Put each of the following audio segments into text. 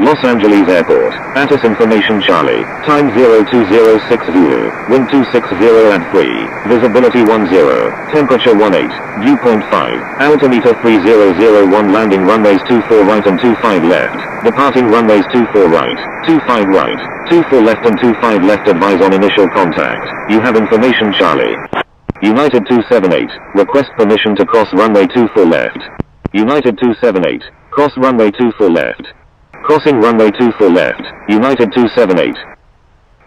Los Angeles Airport, ATIS information Charlie, time 02060, wind 260 at 3, visibility 10, temperature 18, viewpoint 5, altimeter 3001, landing runways 24 right and 25 left, departing runways 24 right, 25 right, 24 left and 25 left, advise on initial contact, you have information Charlie. United 278, request permission to cross runway 24 left. United 278, cross runway 24 left. Crossing runway 24 left, United 278.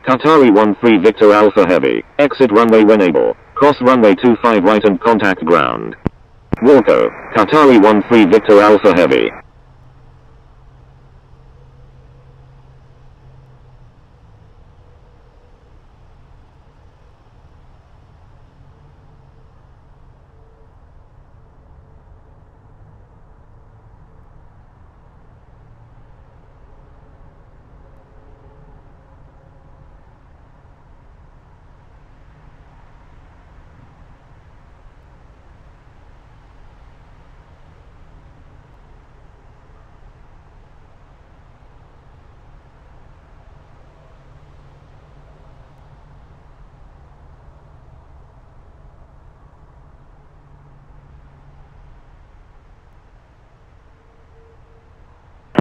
Qatari 13 Victor Alpha Heavy, exit runway when able, cross runway 25 right and contact ground. Walco, Qatari 13 Victor Alpha Heavy.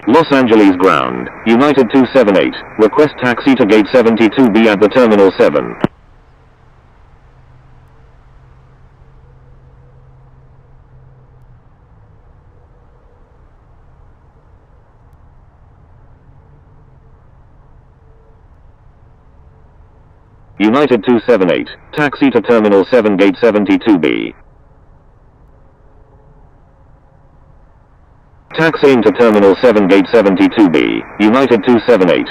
Los Angeles ground, United 278, request taxi to gate 72B at the Terminal 7. United 278, taxi to Terminal 7 gate 72B. Taxiing to Terminal 7 gate 72B, United 278.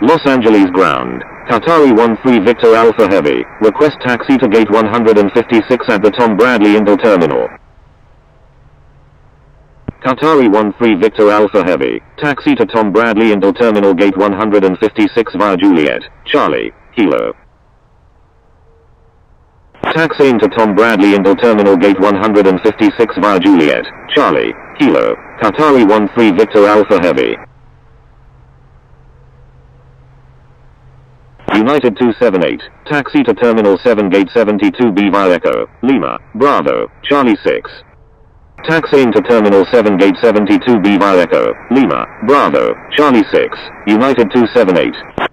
Los Angeles ground, Qatari 13 Victor Alpha Heavy, request taxi to gate 156 at the Tom Bradley Indo Terminal. Qatari 13 Victor Alpha Heavy, taxi to Tom Bradley Indo Terminal gate 156 via Juliet, Charlie, Kilo. Taxiing to Tom Bradley Indo Terminal gate 156 via Juliet, Charlie, Kilo, Qatari 13 Victor Alpha Heavy. United 278, taxi to Terminal 7 gate 72B via Echo, Lima, Bravo, Charlie 6. Taxiing to Terminal 7 gate 72B via Echo, Lima, Bravo, Charlie 6, United 278.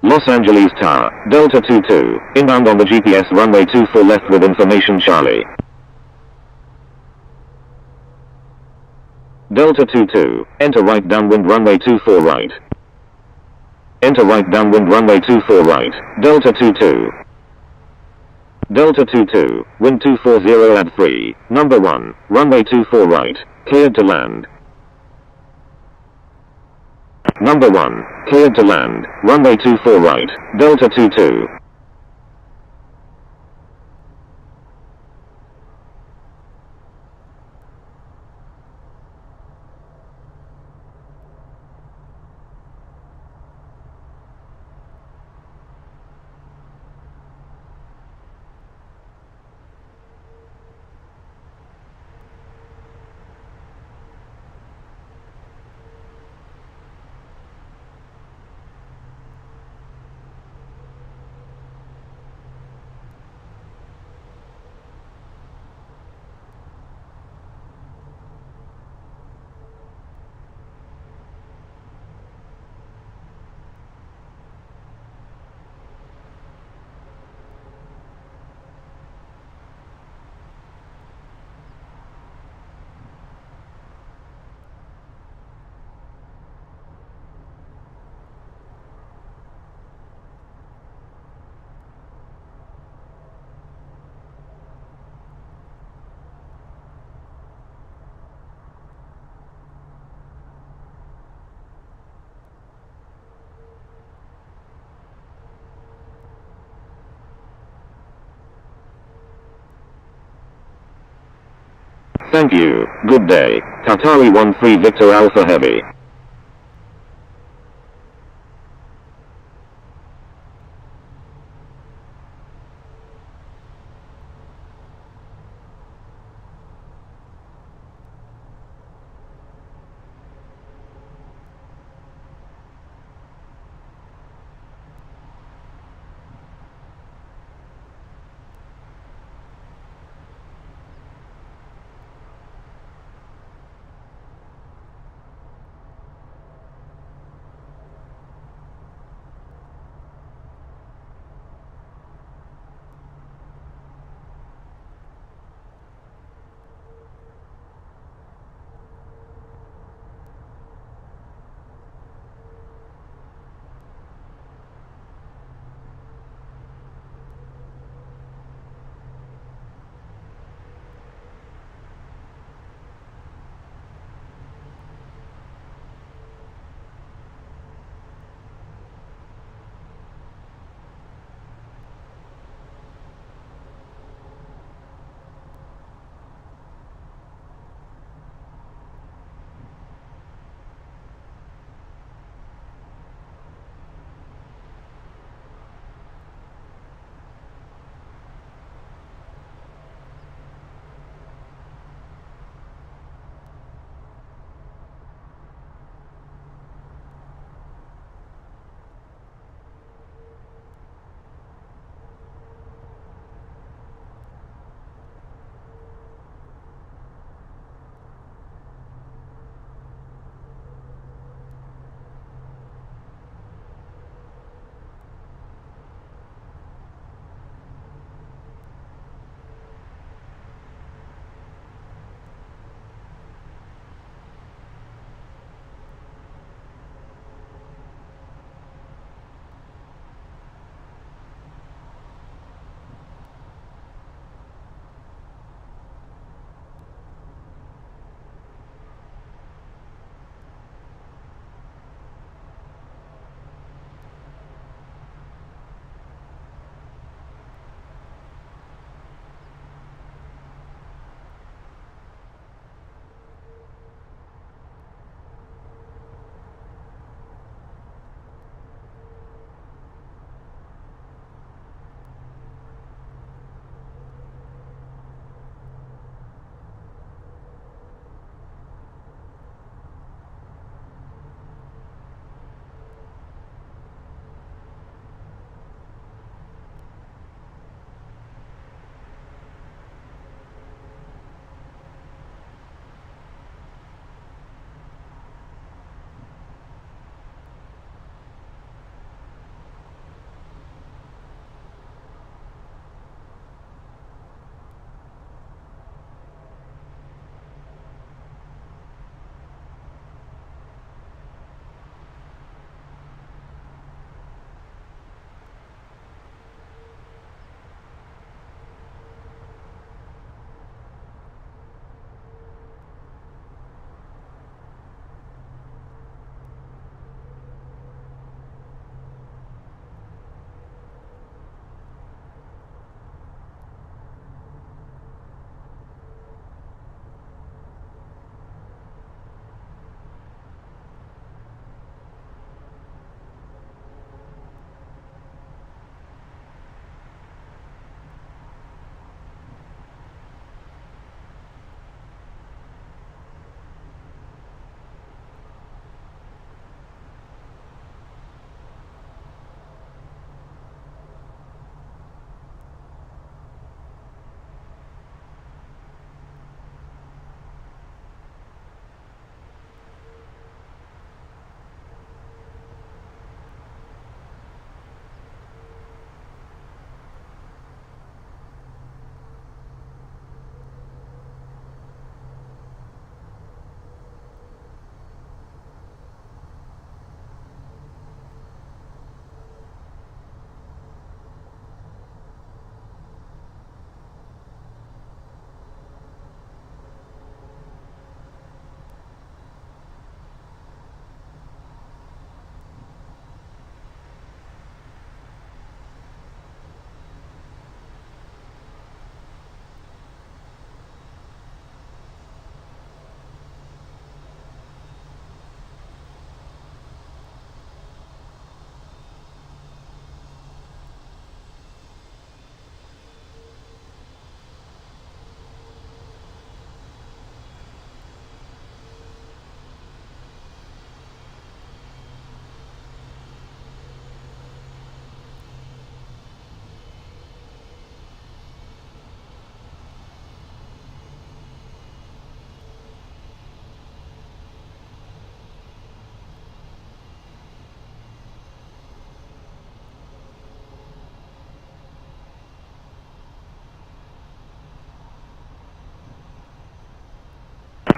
Los Angeles Tower, Delta 22, inbound on the GPS runway 24 left with information Charlie. Delta 22, enter right downwind runway 24 right. Enter right downwind runway 24 right, Delta 22. Delta 22, wind 240 at 3, number 1, runway 24 right, cleared to land. Number 1, cleared to land, runway 24 right, Delta 22. Thank you. Good day. Qatari 13 Victor Alpha Heavy.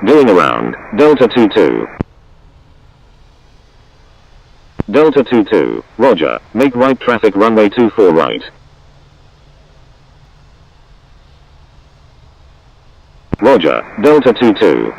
Doing around, Delta 22. Delta 22, roger, make right traffic runway 24 right. Roger, Delta 22.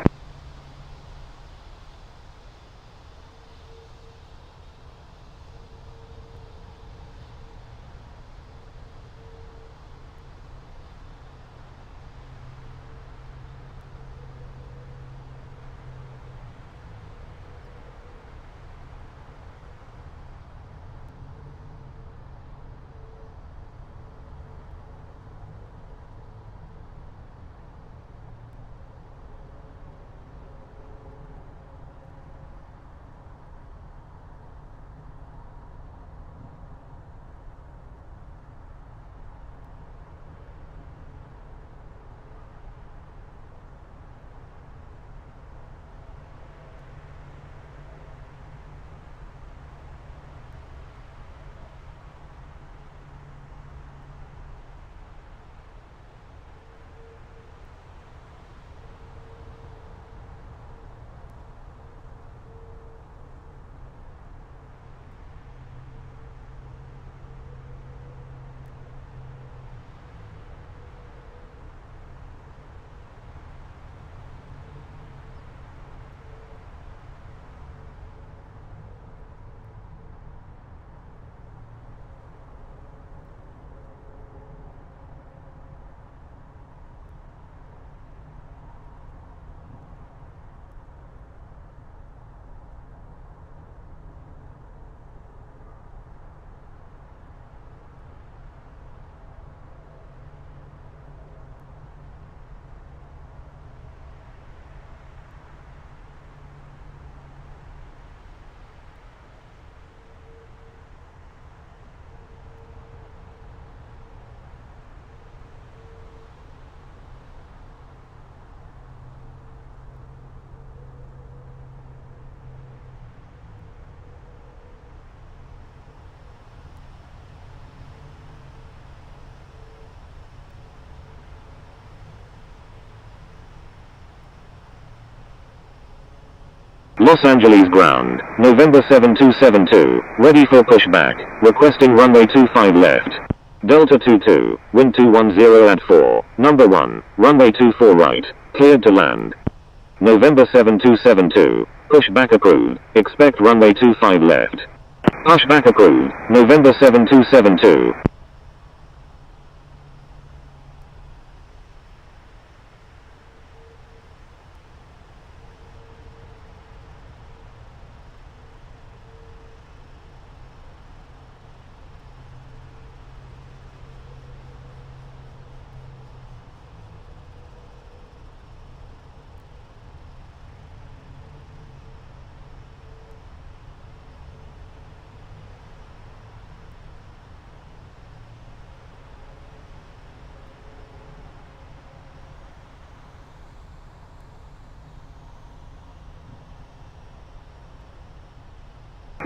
Los Angeles ground, November 7272, ready for pushback, requesting runway 25 left. Delta 22, wind 210 at 4, number 1, runway 24 right, cleared to land. November 7272, pushback approved, expect runway 25 left. Pushback approved, November 7272.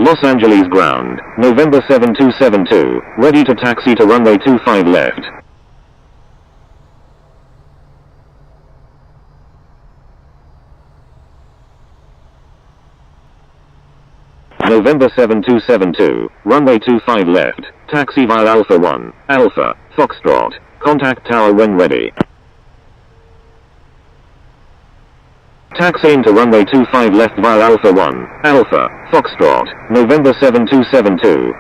Los Angeles ground, November 7272, ready to taxi to runway 25 left. November 7272, runway 25 left, taxi via Alpha 1, Alpha, Foxtrot, contact tower when ready. Taxiing to runway 25 left via Alpha 1, Alpha, Foxtrot, November 7272.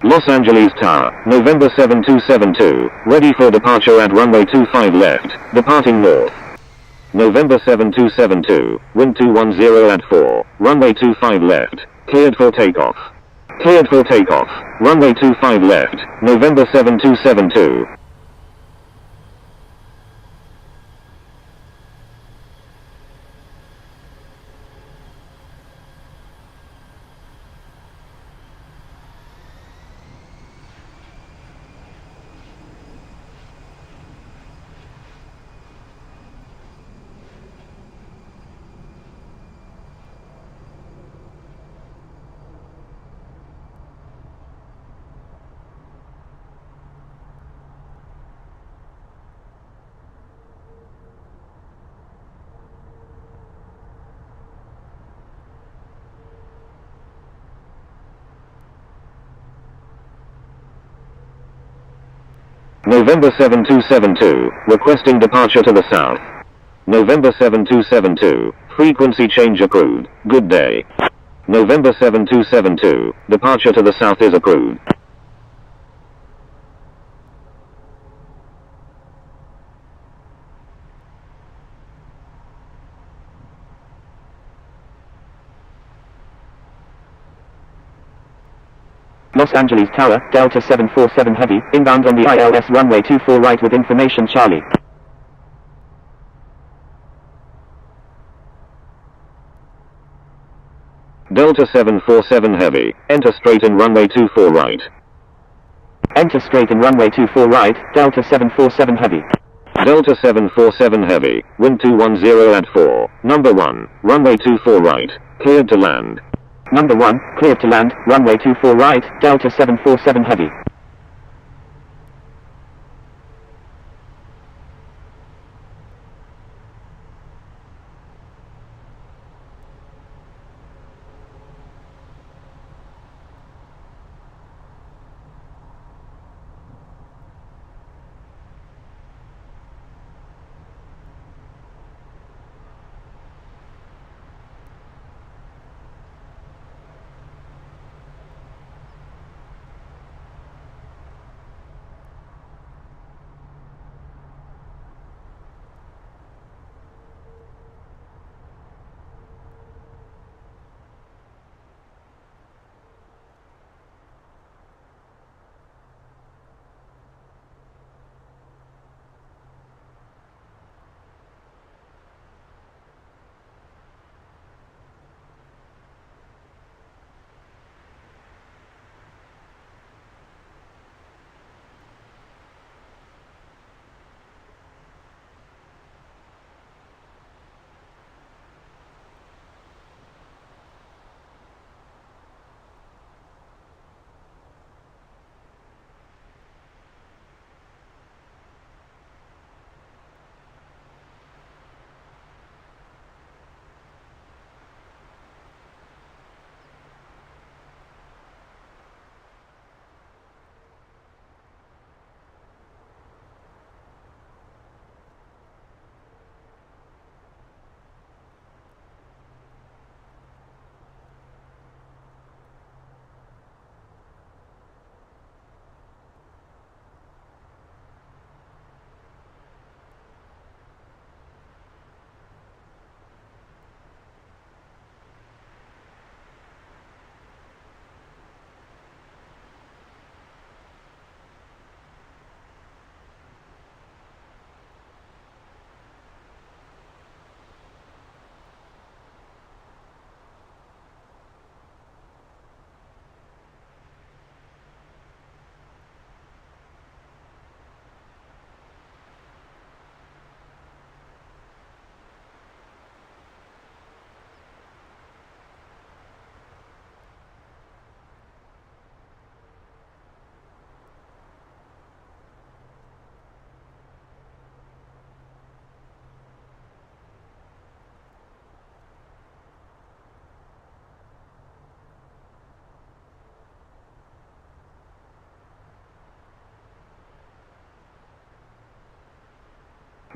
Los Angeles Tower, November 7272, ready for departure at runway 25 left, departing north. November 7272, wind 210 at 4, runway 25 left, Cleared for takeoff. Cleared for takeoff. Runway 25 left, November 7272. November 7272, requesting departure to the south. November 7272, frequency change approved, good day. November 7272, departure to the south is approved. Los Angeles Tower, Delta 747 Heavy, inbound on the ILS runway 24 right with information Charlie. Delta 747 Heavy, enter straight in runway 24 right. Enter straight in runway 24 right, Delta 747 Heavy. Delta 747 Heavy, wind 210 at 4, number 1, runway 24 right, cleared to land. Number 1, cleared to land, runway 24 right, Delta 747 Heavy.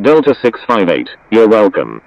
Delta 658, you're welcome.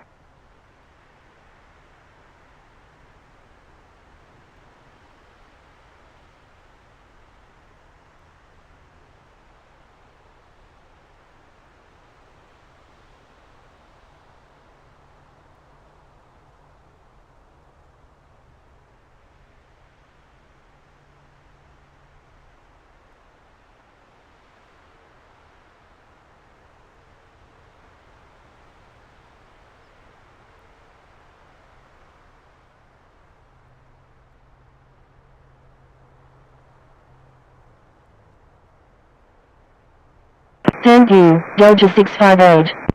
Thank you, Delta 658.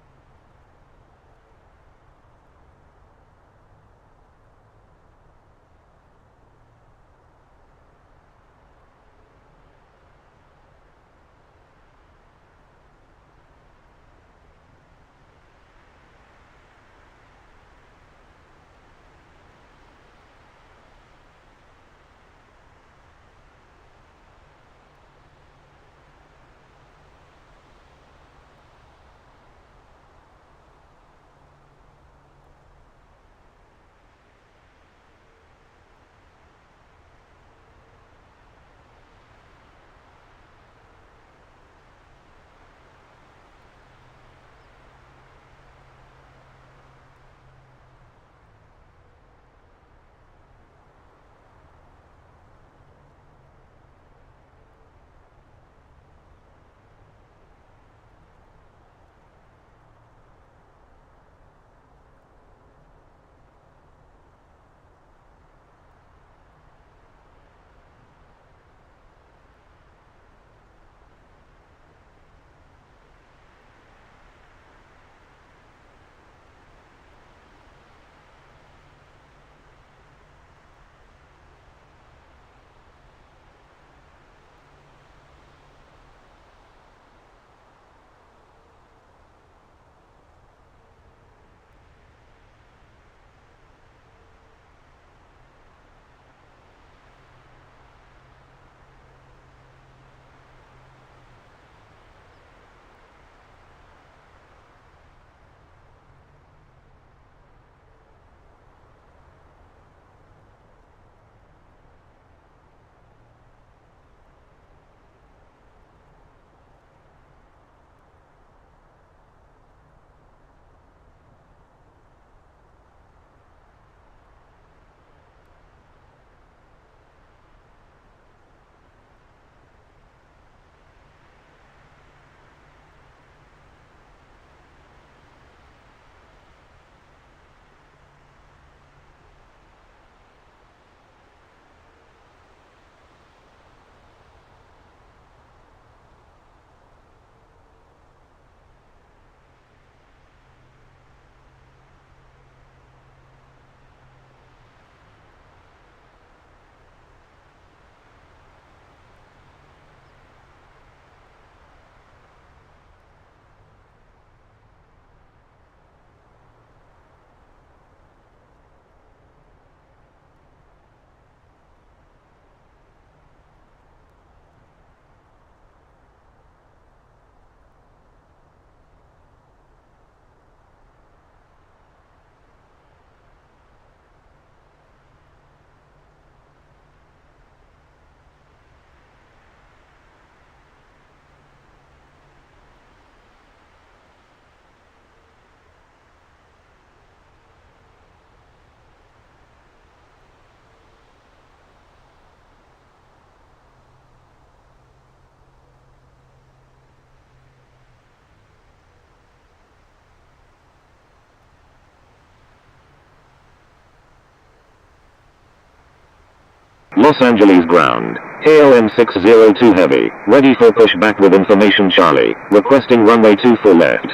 Los Angeles ground. KLM 602 Heavy, ready for pushback with information Charlie, requesting runway 24 left.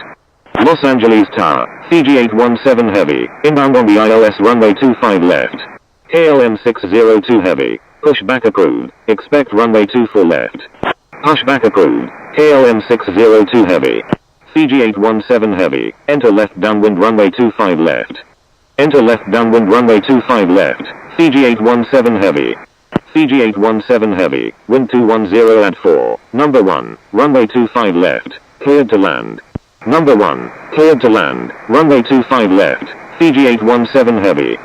Los Angeles Tower, CG817 Heavy, inbound on the ILS runway 25 left. KLM 602 Heavy, pushback approved, expect runway 24 left. Pushback approved, KLM 602 Heavy. CG817 Heavy, enter left downwind runway 25 left. Enter left downwind runway 25 left, CG817 Heavy. CG817 Heavy, wind 210 at 4, number 1, runway 25 left, cleared to land. Number 1, cleared to land, runway 25 left, CG817 Heavy.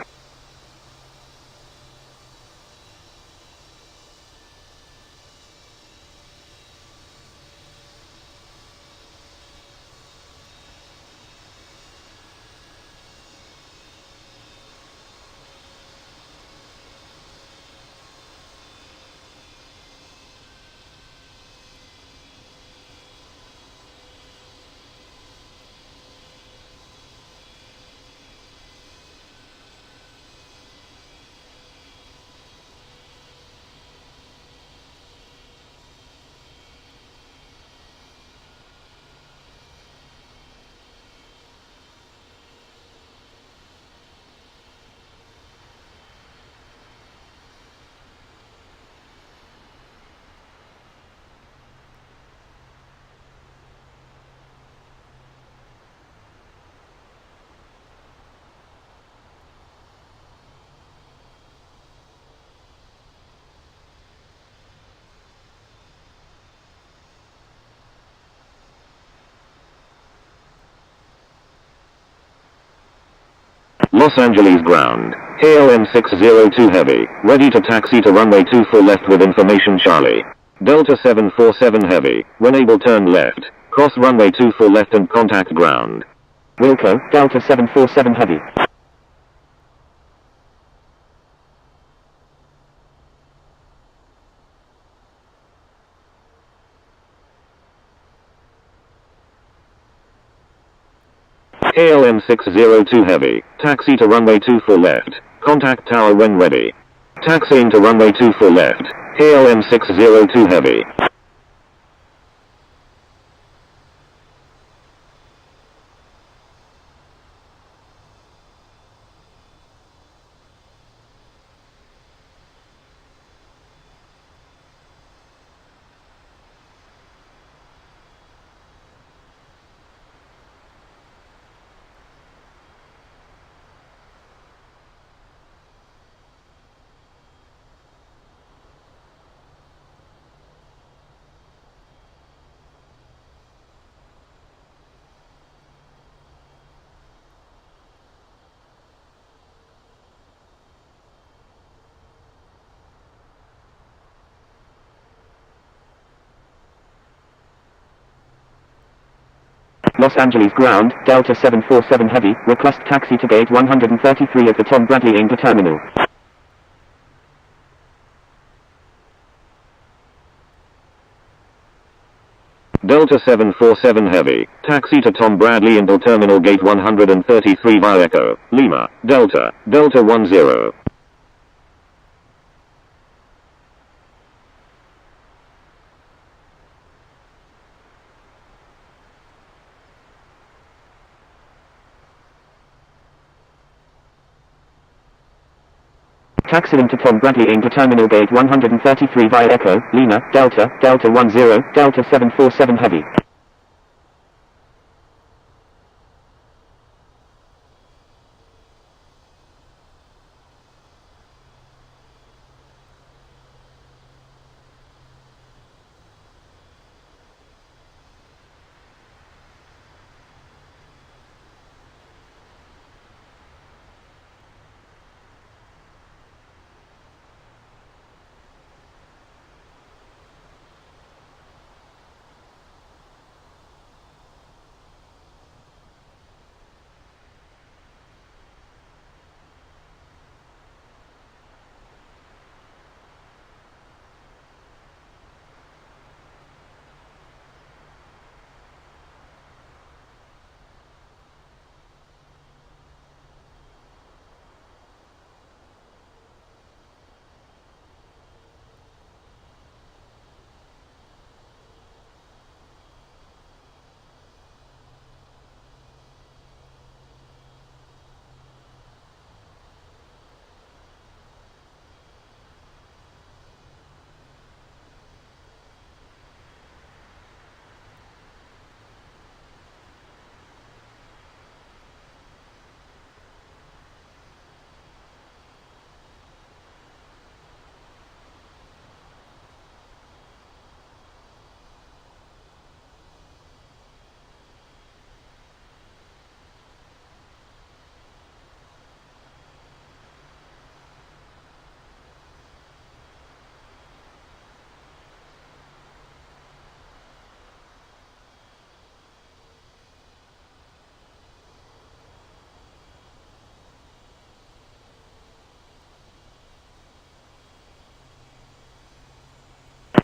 Los Angeles ground. KLM 602 Heavy, ready to taxi to runway 24 left with information Charlie. Delta 747 Heavy, when able turn left. Cross runway 24 left and contact ground. Wilco, Delta 747 Heavy. KLM 602 Heavy, taxi to runway 24 left. Contact tower when ready. Taxiing to runway 24 left. KLM 602 Heavy. Los Angeles ground, Delta 747 Heavy, request taxi to gate 133 at the Tom Bradley Inter terminal. Delta 747 Heavy, taxi to Tom Bradley Inter terminal gate 133 via Echo, Lima, Delta, Delta 10. Taxiing to Tom Bradley Inter terminal gate 133 via Echo, Lima, Delta, Delta 10, Delta 747 Heavy.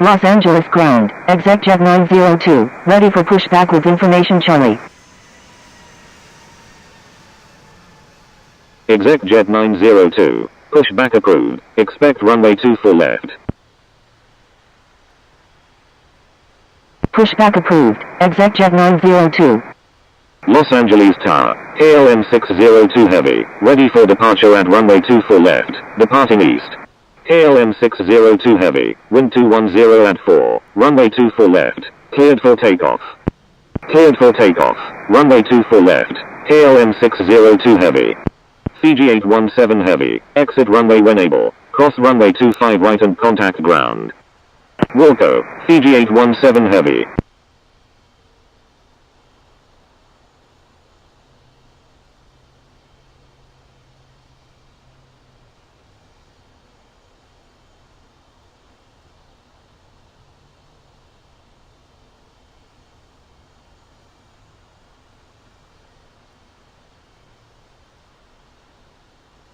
Los Angeles ground, ExecJet 902, ready for pushback with information Charlie. ExecJet 902, pushback approved, expect runway 24 left. Pushback approved, ExecJet 902. Los Angeles Tower, KLM 602 Heavy, ready for departure at runway 24 left, departing east. KLM 602 Heavy, wind 210 at 4, runway 24 left, cleared for takeoff. Cleared for takeoff, runway 24 left, KLM 602 Heavy. Fiji 817 Heavy, exit runway when able, cross runway 25 right and contact ground. Wilco, Fiji 817 Heavy.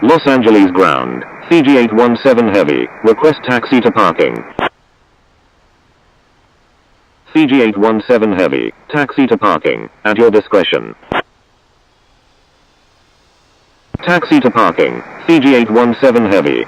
Los Angeles ground. Fiji 817 heavy. Request taxi to parking. Fiji 817 heavy. Taxi to parking. At your discretion. Taxi to parking. Fiji 817 heavy.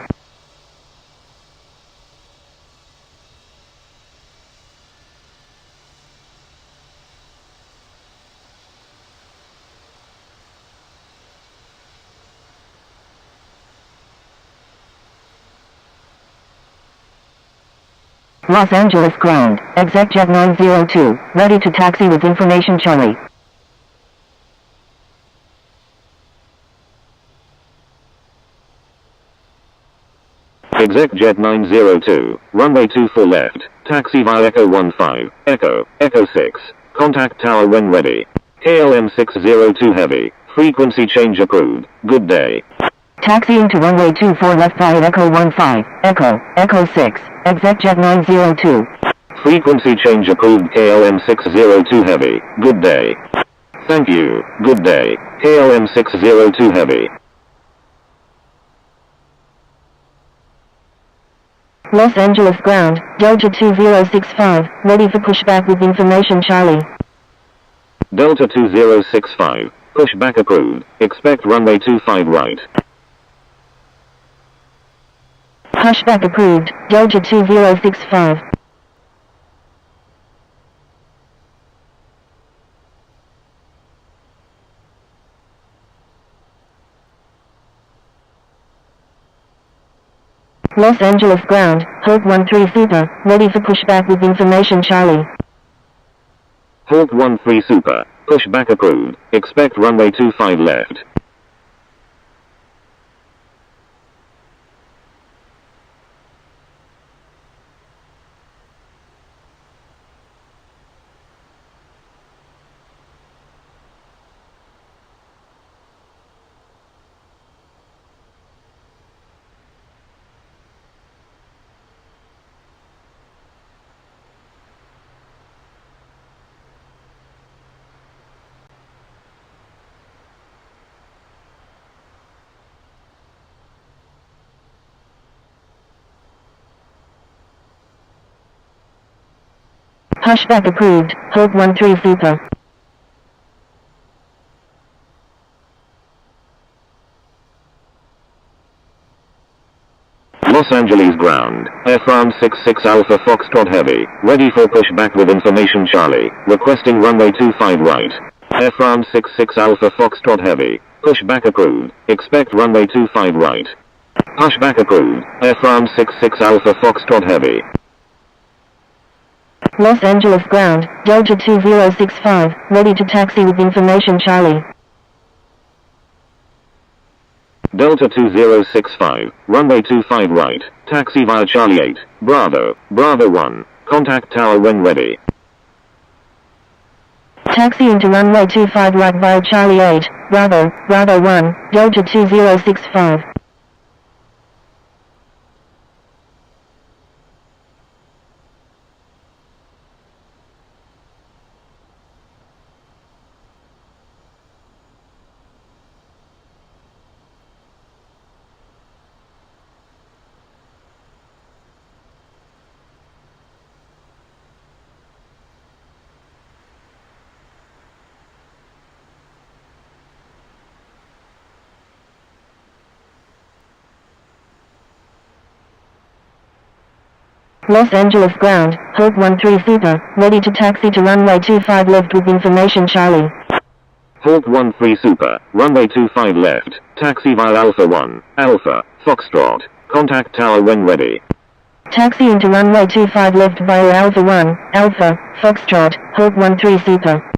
Los Angeles ground. ExecJet 902. Ready to taxi with information Charlie. ExecJet 902. Runway 24 left. Taxi via Echo 15. Echo 6. Contact tower when ready. KLM 602 heavy. Frequency change approved. Good day. Taxiing to runway 24 left via Echo 15. Echo 6. ExecJet 902. Frequency change approved KLM 602 heavy. Good day. Thank you. Good day. KLM 602 heavy. Los Angeles ground. Delta 2065. Ready for pushback with information Charlie. Delta 2065. Pushback approved. Expect runway 25 right. Pushback approved. Delta 2065. Los Angeles ground. Hawk 13 Super. Ready for pushback with information Charlie. Hawk 13 Super. Pushback approved. Expect runway 25 left. Pushback approved. Hawk 13 Super. Los Angeles ground. Air France 66 Alpha Foxtrot heavy. Ready for pushback with information Charlie. Requesting runway 25 right. Air France 66 Alpha Foxtrot heavy. Pushback approved. Expect runway 25 right. Pushback approved. Air France 66 Alpha Foxtrot heavy. Los Angeles ground. Delta 2065. Ready to taxi with information Charlie. Delta 2065. Runway 25 right. Taxi via Charlie 8. Bravo 1. Contact tower when ready. Taxiing to runway 25 right via Charlie 8. Bravo 1. Delta 2065. Los Angeles ground. Hawk 13 Super. Ready to taxi to runway 25 left with information Charlie. Hawk 13 Super. Runway 25 left. Taxi via Alpha 1. Alpha. Foxtrot. Contact tower when ready. Taxiing to runway 25 left via Alpha 1. Alpha. Foxtrot. Hawk 13 Super.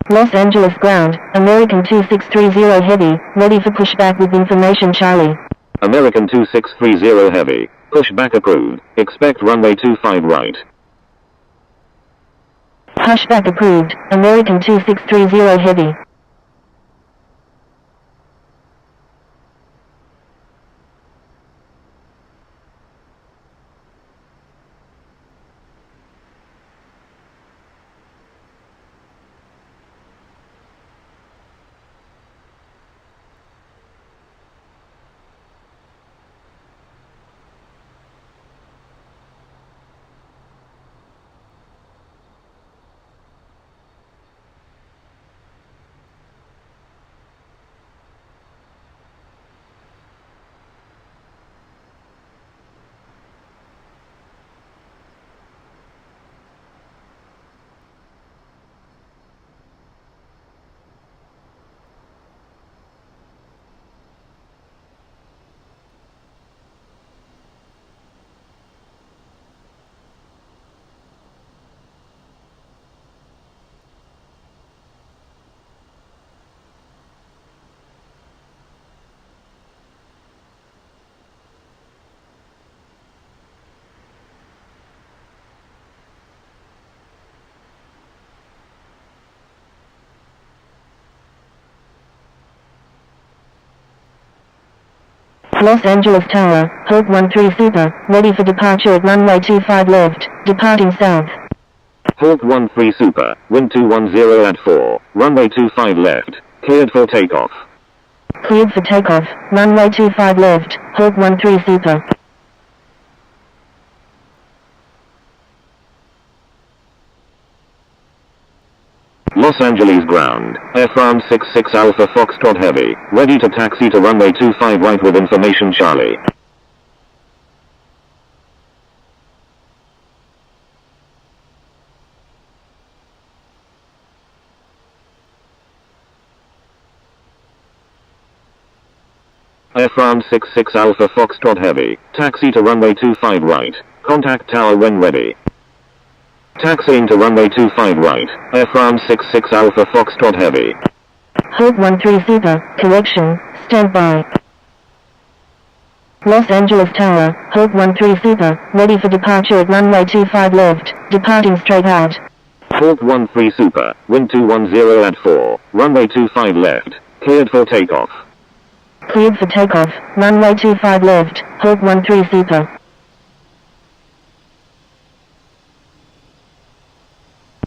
Los Angeles ground. American 2630 heavy. Ready for pushback with information Charlie. American 2630 heavy. Pushback approved. Expect runway 25 right. Pushback approved. American 2630 heavy. Los Angeles Tower, hold 13 Super, ready for departure at runway 25 left, departing south. Hold 13 Super, wind 210 at 4, runway 25 left, cleared for takeoff. Cleared for takeoff, runway 25 left, hold 13 Super. Los Angeles ground, Air France 66 Alpha Foxtrot Heavy, ready to taxi to runway 25 right with information Charlie. Air France 66 Alpha Foxtrot Heavy, taxi to runway 25 right, contact tower when ready. Taxiing to runway 25 right, Air France 66 Alpha Foxtrot Heavy. Hold 13 Super, correction, stand by. Los Angeles Tower, hold 13 Super, ready for departure at runway 25 left, departing straight out. Hold 13 Super, wind 210 at 4, runway 25 left, cleared for takeoff. Cleared for takeoff, runway 25 left, hold 13 Super.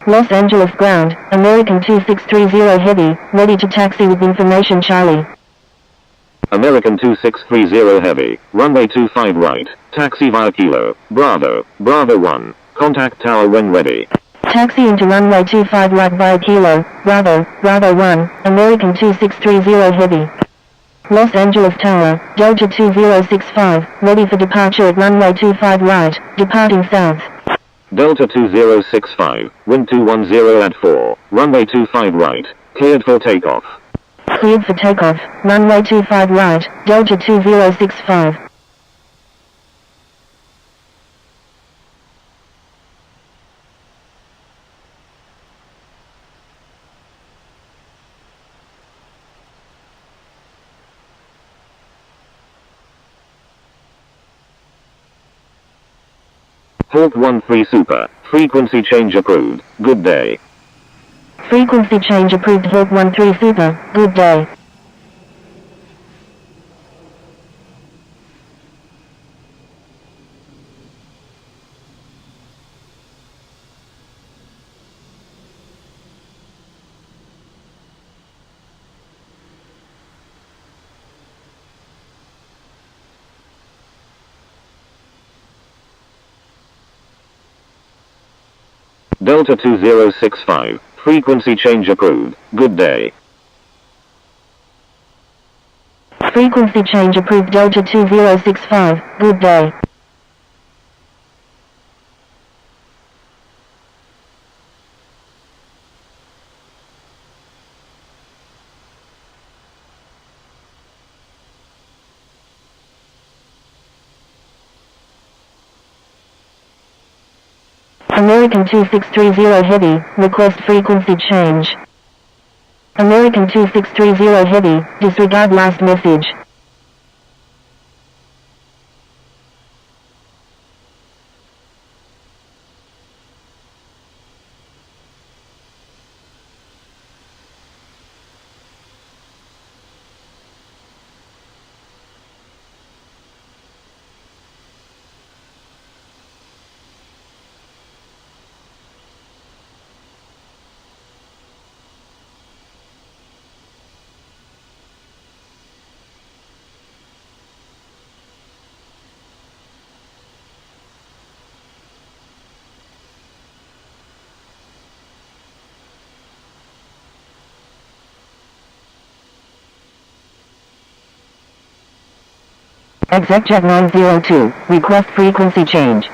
Los Angeles ground, American 2630 Heavy, ready to taxi with information Charlie. American 2630 Heavy, runway 25 right, taxi via Kilo, Bravo, Bravo 1, contact tower when ready. Taxi into runway 25 right via Kilo, Bravo, Bravo 1, American 2630 Heavy. Los Angeles Tower, Delta 2065, ready for departure at runway 25 right, departing south. Delta 2065, wind 210 at 4, runway 25 right, cleared for takeoff. Cleared for takeoff, runway 25 right, Delta 2065. Hold 13 Super, frequency change approved, good day. Frequency change approved. Hold 13 Super, good day. Delta 2065, frequency change approved, good day. Frequency change approved. Delta 2065, good day. American 2630 Heavy, request frequency change. American 2630 Heavy, disregard last message. ExecJet 902, request frequency change.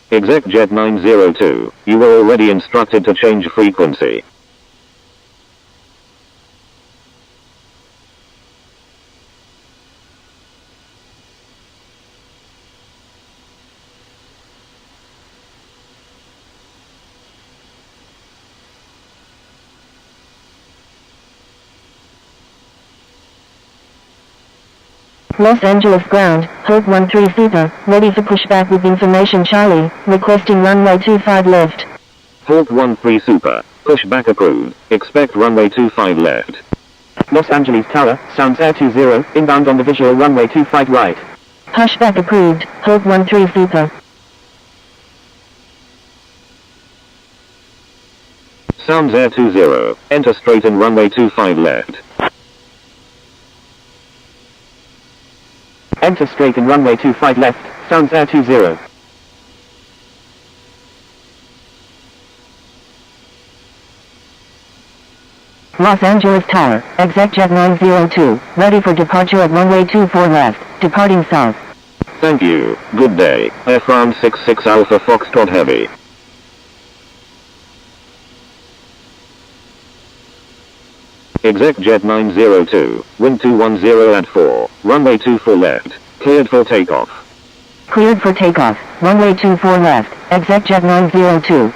ExecJet 902, you were already instructed to change frequency. Los Angeles ground, hold 13 Super, ready for pushback with information Charlie, requesting runway 25 left. Hold 13 Super, pushback approved, expect runway 25 left. Los Angeles Tower, sounds Air 20, inbound on the visual runway 25 right. Pushback approved, hold 13 super. Sounds Air 20, enter straight in runway 25 left. Enter straight in runway 25 left, sounds Air 20. Los Angeles Tower, ExecJet 902, ready for departure at runway 24 left, departing south. Thank you, good day, Air France 66 Alpha Foxtrot Heavy. ExecJet 902, wind 210 at 4, runway 24 left, cleared for takeoff. Cleared for takeoff, runway 24 left, ExecJet 902.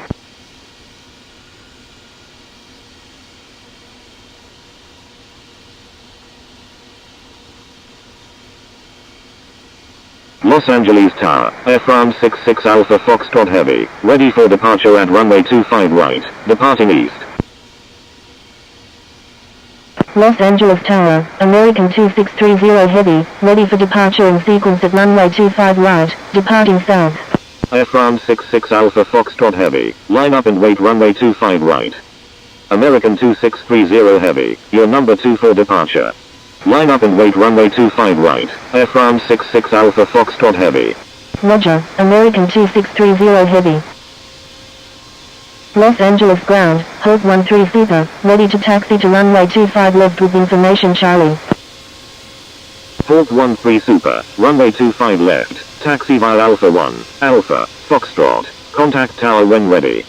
Los Angeles Tower, Air France 66 Alpha Foxtrot Heavy, ready for departure at runway 25 right, departing east. Los Angeles Tower, American 2630 Heavy, ready for departure in sequence at runway 25 right, departing south. Air France 66 Alpha Foxtrot Heavy, line up and wait runway 25 right. American 2630 Heavy, your number 2 for departure. Line up and wait runway 25 right, Air France 66 Alpha Foxtrot Heavy. Roger, American 2630 Heavy. Los Angeles ground, hold 13 super, ready to taxi to runway 25 left with information Charlie. Halt 13 super, runway 25 left, taxi via Alpha 1, Alpha, Foxtrot, contact tower when ready.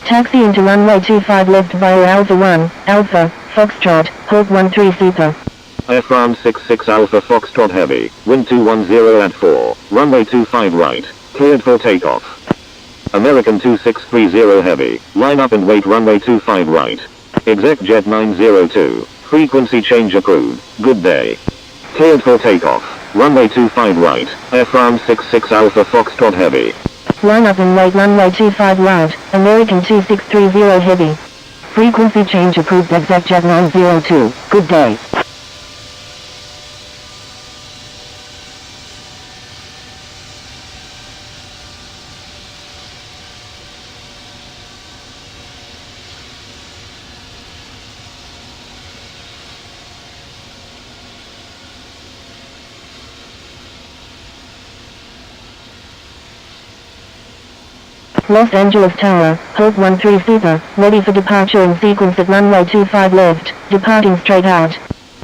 Taxi into runway 25 left via Alpha 1, Alpha, Foxtrot, hold 13 super. Air France 66 Alpha Foxtrot Heavy, wind 210 at 4, runway 25 right, cleared for takeoff. American 2630 Heavy, line up and wait runway 25 right. ExecJet 902, frequency change approved, good day. Cleared for takeoff, runway 25 right, Air France 66 Alpha Foxtrot Heavy. Line up and wait runway 25 right, American 2630 Heavy. Frequency change approved ExecJet 902, good day. Los Angeles Tower, hold 13 super, ready for departure in sequence at runway 25 left, departing straight out.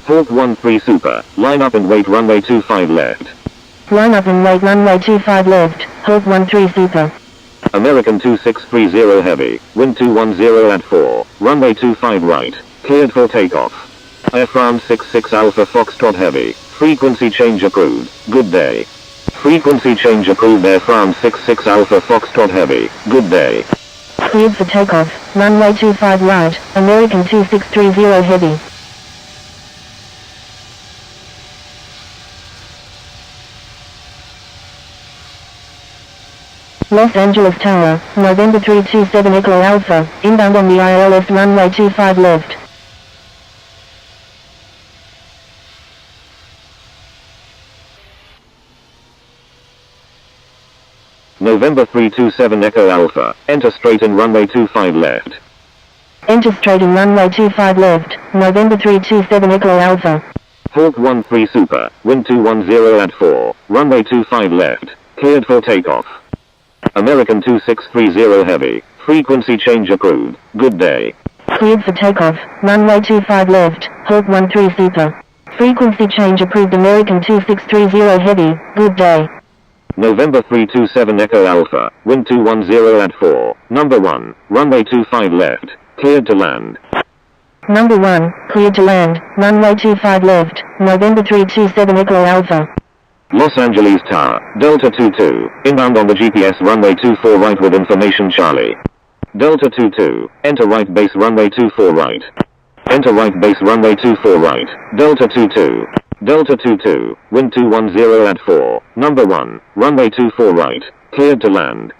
Halt 13 super, line up and wait runway 25 left. Line up and wait runway 25 left, hold 13 super. American 2630 Heavy, wind 210 at 4, runway 25 right, cleared for takeoff. Air France 66 Alpha Foxtrot Heavy, frequency change approved, good day. Frequency change approved Air France 66 Alpha Foxtrot Heavy, good day. Cleared for takeoff, runway 25 right, American 2630 Heavy. Los Angeles Tower, November 327 Echo Alpha, inbound on the ILS runway 25 left. November 327 Echo Alpha, enter straight in runway 25 left. Enter straight in runway 25 left, November 327 Echo Alpha. Halt 13 super, wind 210 at 4, runway 25 left, cleared for takeoff. American 2630 Heavy, frequency change approved, good day. Cleared for takeoff, runway 25 left, hold 13 super. Frequency change approved American 2630 Heavy, good day. November 327 Echo Alpha, wind 210 at 4, number 1, runway 25 left, cleared to land. Number 1, cleared to land, runway 25 left, November 327 Echo Alpha. Los Angeles Tower, Delta 22, inbound on the GPS runway 24 right with information Charlie. Delta 22, enter right base runway 24 right. Enter right base runway 24 right, Delta 22. Delta 22, wind 210 at 4, number 1, runway 24 right, cleared to land.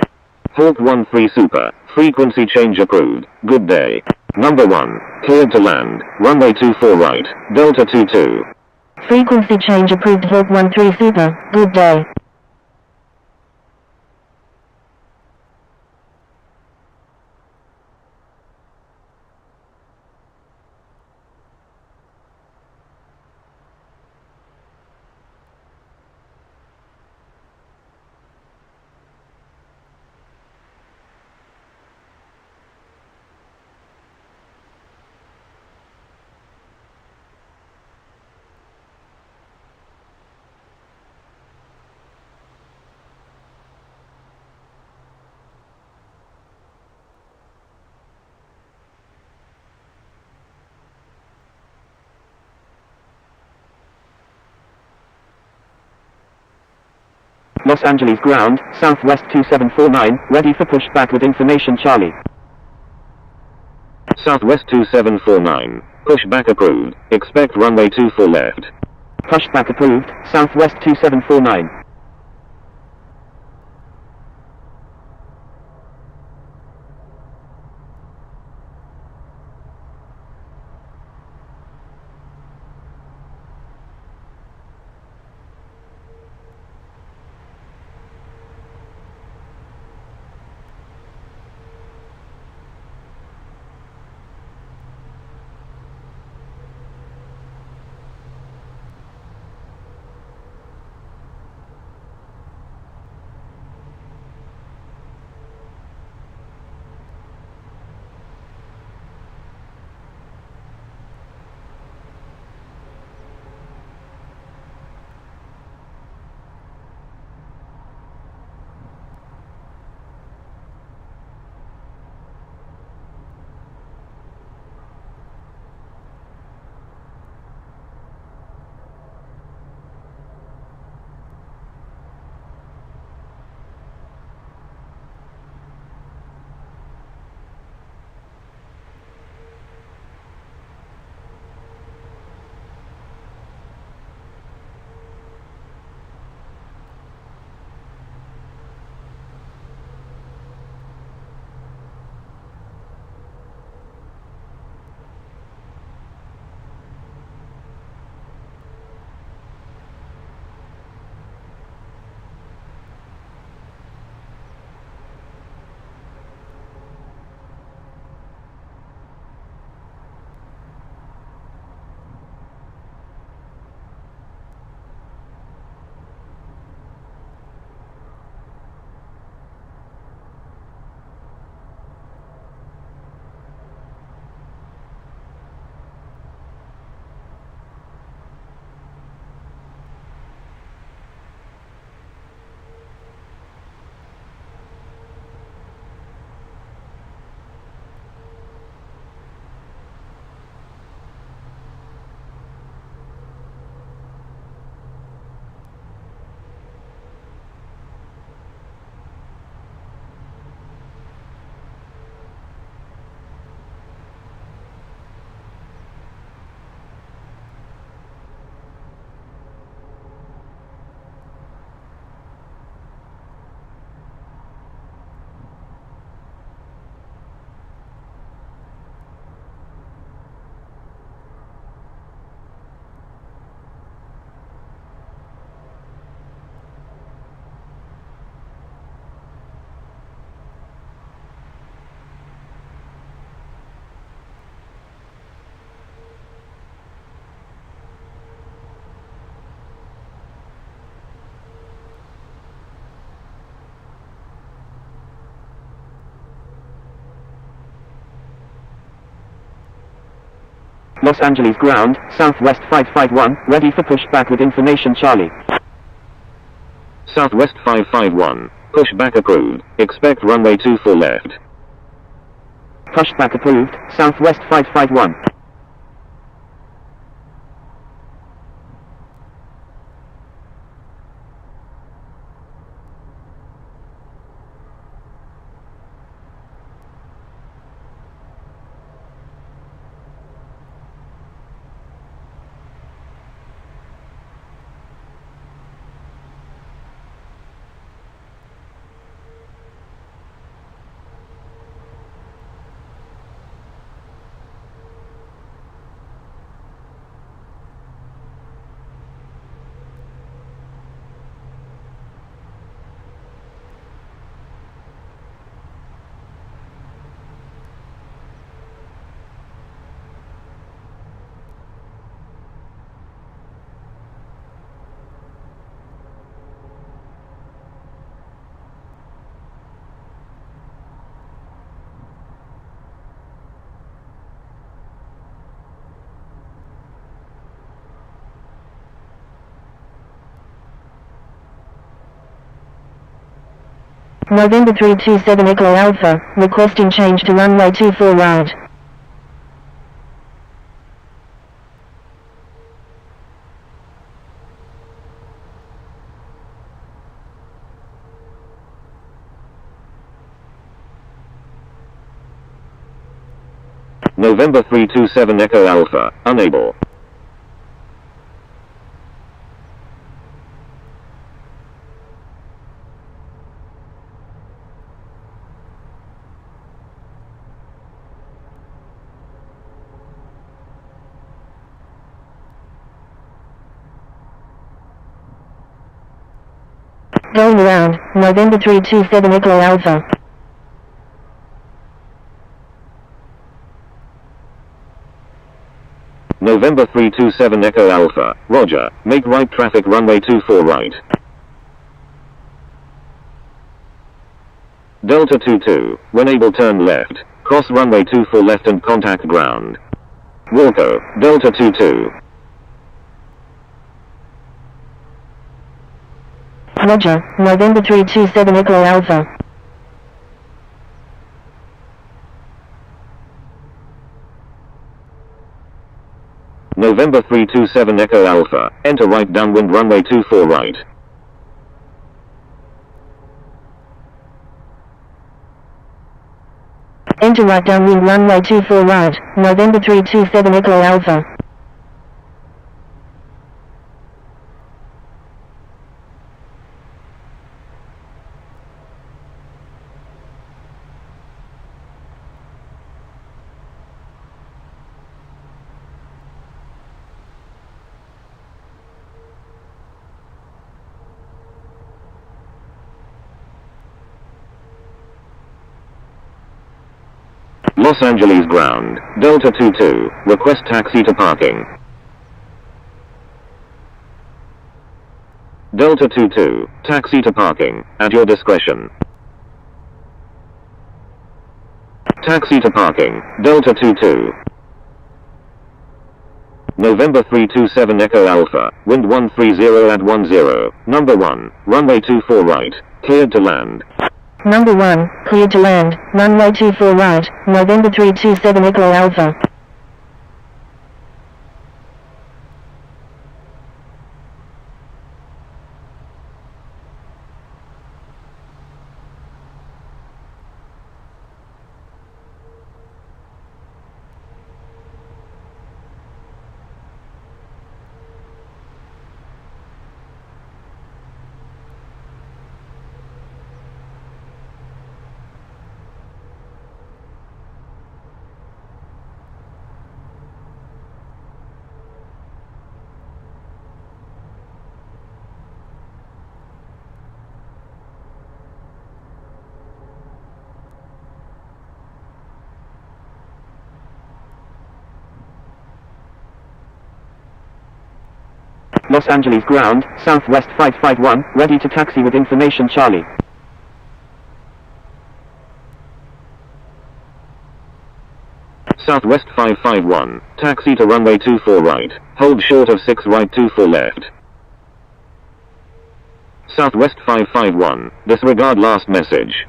Halt 13 super, frequency change approved, good day. Number 1, Cleared to land. Runway 24 right. Delta 22. Frequency change approved. Hawk 13 Super. Good day. Los Angeles ground, Southwest 2749, ready for pushback with information Charlie. Southwest 2749. Pushback approved. Expect runway 24 left. Pushback approved, Southwest 2749. Los Angeles ground, Southwest 551, ready for pushback with information Charlie. Southwest 551. Pushback approved. Expect runway 24 left. Pushback approved, Southwest 551. November 327 Echo Alpha, requesting change to runway 24 right. November 327 Echo Alpha, unable. Going around, November 327 Echo Alpha. November 327 Echo Alpha, roger, make right traffic runway 24 right. Delta 22, when able turn left, cross runway 24 left and contact ground. Wilco, Delta 22. Roger, November 327 Echo Alpha. November 327 Echo Alpha, enter right downwind runway 24 right. Enter right downwind runway 24 right, November 327 Echo Alpha. Los Angeles ground, Delta 22, request taxi to parking. Delta 22, taxi to parking, at your discretion. Taxi to parking, Delta 22. November 327 Echo Alpha, wind 130 at 10, number 1, runway 24 right, cleared to land. Number 1, cleared to land, runway 24 right, November 327 Echo Alpha. Los Angeles ground, Southwest 551, ready to taxi with information Charlie. Southwest 551, taxi to runway 24 right, hold short of 6 right 24 left. Southwest 551, disregard last message.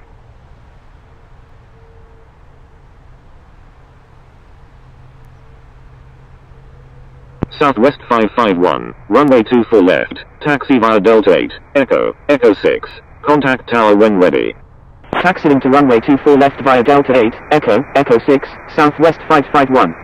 Southwest 551, runway 24 left, taxi via Delta 8, Echo, Echo 6, contact tower when ready. Taxiing to runway 24 left via Delta 8, Echo, Echo 6, Southwest 551.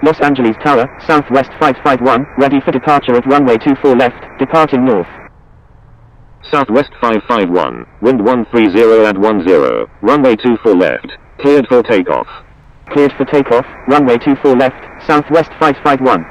Los Angeles Tower, southwest 551, ready for departure at runway 24 left, departing north. Southwest 551, wind 130 and 10, runway 24 left, cleared for takeoff. Cleared for takeoff, runway 24 left, southwest 551.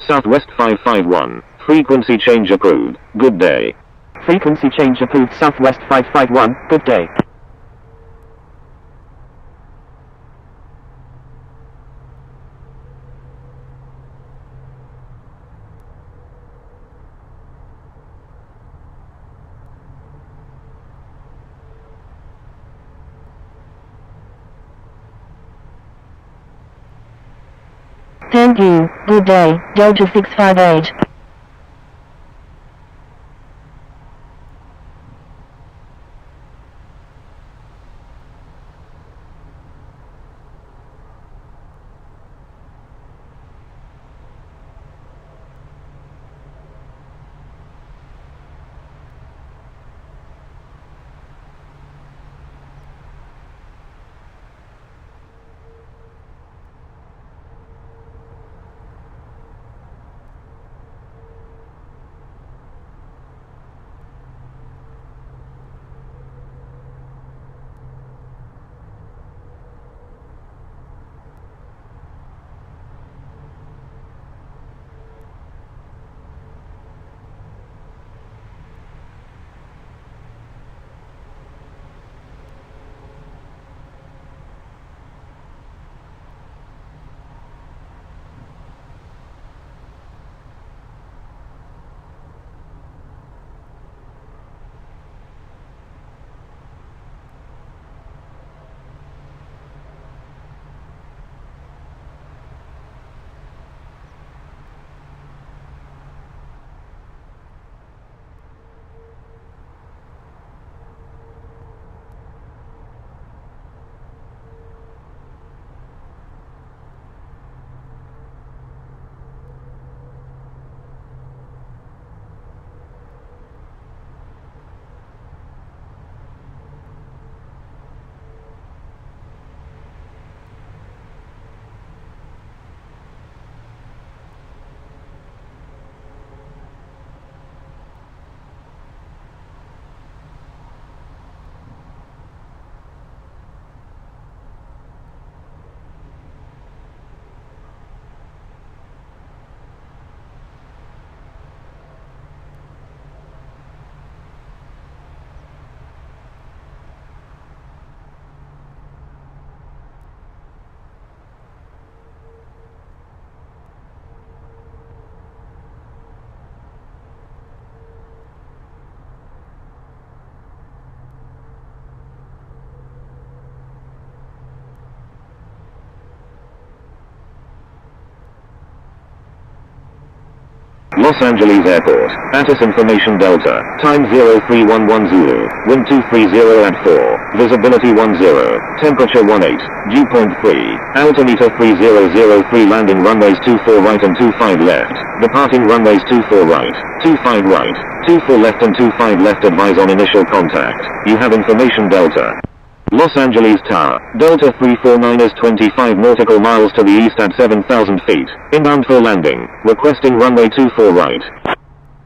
Southwest 551, frequency change approved, good day. Frequency change approved, southwest 551, good day. Thank you, good day, Delta 658. Los Angeles Airport, ATIS Information Delta, time 03110, wind 230 at 4, visibility 10, temperature 18, dew point 3, altimeter 3003, landing runways 24 right and 25 left, departing runways 24 right, 25 right, 24 left and 25 left, advise on initial contact, you have information Delta. Los Angeles Tower, Delta 349 is 25 nautical miles to the east at 7,000 feet, inbound for landing, requesting runway 24 right.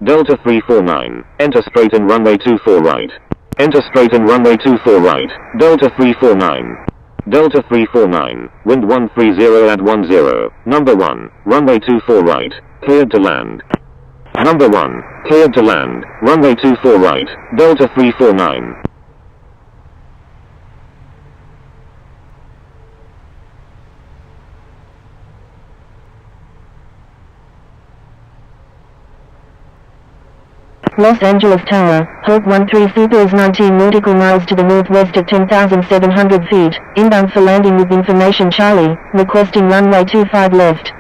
Delta 349, enter straight in runway 24 right. Enter straight in runway 24 right, Delta 349. Delta 349, wind 130 at 10, number 1, runway 24 right, cleared to land. Number 1, cleared to land, runway 24 right, Delta 349. Los Angeles Tower, Hawk 13 Super is 19 nautical miles to the northwest at 10,700 feet, inbound for landing with information Charlie, requesting runway 25 left.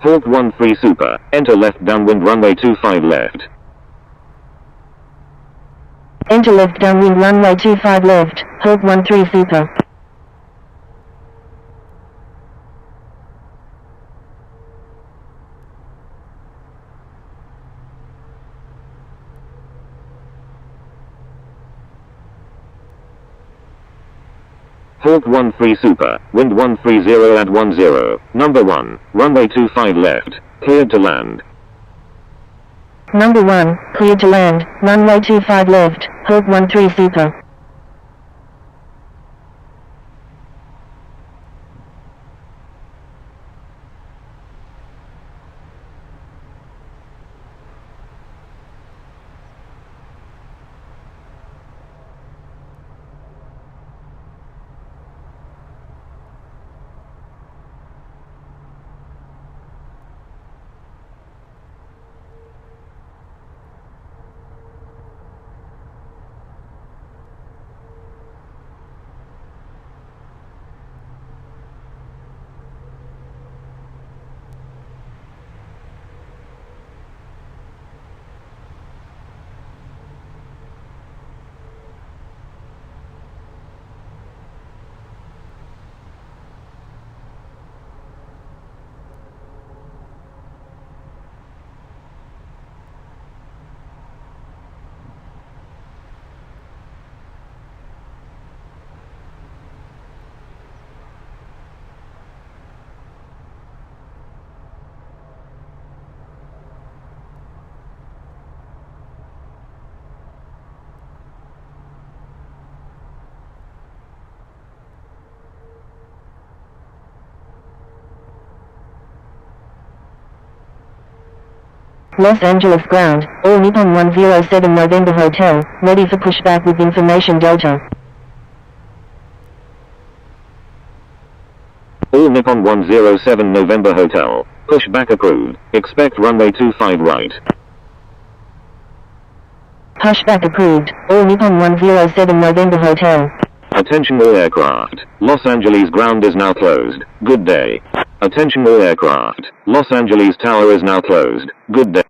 Hawk 13 Super, enter left downwind runway 25 left. Enter left downwind runway 25 left, Hawk 13 Super. Hawk 13 Super, wind 130 at 10, number 1, runway 25 left, cleared to land. Number 1, cleared to land, runway 25 left, Hawk 13 Super. Los Angeles ground, all Nippon 107 November Hotel, ready for pushback with information Delta. All Nippon 107 November Hotel, pushback approved, expect runway 25 right. Pushback approved, all Nippon 107 November Hotel. Attention all aircraft, Los Angeles ground is now closed, good day. Attention all aircraft, Los Angeles tower is now closed, good day.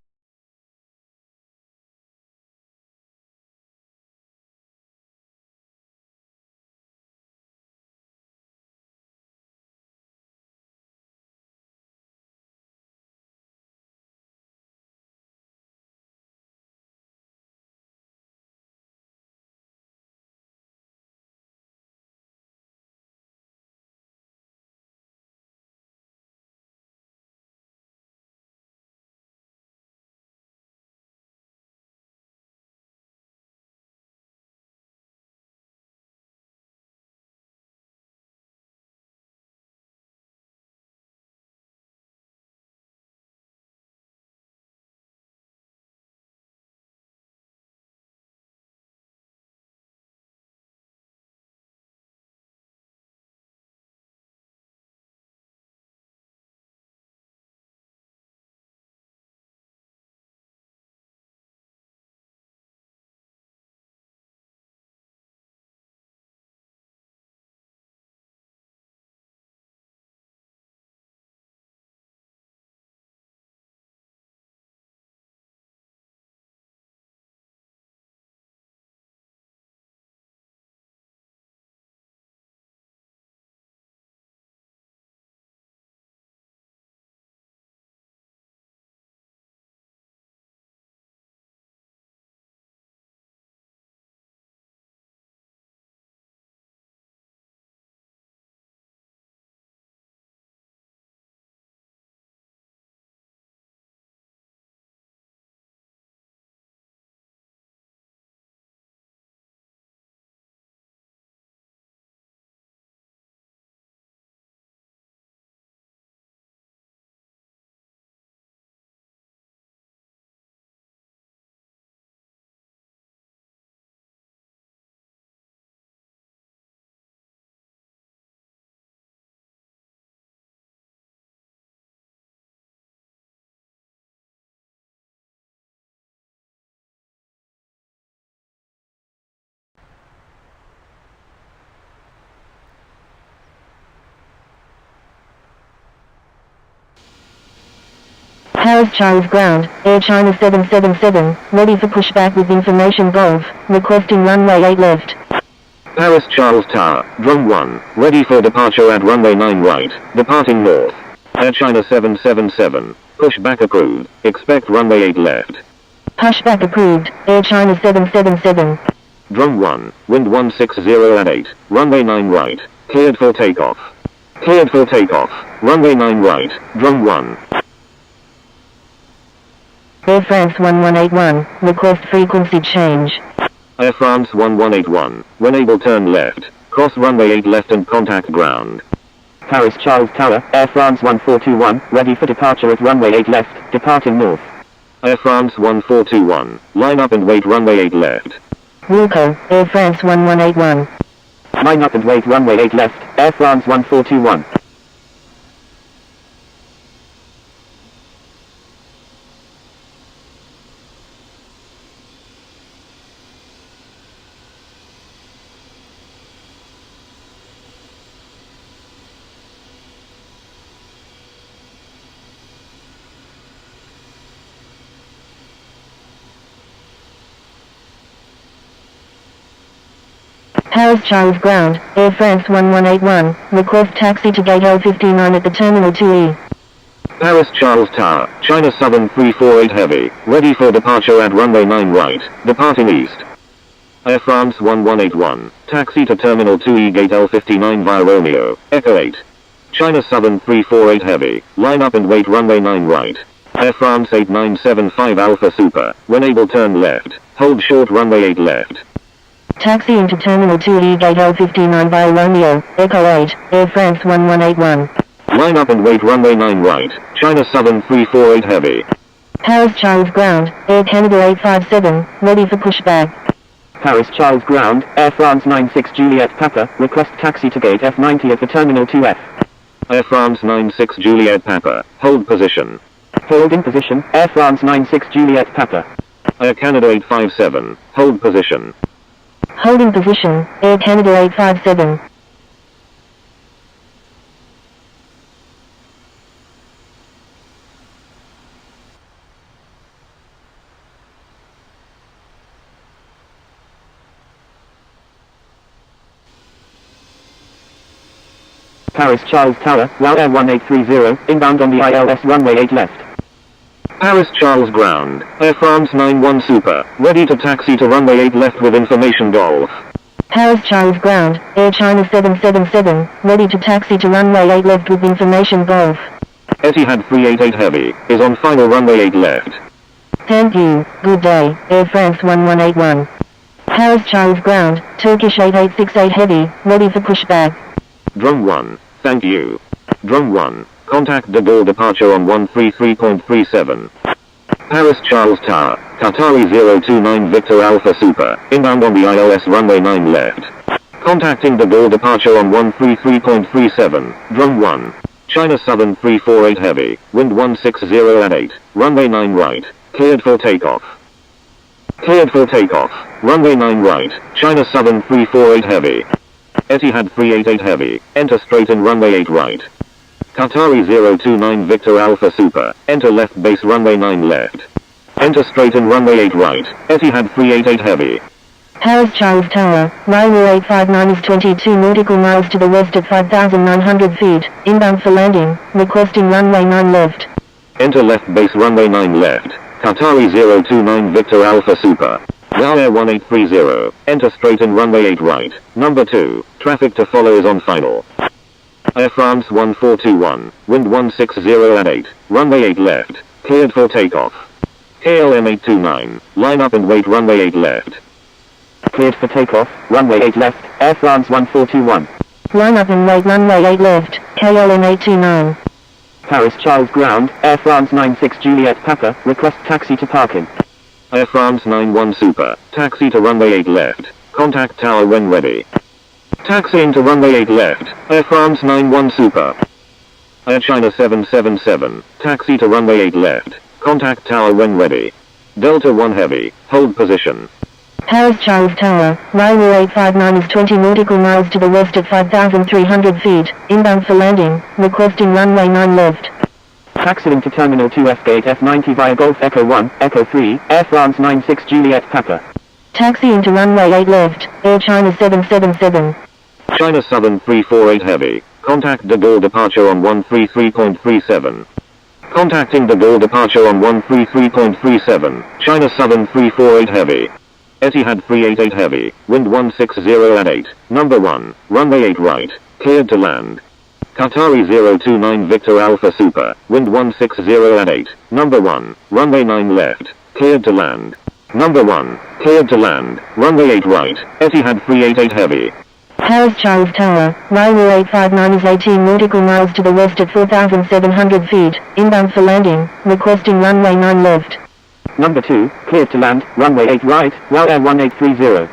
Paris Charles ground, Air China 777, ready for pushback with information Golf, requesting runway 8 left. Paris Charles Tower, Drum 1, ready for departure at runway 9 right, departing north. Air China 777, pushback approved, expect runway 8 left. Pushback approved, Air China 777. Drum 1, wind 160 at 8, runway 9 right, cleared for takeoff. Cleared for takeoff, runway 9 right, Drum 1. Air France 1181, request frequency change. Air France 1181, when able turn left, cross runway 8 left and contact ground. Paris Charles Tower, Air France 1421, ready for departure at runway 8 left, departing north. Air France 1421, line up and wait runway 8 left. Wilco, Air France 1181. Line up and wait runway 8 left, Air France 1421. Paris Charles ground, Air France 1181, request taxi to gate L59 at the Terminal 2E. Paris Charles Tower, China Southern 348 Heavy, ready for departure at runway 9 right, departing east. Air France 1181, taxi to Terminal 2E gate L59 via Romeo, Echo 8. China Southern 348 Heavy, line up and wait runway 9 right. Air France 8975 Alpha Super, when able turn left, hold short runway 8 left. Taxi into Terminal 2E gate L59 via Romeo, Echo 8, Air France 1181. Line up and wait runway 9 right, China Southern 348 Heavy. Paris Charles ground, Air Canada 857, ready for pushback. Paris Charles ground, Air France 96 Juliet Papa, request taxi to gate F90 at the Terminal 2F. Air France 96 Juliet Papa, hold position. Hold in position, Air France 96 Juliet Papa. Air Canada 857, hold position. Holding position, Air Canada 857. Paris Charles Tower, WOW Air 1830, inbound on the ILS runway 8 left. Paris Charles ground, Air France 91 Super, ready to taxi to runway 8 left with information Golf. Paris Charles ground, Air China 777, ready to taxi to runway 8 left with information Golf. Etihad 388 Heavy, is on final runway 8 left. Thank you, good day, Air France 1181. Paris Charles ground, Turkish 8868 Heavy, ready for pushback. Drum 1, thank you. Drum 1, contact de Gaulle departure on 133.37. Paris Charles Tower, Qatari 029 Victor Alpha Super, inbound on the ILS runway 9 left. Contacting de Gaulle departure on 133.37, Drum 1. China Southern 348 Heavy, wind 160 at 8, runway 9 right, cleared for takeoff. Cleared for takeoff, runway 9 right, China Southern 348 Heavy. Etihad 388 Heavy, enter straight in runway 8 right. Qatari 029 Victor Alpha Super, enter left base runway 9 left. Enter straight in runway 8 right, Etihad 388 Heavy. Paris Charles Tower, runway 859 is 22 nautical miles to the west at 5,900 feet, inbound for landing, requesting runway 9 left. Enter left base runway 9 left, Qatari 029 Victor Alpha Super. WOW Air 1830, enter straight in runway 8 right, number 2, traffic to follow is on final. Air France 1421, wind 160 at 8, runway 8 left, cleared for takeoff. KLM 829, line up and wait runway 8 left. Cleared for takeoff, runway 8 left, Air France 1421. Line up and wait runway 8 left, KLM 829. Paris Charles ground, Air France 96 Juliet Papa, request taxi to parking. Air France 91 Super, taxi to runway 8 left, contact tower when ready. Taxiing to runway 8 left, Air France 91 Super. Air China 777, taxi to runway 8 left, contact tower when ready. Delta 1 Heavy, hold position. Paris Charles Tower, runway 859 is 20 nautical miles to the west at 5,300 feet, inbound for landing, requesting runway 9 left. Taxiing to Terminal 2F Gate F90 via Golf Echo 1, Echo 3, Air France 96 Juliet Papa. Taxiing to runway 8 left, Air China 777. China Southern 348 Heavy. Contact de Gaulle departure on 133.37. Contacting de Gaulle departure on 133.37. China Southern 348 Heavy. Etihad 388 Heavy. Wind 160 at 8. Number 1. Runway 8 right. Cleared to land. Qatari 029 Victor Alpha Super. Wind 160 at 8. Number 1. Runway 9 left. Cleared to land. Number 1. Cleared to land. Runway 8 right. Etihad 388 Heavy. Paris Charles Tower, runway 859 is 18 nautical miles to the west at 4,700 feet, inbound for landing, requesting runway 9 left. Number 2, cleared to land, runway 8 right, WOW Air 1830.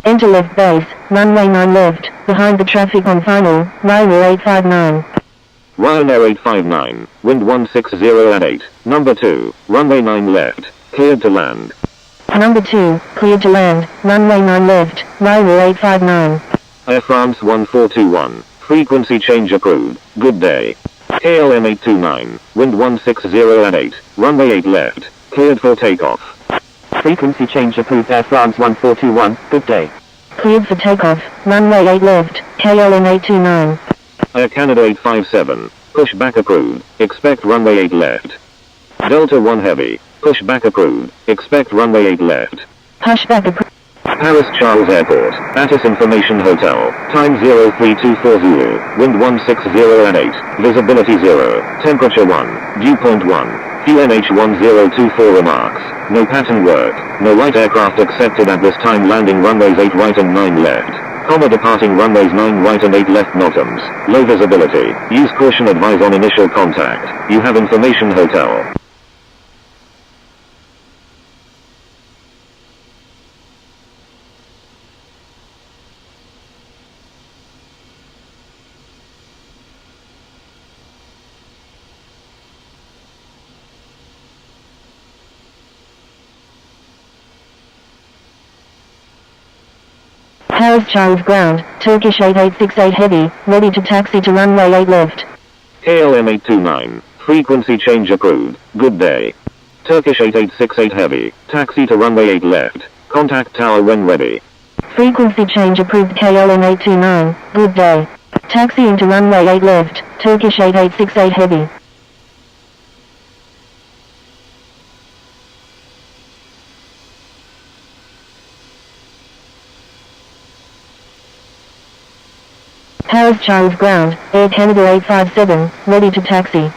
Enter left base, runway 9 left, behind the traffic on final, runway 859. Ryanair 859, wind 160 at 8. Number 2, runway 9 left, cleared to land. Number 2, cleared to land, runway 9 left, runway 859. Air France 1421, frequency change approved, good day. KLM 829, wind 160 at 8, runway 8 left, cleared for takeoff. Frequency change approved Air France 1421, good day. Cleared for takeoff, runway 8 left, KLM 829. Air Canada 857, pushback approved, expect runway 8 left. Delta 1 Heavy, pushback approved, expect runway 8 left. Pushback approved. Paris Charles Airport, ATIS Information Hotel, time 03240, wind 160 at 8, visibility 0, temperature 1, dew point 1, QNH 1024 remarks, no pattern work, no light aircraft accepted at this time landing runways 8 right and 9 left, departing runways 9 right and 8 left bottoms, low visibility, use caution advise on initial contact, you have Information Hotel. Paris Charles Ground, Turkish 8868 Heavy, ready to taxi to runway 8 left. KLM 829, frequency change approved, good day. Turkish 8868 Heavy, taxi to runway 8 left, contact tower when ready. Frequency change approved KLM 829, good day. Taxiing to runway 8 left, Turkish 8868 Heavy. Paris Charles Ground, Air Canada 857, ready to taxi.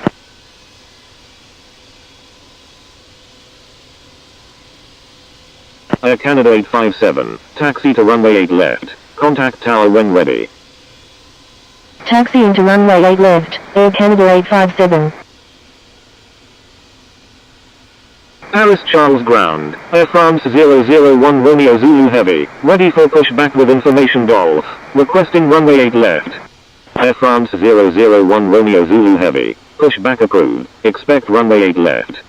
Air Canada 857, taxi to runway 8 left, contact tower when ready. Taxiing to runway 8 left, Air Canada 857. Paris Charles Ground, Air France 001 Romeo Zulu Heavy, ready for pushback with Information Golf, requesting runway 8 left. Air France 001 Romeo Zulu Heavy, pushback approved, expect runway 8 left.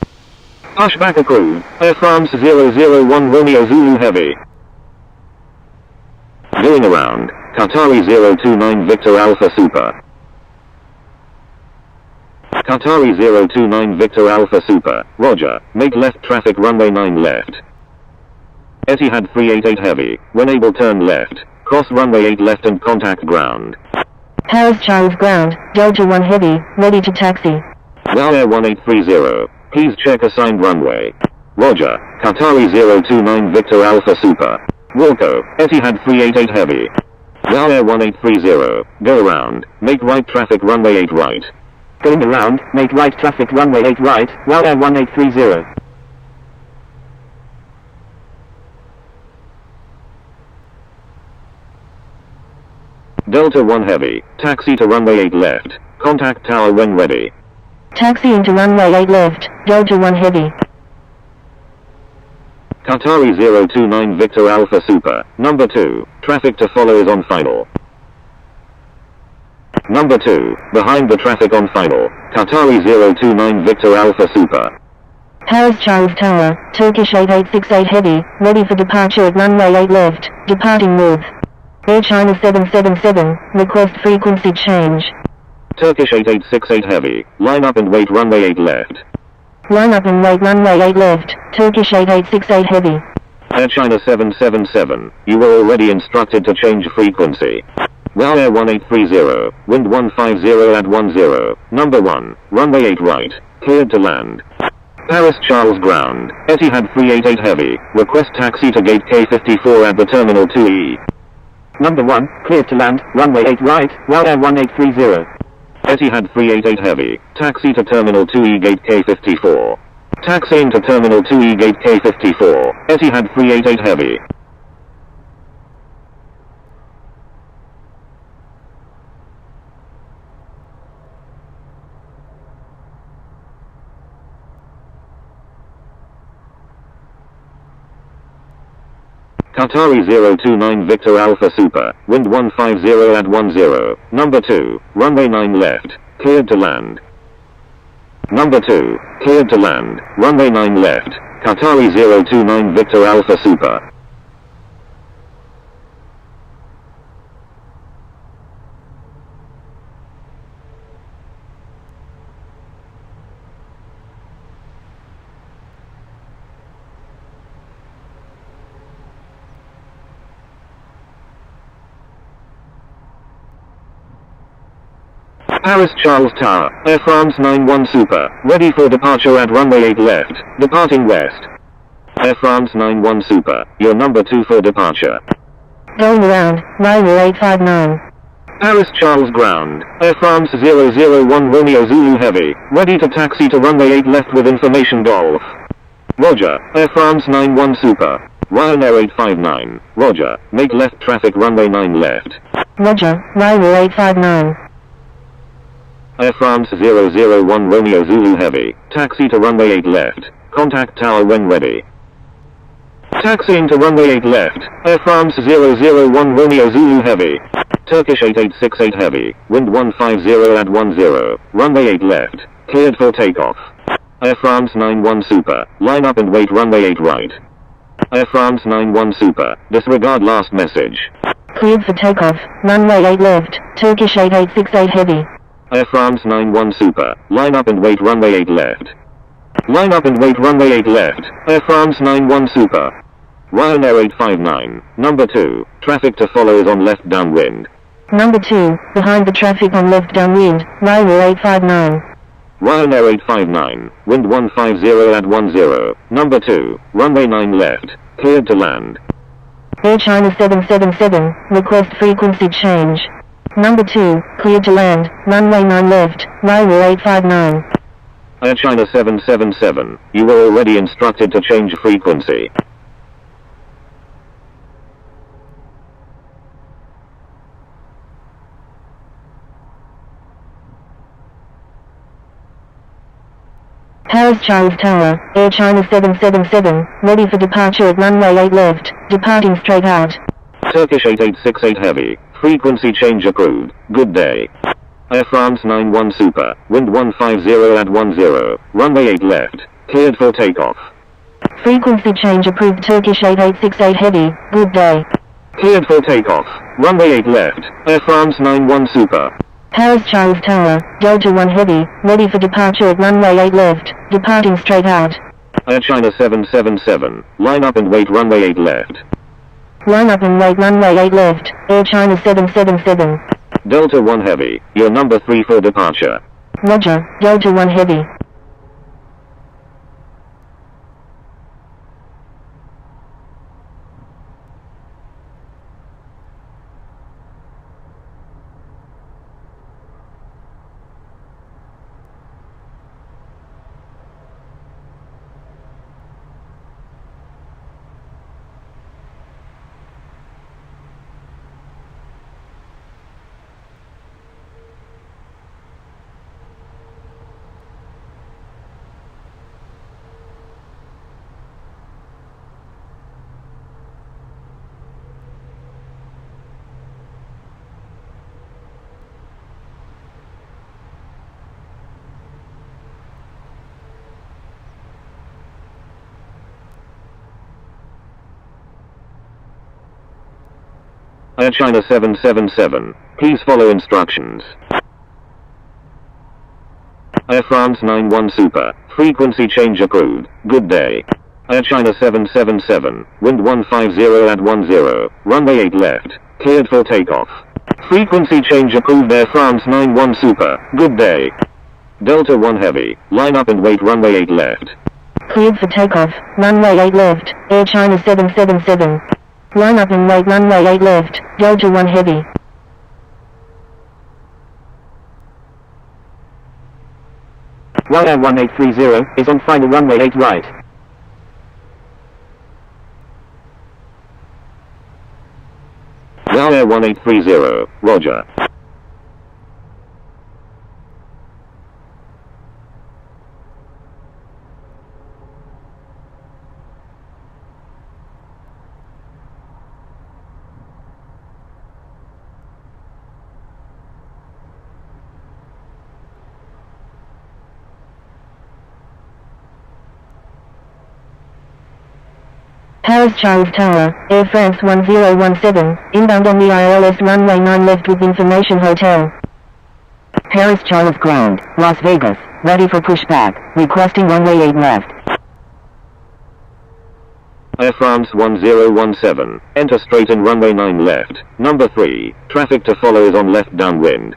Pushback approved, Air France 001 Romeo Zulu Heavy. Going around, Qatari 029 Victor Alpha Super. Qatari 029 Victor Alpha Super, roger, make left traffic runway 9 left. Etihad 388 Heavy, when able turn left, cross runway 8 left and contact ground. Paris Charles Ground, Delta 1 Heavy, ready to taxi. WOW Air 1830, please check assigned runway. Roger, Qatari 029 Victor Alpha Super. Wilco, Etihad 388 Heavy. WOW Air 1830, go around, make right traffic runway 8 right. Going around, make right traffic runway 8 right, WOW Air 1830. Delta 1 Heavy, taxi to runway 8 left, contact tower when ready. Taxiing to runway 8 left, Delta 1 Heavy. Qatari 029 Victor Alpha Super, number 2, traffic to follow is on final. Number 2, behind the traffic on final, Qatari 029 Victor Alpha Super. Paris Charles Tower, Turkish 8868 Heavy, ready for departure at runway 8 left, departing north. Air China 777, request frequency change. Turkish 8868 heavy, line up and wait runway 8 left. Line up and wait runway 8 left, Turkish 8868 heavy. Air China 777, you were already instructed to change frequency. Wow Air 1830, wind 150 at 10, number 1, runway 8 right, cleared to land. Paris Charles ground, Etihad 388 heavy, request taxi to gate K54 at the terminal 2E. Number 1, cleared to land, runway 8 right, Wow Air 1830. Etihad 388 heavy, taxi to terminal 2E gate K54. Taxiing to terminal 2E gate K54, Etihad 388 heavy. Qatari 029 Victor Alpha Super, wind 150 at 10, number 2, runway 9 left, cleared to land. Number 2, cleared to land, runway 9 left, Qatari 029 Victor Alpha Super. Paris Charles Tower, Air France 91 Super, ready for departure at runway 8 left, departing west. Air France 91 Super, your number 2 for departure. Going around, runway 859. Paris Charles ground, Air France 001 Romeo Zulu Heavy, ready to taxi to runway 8 left with information Golf. Roger, Air France 91 Super. Ryanair 859, roger, make left traffic runway 9 left. Roger, runway 859. Air France 001 Romeo Zulu Heavy, taxi to runway 8 left, contact tower when ready. Taxiing to runway 8 left, Air France 001 Romeo Zulu Heavy, Turkish 8868 Heavy, wind 150 at 10, runway 8 left, cleared for takeoff. Air France 91 Super, line up and wait runway 8 right. Air France 91 Super, disregard last message. Cleared for takeoff, runway 8 left, Turkish 8868 Heavy. Air France 91 Super, line up and wait runway 8 left. Line up and wait runway 8 left, Air France 91 Super. Ryanair 859, number 2, traffic to follow is on left downwind. Number 2, behind the traffic on left downwind, runway 859. Ryanair 859, wind 150 at 10, number 2, runway 9 left, cleared to land. Air China 777, request frequency change. Number 2, cleared to land, runway 9 left, runway 859. Air China 777, you were already instructed to change frequency. Paris Charles Tower, Air China 777, ready for departure at runway 8 left, departing straight out. Turkish 8868 Heavy, frequency change approved, good day. Air France 91 Super, wind 150 at 10, runway 8 left, cleared for takeoff. Frequency change approved Turkish 8868 Heavy, good day. Cleared for takeoff, runway 8 left, Air France 91 Super. Paris Charles Tower, Delta 1 Heavy, ready for departure at runway 8 left, departing straight out. Air China 777, line up and wait runway 8 left. Line up and wait runway 8 left, Air China 777. Delta 1 Heavy, your number 3 for departure. Roger, Delta 1 Heavy. Air China 777, please follow instructions. Air France 91 Super, frequency change approved, good day. Air China 777, wind 150 at 10, runway 8 left, cleared for takeoff. Frequency change approved Air France 91 Super, good day. Delta 1 Heavy, line up and wait runway 8 left. Cleared for takeoff, runway 8 left, Air China 777. Line up and wait runway 8 left, Delta 1 Heavy. While Air 1830 is on final runway 8 right. Now Air 1830, roger. Paris Charles Tower, Air France 1017, inbound on the ILS runway 9 left with information hotel. Paris Charles Ground, Las Vegas, ready for pushback, requesting runway 8 left. Air France 1017, enter straight in runway 9 left, number 3, traffic to follow is on left downwind.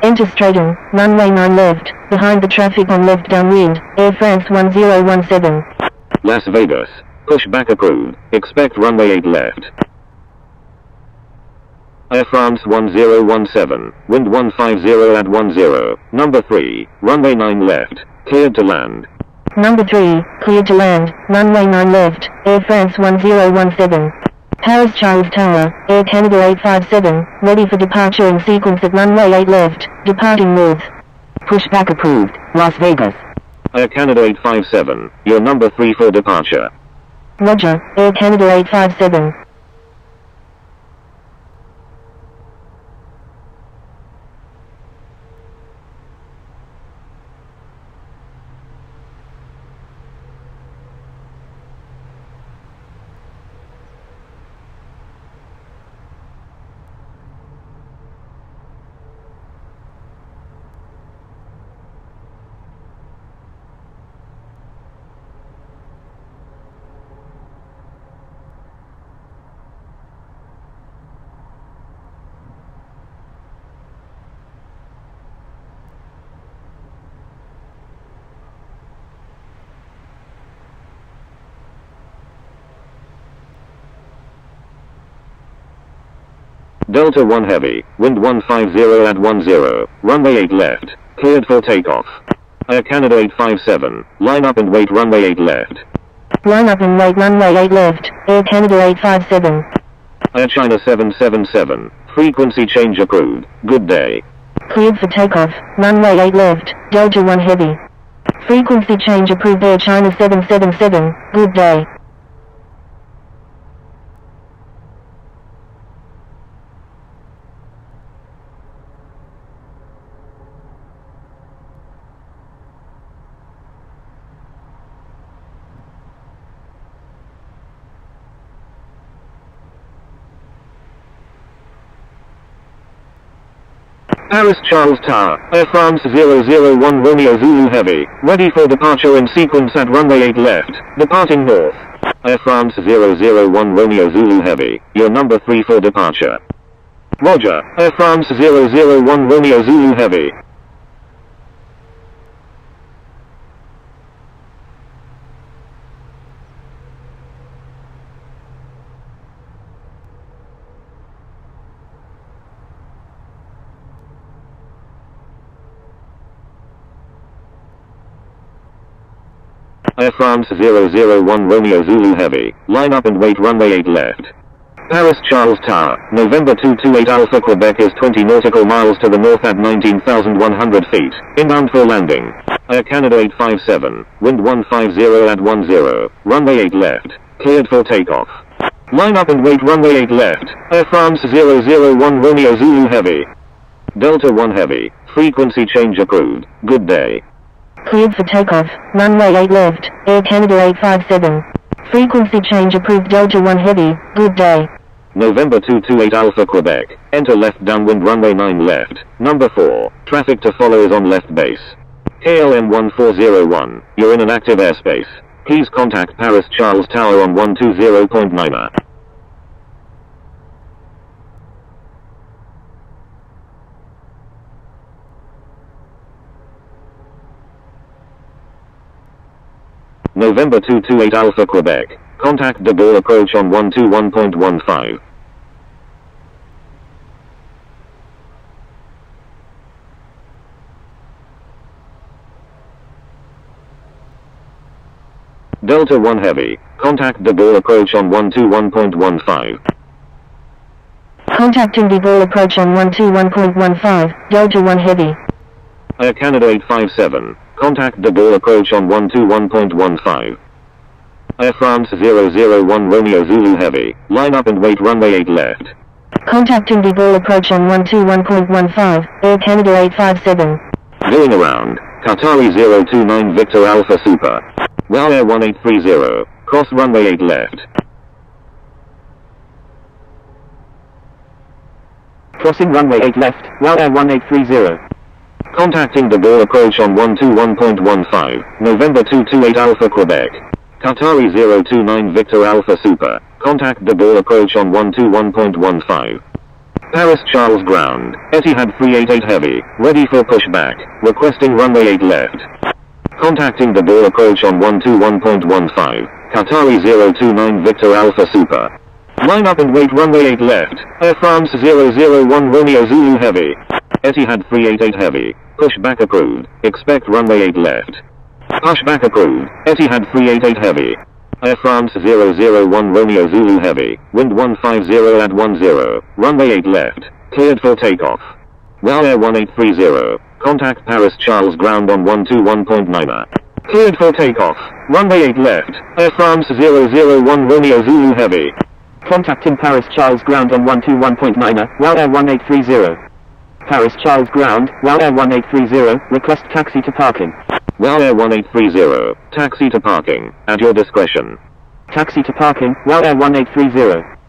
Enter straighten, runway 9 left, behind the traffic on left downwind, Air France 1017. Las Vegas, pushback approved, expect runway 8 left. Air France 1017, wind 150 at 10, number 3, runway 9 left, cleared to land. Number 3, cleared to land, runway 9 left, Air France 1017. Paris Charles Tower, Air Canada 857, ready for departure in sequence at runway 8 left, departing north. Pushback approved, Las Vegas. Air Canada 857, your number 3 for departure. Roger, Air Canada 857. Delta 1 Heavy, wind 150 at 10, runway 8 left, cleared for takeoff. Air Canada 857, line up and wait runway 8 left. Line up and wait runway 8 left, Air Canada 857. Air China 777, frequency change approved, good day. Cleared for takeoff, runway 8 left, Delta 1 Heavy. Frequency change approved Air China 777, good day. Paris Charles Tower, Air France 001 Romeo Zulu Heavy, ready for departure in sequence at runway 8 left, departing north. Air France 001 Romeo Zulu Heavy, your number 3 for departure. Roger, Air France 001 Romeo Zulu Heavy. Air France 001 Romeo Zulu Heavy, line up and wait runway 8 left. Paris Charles Tower, November 228 Alpha Quebec is 20 nautical miles to the north at 19,100 feet, inbound for landing. Air Canada 857, wind 150 at 10, runway 8 left, cleared for takeoff. Line up and wait runway 8 left, Air France 001 Romeo Zulu Heavy. Delta 1 Heavy, frequency change approved, good day. Cleared for takeoff, runway 8 left, Air Canada 857. Frequency change approved Delta 1 Heavy, good day. November 228 Alpha Quebec, enter left downwind runway 9 left, number 4, traffic to follow is on left base. KLM 1401, you're in an active airspace. Please contact Paris Charles Tower on 120.9. November 228 Alpha Quebec. Contact de Gaulle approach on 121.15. Delta 1 Heavy. Contact de Gaulle approach on 121.15. Contacting de Gaulle approach on 121.15, Delta 1 Heavy. Air Canada 857. Contact de Gaulle approach on 121.15. Air France 001 Romeo Zulu Heavy. Line up and wait runway 8 left. Contacting de Gaulle approach on 121.15, Air Canada 857. Going around. Qatari 029 Victor Alpha Super. WOW Air 1830. Cross runway 8 left. Crossing runway 8 left, WOW Air 1830. Contacting de Gaulle approach on 121.15, November 228 Alpha Quebec. Qatari 029 Victor Alpha Super. Contact de Gaulle approach on 121.15. Paris Charles Ground, Etihad 388 Heavy, ready for pushback, requesting runway 8 left. Contacting de Gaulle approach on 121.15, Qatari 029 Victor Alpha Super. Line up and wait runway 8 left, Air France 001 Romeo Zulu Heavy. Etihad 388 Heavy, pushback approved, expect runway 8 left. Pushback approved, Etihad 388 Heavy. Air France 001 Romeo Zulu Heavy, wind 150 at 10, runway 8 left, cleared for takeoff. WOW Air 1830, contact Paris Charles Ground on 121.9. Cleared for takeoff, runway 8 left, Air France 001 Romeo Zulu Heavy. Contacting Paris Charles Ground on 121.9, WOW Air 1830. Paris Charles Ground, WOW Air 1830, request taxi to parking. WOW Air 1830, taxi to parking, at your discretion. Taxi to parking, WOW Air 1830.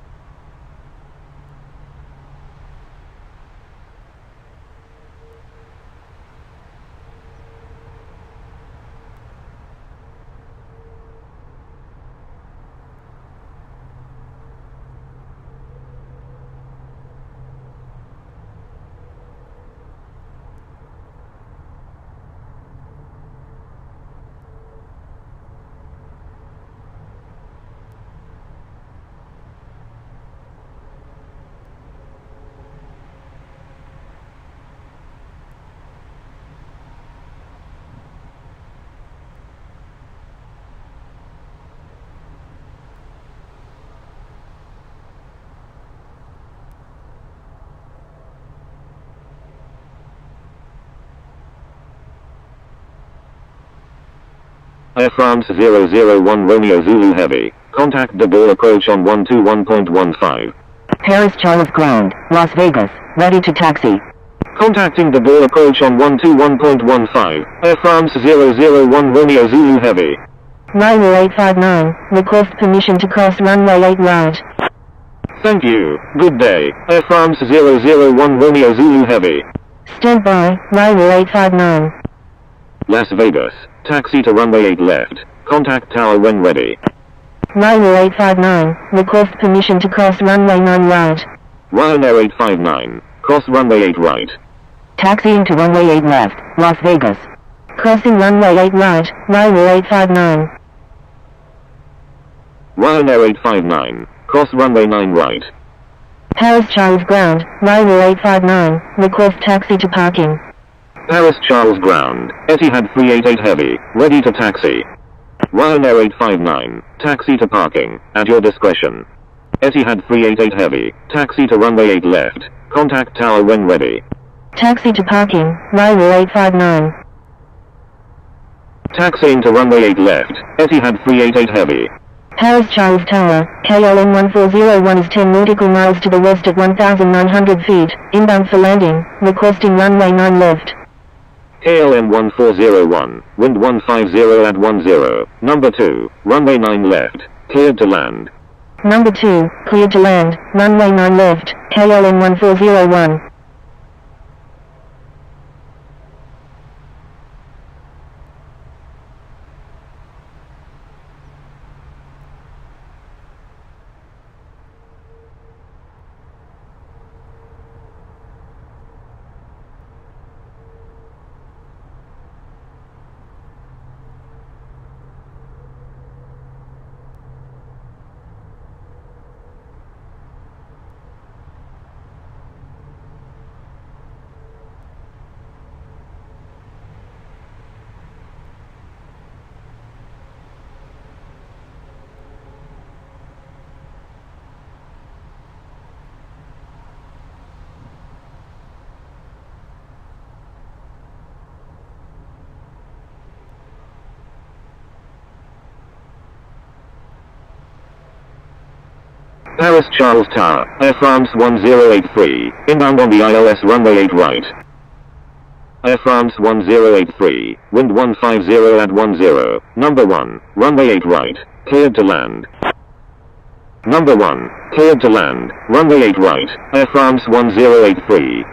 Air France 001 Romeo Zulu Heavy, contact de Gaulle approach on 121.15. Paris Charles Ground, Las Vegas, ready to taxi. Contacting de Gaulle approach on 121.15, Air France 001 Romeo Zulu Heavy. Runway 859, request permission to cross runway 8 right. Thank you, good day, Air France 001 Romeo Zulu Heavy. Stand by, runway 859. Las Vegas, taxi to runway 8 left, contact tower when ready. Runway 859, request permission to cross runway 9 right. Ryanair 859, cross runway 8 right. Taxiing to runway 8 left, Las Vegas. Crossing runway 8 right, runway 859. Ryanair 859, cross runway 9 right. Paris Charles Ground, runway 859, request taxi to parking. Paris Charles Ground, Etihad 388 Heavy, ready to taxi. Ryanair 859, taxi to parking, at your discretion. Etihad 388 Heavy, taxi to runway 8 left, contact tower when ready. Taxi to parking, runway 859. Taxiing to runway 8 left, Etihad 388 Heavy. Paris Charles Tower, KLM 1401 is 10 nautical miles to the west at 1,900 feet, inbound for landing, requesting runway 9 left. KLM 1401, wind 150 at 10, number 2, runway 9 left, cleared to land. Number 2, cleared to land, runway 9 left, KLM 1401. Paris Charles Tower, Air France 1083, inbound on the ILS runway 8 right. Air France 1083, wind 150 at 10, number 1, runway 8 right, cleared to land. Number 1, cleared to land, runway 8 right, Air France 1083.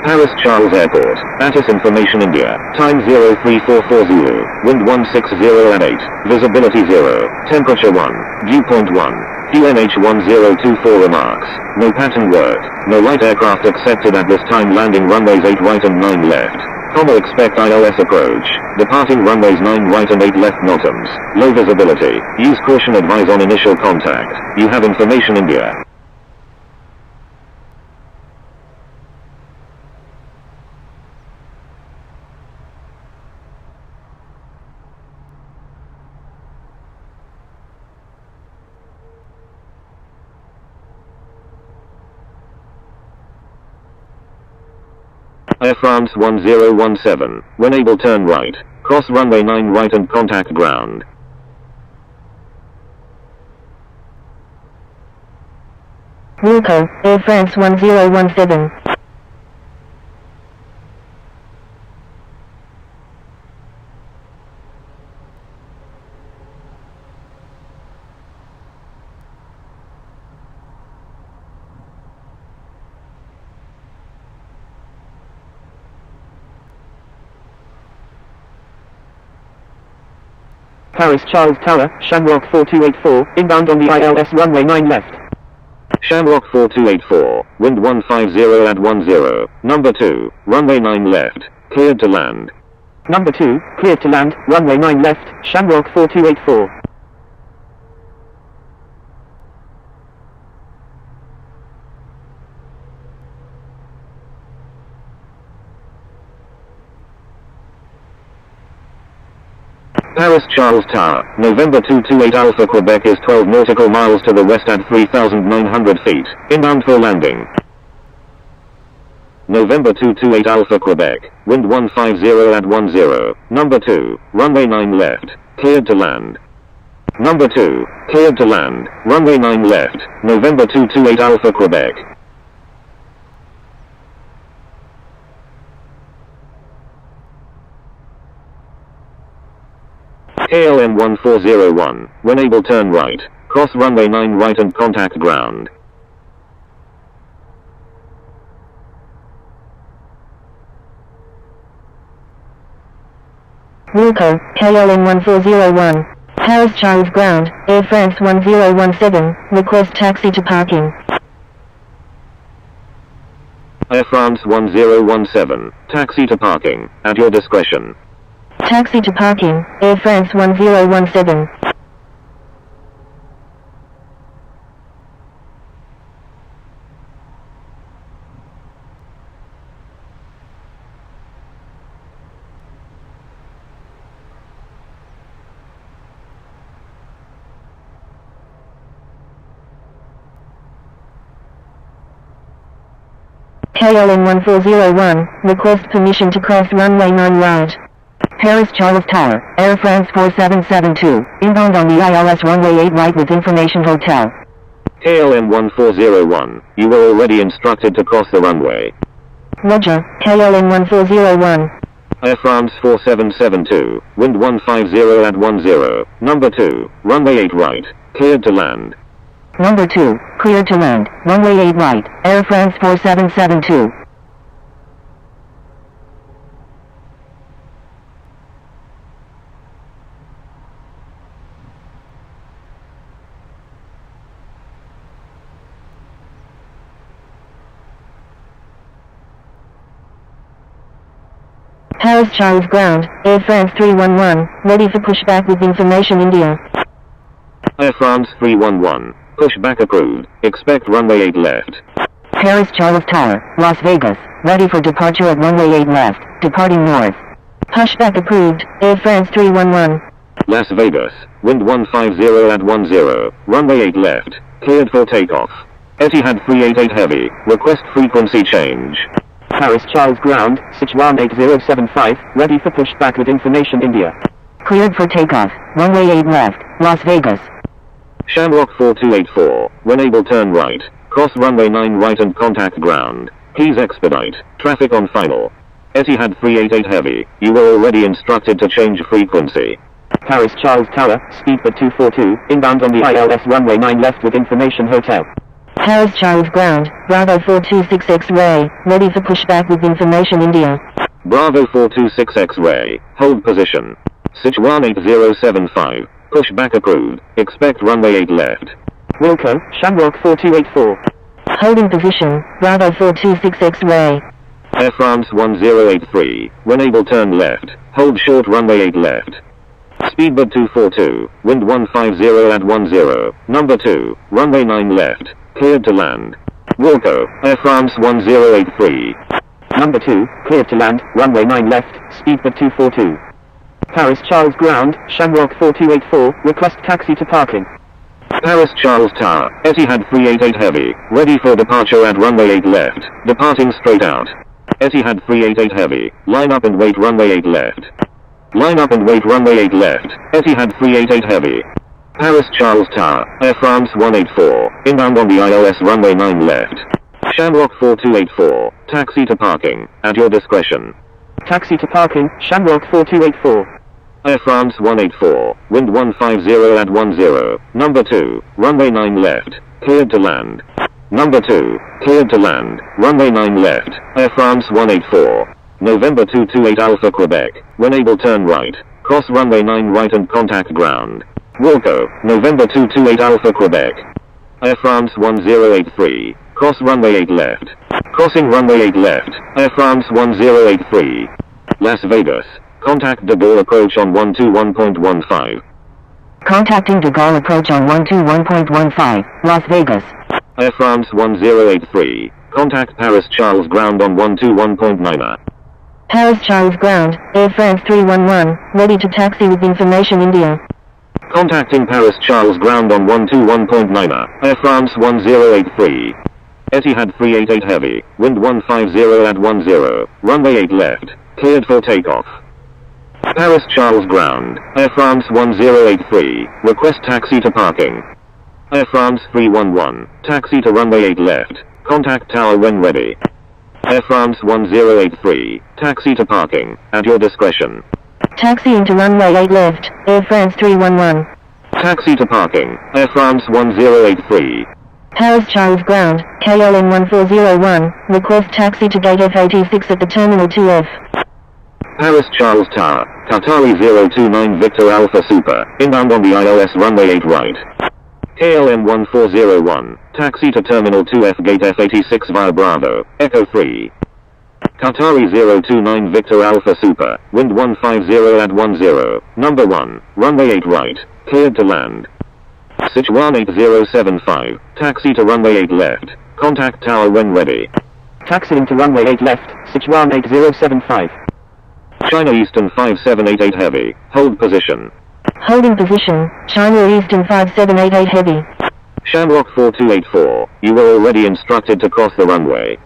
Paris Charles Airport, ATIS Information India, time 0344 Zulu, wind 160 at 8, visibility 0, temperature 1, dew point 1, QNH 1024 remarks, no pattern work, no light aircraft accepted at this time, landing runways 8 right and 9 left. Expect ILS approach, departing runways 9 right and 8 left Notams, low visibility, use caution, advise on initial contact, you have Information India. Air France 1017, when able turn right, cross runway 9 right and contact ground. Wilco, Air France 1017. Paris Charles Tower, Shamrock 4284, inbound on the ILS runway 9 left. Shamrock 4284, wind 150 at 10, number 2, runway 9 left, cleared to land. Number 2, cleared to land, runway 9 left, Shamrock 4284. Paris Charles Tower, November 228 Alpha Quebec is 12 nautical miles to the west at 3,900 feet, inbound for landing. November 228 Alpha Quebec, wind 150 at 10, number 2, runway 9 left, cleared to land. Number 2, cleared to land, runway 9 left, November 228 Alpha Quebec. KLM 1401, when able turn right, cross runway 9 right and contact ground. Wilco, KLM 1401. Paris Charles ground, Air France 1017, request taxi to parking. Air France 1017, taxi to parking, at your discretion. Taxi to parking, Air France 1017. KLM 1401, request permission to cross runway 9 right. Paris Charles Tower, Air France 4772, inbound on the ILS runway 8 right with information hotel. KLM 1401, you were already instructed to cross the runway. Roger, KLM 1401. Air France 4772, wind 150 at 10, number 2, runway 8 right, cleared to land. Number 2, cleared to land, runway 8 right, Air France 4772. Paris Charles ground, Air France 311, ready for pushback with information India. Air France 311, pushback approved, expect runway 8 left. Paris Charles Tower, Las Vegas, ready for departure at runway 8 left, departing north. Pushback approved, Air France 311. Las Vegas, wind 150 at 10, runway 8 left, cleared for takeoff. Etihad 388 heavy, request frequency change. Paris Charles ground, Sichuan 8075, ready for pushback with information India. Cleared for takeoff, runway 8 left. Las Vegas. Shamrock 4284, when able turn right, cross runway 9 right and contact ground. Please expedite, traffic on final. Etihad 388 Heavy, you were already instructed to change frequency. Paris Charles Tower, speedbird 242, inbound on the ILS runway 9 left with information hotel. Paris Charles Ground, Bravo 426 X-ray, ready for pushback with information India. Bravo 426 X-ray, hold position. Sichuan 8075, pushback approved, expect runway 8 left. Wilco, Shamrock 4284. Holding position, Bravo 426 X-ray. Air France 1083, when able turn left, hold short runway 8 left. Speedbird 242, wind 150 at 10, number 2, runway 9 left, cleared to land. Wilco, Air France 1083. Number 2, cleared to land, runway 9 left, speedbird 242. Paris Charles Ground, Shamrock 4284, request taxi to parking. Paris Charles Tower, Etihad 388 Heavy, ready for departure at runway 8 left, departing straight out. Etihad 388 Heavy, line up and wait runway 8 left. Line up and wait runway 8 left, Etihad 388 Heavy. Paris Charles Tower, Air France 184, inbound on the ILS runway 9 left. Shamrock 4284, taxi to parking, at your discretion. Taxi to parking, Shamrock 4284. Air France 184, wind 150 at 10, number 2, runway 9 left, cleared to land. Number 2, cleared to land, runway 9 left, Air France 184, November 228 Alpha Quebec, when able turn right, cross runway 9 right and contact ground. Wilco, November 228 Alpha Quebec. Air France 1083, cross runway 8 left. Crossing runway 8 left, Air France 1083. Las Vegas, contact de Gaulle approach on 121.15. Contacting de Gaulle approach on 121.15, Las Vegas. Air France 1083, contact Paris Charles Ground on 121.9. Paris Charles Ground, Air France 311, ready to taxi with information India. Contacting Paris Charles Ground on 121.9, Air France 1083. Etihad 388 Heavy, wind 150 at 10, runway 8 left, cleared for takeoff. Paris Charles Ground, Air France 1083, request taxi to parking. Air France 311, taxi to runway 8 left, contact tower when ready. Air France 1083, taxi to parking, at your discretion. Taxiing to runway 8 left, Air France 311. Taxi to parking, Air France 1083. Paris Charles Ground, KLM 1401, request taxi to gate F86 at the Terminal 2F. Paris Charles Tower, Qatari 029 Victor Alpha Super, inbound on the ILS runway 8 right. KLM 1401, taxi to Terminal 2F gate F86 via Bravo, Echo 3. Qatari 029 Victor Alpha Super, wind 150 at 10, number 1, runway 8 right, cleared to land. Sichuan 8075, taxi to runway 8 left, contact tower when ready. Taxiing to runway 8 left, Sichuan 8075. China Eastern 5788 Heavy, hold position. Holding position, China Eastern 5788 Heavy. Shamrock 4284, you were already instructed to cross the runway.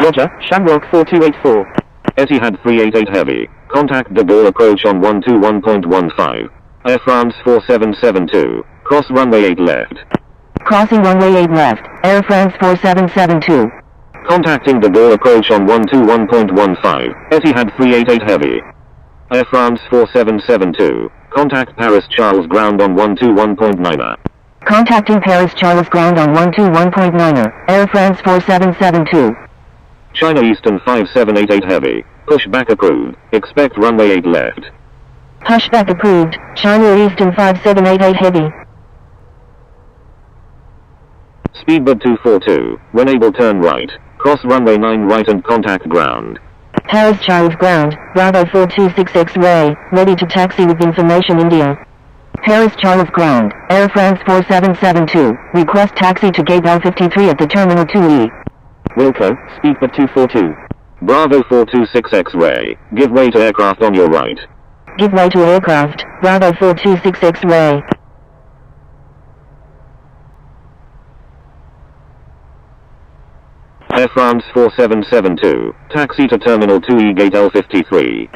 Roger, Shamrock 4284. Etihad 388 Heavy, contact de Gaulle approach on 121.15. Air France 4772, cross runway 8 left. Crossing runway 8 left, Air France 4772. Contacting de Gaulle approach on 121.15, Etihad 388 Heavy. Air France 4772, contact Paris Charles Ground on 121.9. Contacting Paris Charles Ground on 121.9, Air France 4772. China Eastern 5788 Heavy, pushback approved, expect runway 8 left. Pushback approved, China Eastern 5788 Heavy. Speedbird 242, when able turn right, cross runway 9 right and contact ground. Paris Charles Ground, Bravo 426 X-ray, ready to taxi with information India. Paris Charles Ground, Air France 4772, request taxi to gate L53 at the Terminal 2E. Wilco, speedbird 242. Bravo 426 X-ray, give way to aircraft on your right. Give way to aircraft, Bravo 426 X-ray. Air France 4772, taxi to Terminal 2E gate L53.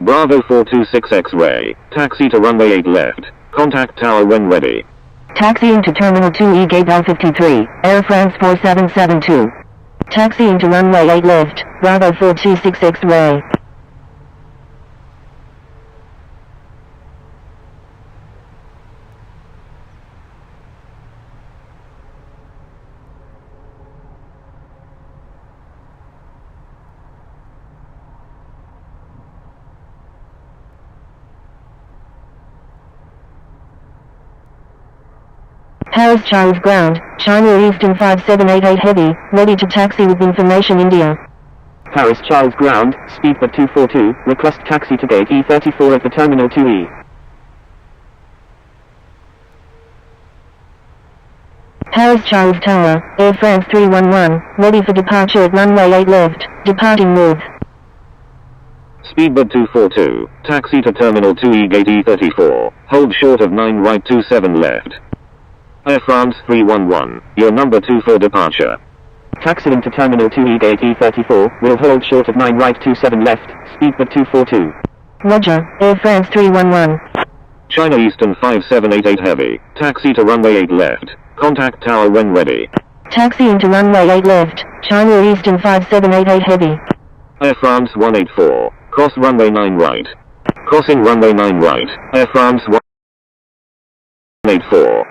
Bravo 426 X-ray. Taxi to runway 8 left. Contact tower when ready. Taxiing to Terminal 2E Gate L53, Air France 4772. Taxiing to runway 8 left, Bravo 426 X-ray. Paris Charles ground, China Eastern 5788 heavy, ready to taxi with information India. Paris Charles ground, speedbird 242, request taxi to gate E34 at the Terminal 2E. Paris Charles Tower, Air France 311, ready for departure at runway 8 left, departing north. Speedbird 242, taxi to Terminal 2E Gate E34, hold short of 9 right 27 left. Air France 311, your number 2 for departure. Taxiing to Terminal 2E Gate E34, will hold short of 9 right 27 left, speedbird 242. Roger, Air France 311. China Eastern 5788 heavy, taxi to runway 8 left. Contact tower when ready. Taxiing to runway 8 left, China Eastern 5788 heavy. Air France 184, cross runway 9 right. Crossing runway 9 right, Air France 184.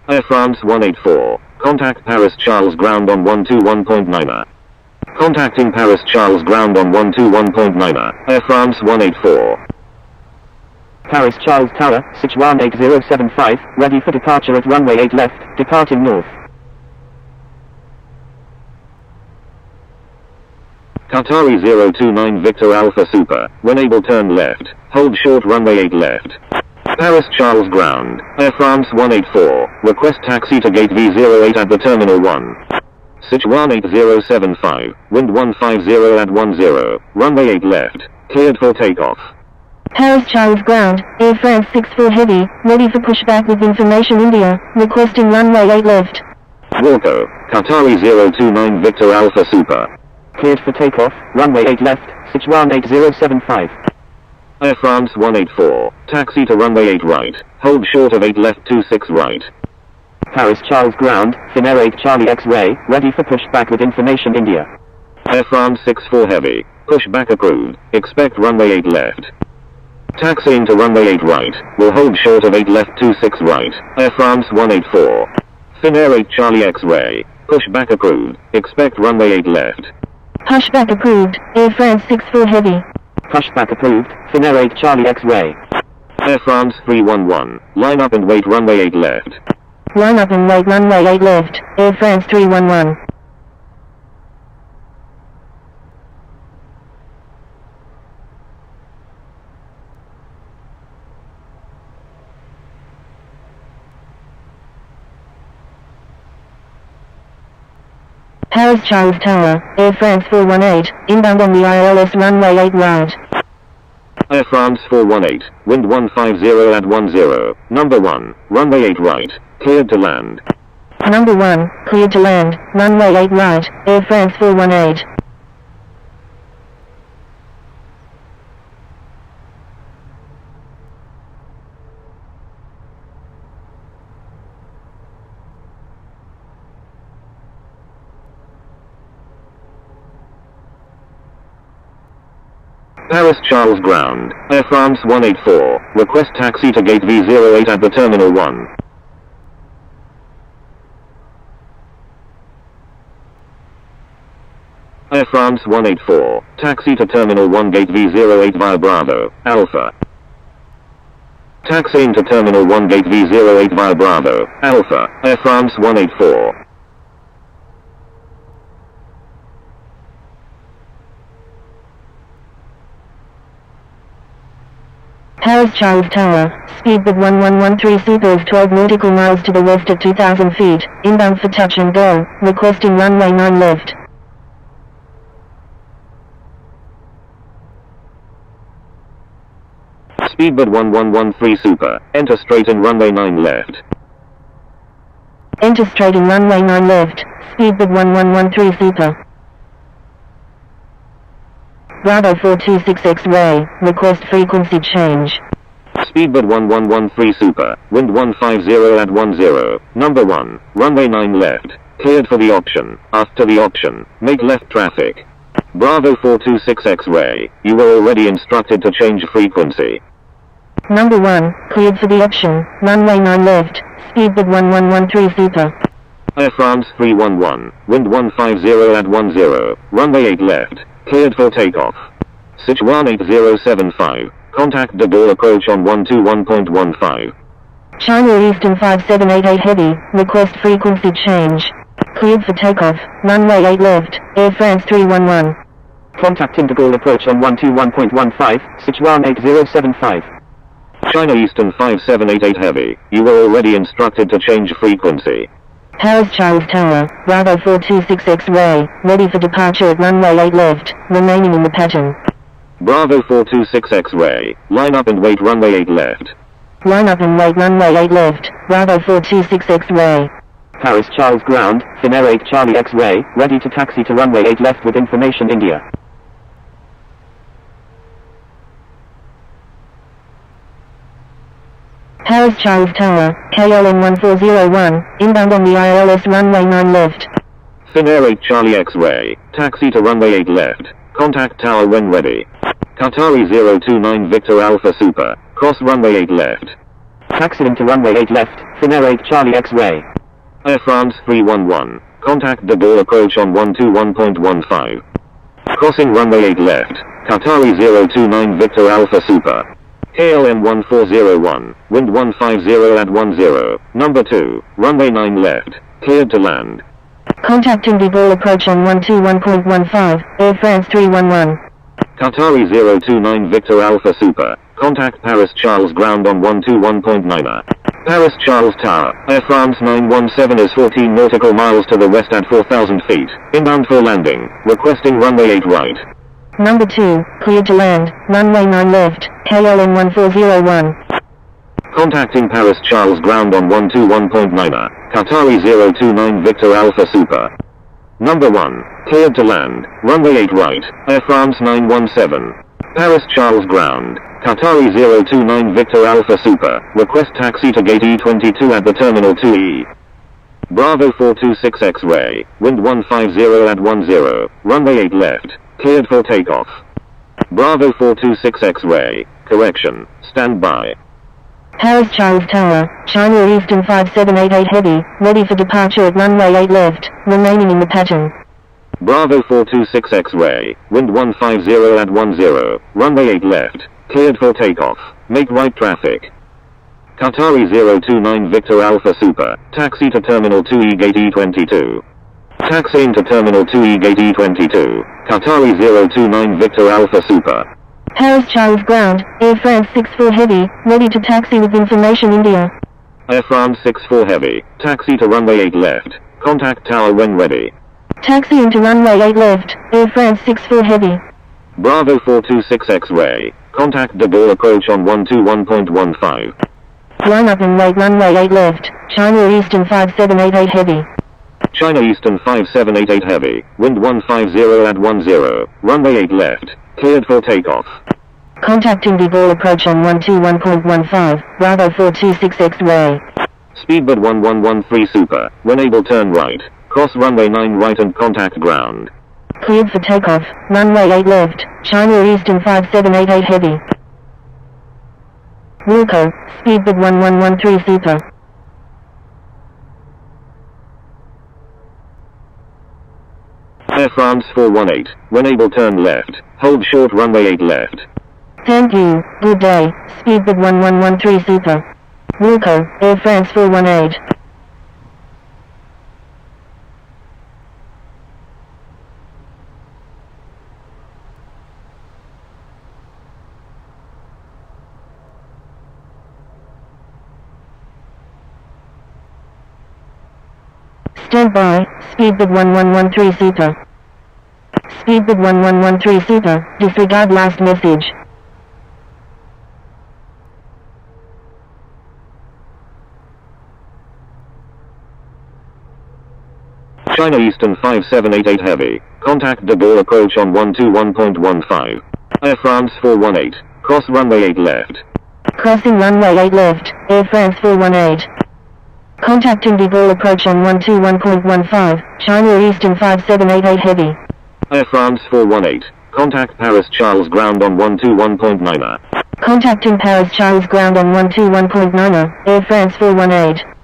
Air France 184, contact Paris Charles ground on 121.9er. Contacting Paris Charles ground on 121.9er, Air France 184. Paris Charles Tower, Sichuan 8075, ready for departure at runway 8 left, departing north. Qatari 029 Victor Alpha Super, when able turn left, hold short runway 8 left. Paris Charles ground, Air France 184, request taxi to gate V08 at the Terminal 1. Sichuan 8075, wind 150 at 10, runway 8 left, cleared for takeoff. Paris Charles ground, Air France 64 heavy, ready for pushback with information India, requesting runway 8 left. Wilco, Qatari 029 Victor Alpha Super. Cleared for takeoff, runway 8 left, Sichuan 8075. Air France 184, taxi to runway 8 right, hold short of 8 left 26 right. Paris Charles ground, Finnair 8 Charlie X-ray, ready for pushback with information India. Air France 64 heavy, pushback approved, expect runway 8 left. Taxiing to runway 8 right, will hold short of 8 left 26 right, Air France 184. Finnair 8 Charlie X-ray, pushback approved, expect runway 8 left. Pushback approved, Air France 64 heavy. Pushback approved, Finnair 8 Charlie X-ray. Air France 311, line up and wait runway 8 left. Line up and wait runway 8 left, Air France 311. Paris Charles Tower, Air France 418, inbound on the ILS runway 8 route. Air France 418, wind 150 at 10, number 1, runway 8 right, cleared to land. Number 1, cleared to land, runway 8 right, Air France 418. Paris Charles ground, Air France 184, request taxi to gate V08 at the Terminal 1. Air France 184, taxi to Terminal 1 gate V08 via Bravo, Alpha. Taxiing to Terminal 1 gate V08 via Bravo, Alpha, Air France 184. Paris Charles Tower, speedbird 1113 Super is 12 nautical miles to the west at 2,000 feet, inbound for touch and go, requesting runway 9 left. Speedbird 1113 Super, enter straight in runway 9 left. Enter straight in runway 9 left, speedbird 1113 Super. Bravo 426 X-ray, request frequency change. Speedbird 1113 Super, wind 150 at 10, number 1, runway 9 left, cleared for the option, after the option, make left traffic. Bravo 426 X-ray, you were already instructed to change frequency. Number 1, cleared for the option, runway 9 left, Speedbird 1113 Super. Air France 311, wind 150 at 10, runway 8 left, cleared for takeoff. Sichuan 8075, contact de Gaulle approach on 121.15. China Eastern 5788 Heavy, request frequency change. Cleared for takeoff, runway 8 left, Air France 311. Contacting de Gaulle approach on 121.15, Sichuan 8075. China Eastern 5788 Heavy, you were already instructed to change frequency. Paris Charles Tower, Bravo 426 X-ray, ready for departure at runway 8 left, remaining in the pattern. Bravo 426 X-ray, line up and wait runway 8 left. Line up and wait runway 8 left, Bravo 426 X-ray. Paris Charles ground, Finnair 8 Charlie X-ray, ready to taxi to runway 8 left with information India. Paris Charles Tower, KLM 1401, inbound on the ILS runway 9 left. Finnair 8 Charlie X-ray, taxi to runway 8 left, contact tower when ready. Qatari 029 Victor Alpha Super, cross runway 8 left. Taxiing to runway 8 left, Finnair 8 Charlie X-ray. Air France 311, contact de Gaulle approach on 121.15. Crossing runway 8 left, Qatari 029 Victor Alpha Super. KLM 1401, wind 150 at 10, number 2, runway 9 left, cleared to land. Contacting de Gaulle approach on 121.15, Air France 311. Qatari 029 Victor Alpha Super, contact Paris Charles ground on 121.9. Paris Charles Tower, Air France 917 is 14 nautical miles to the west at 4,000 feet, inbound for landing, requesting runway 8 right. Number 2, cleared to land, runway 9 left, KLM 1401. Contacting Paris Charles ground on 121.9, Qatari 029 Victor Alpha Super. Number 1, cleared to land, runway 8 right, Air France 917. Paris Charles ground, Qatari 029 Victor Alpha Super, request taxi to gate E22 at the terminal 2E. Bravo 426 X-ray, wind 150 at 10, runway 8 left, cleared for takeoff. Bravo 426 X-ray, correction, stand by. Paris Charles Tower, China Eastern 5788 Heavy, ready for departure at runway 8 left, remaining in the pattern. Bravo 426 X-ray, wind 150 at 10, runway 8 left, cleared for takeoff, make right traffic. Qatari 029 Victor Alpha Super, taxi to Terminal 2E Gate E22. Taxiing to Terminal 2E Gate E22, Qatari 029 Victor Alpha Super. Paris Charles ground, Air France 64 Heavy, ready to taxi with information India. Air France 64 Heavy, taxi to runway 8 left, contact tower when ready. Taxiing to runway 8 left, Air France 64 Heavy. Bravo 426 X-ray, contact de Gaulle approach on 121.15. Line up and wait runway 8 left, China Eastern 5788 Heavy. China Eastern 5788 Heavy, wind 150 at 10, runway 8 left, cleared for takeoff. Contacting de Gaulle approach on 121.15, Bravo 426 X-ray. Speedbird 1113 Super, when able turn right, cross runway 9 right and contact ground. Cleared for takeoff, runway 8 left, China Eastern 5788 Heavy. Wilco, Speedbird 1113 Super. Air France 418, when able turn left, hold short runway 8 left. Thank you, good day, Speedbird 1113 Super. Wilco, Air France 418. Stand by, Speedbird 1113 Super. Speedbird 1113 Super, disregard last message. China Eastern 5788 Heavy. Contact de Gaulle approach on 121.15. Air France 418. Cross runway 8 left. Crossing runway 8 left, Air France 418. Contacting de Gaulle approach on 121.15, China Eastern 5788 Heavy. Air France 418. Contact Paris Charles ground on 121.9. Contacting Paris Charles ground on 121.9, Air France 418.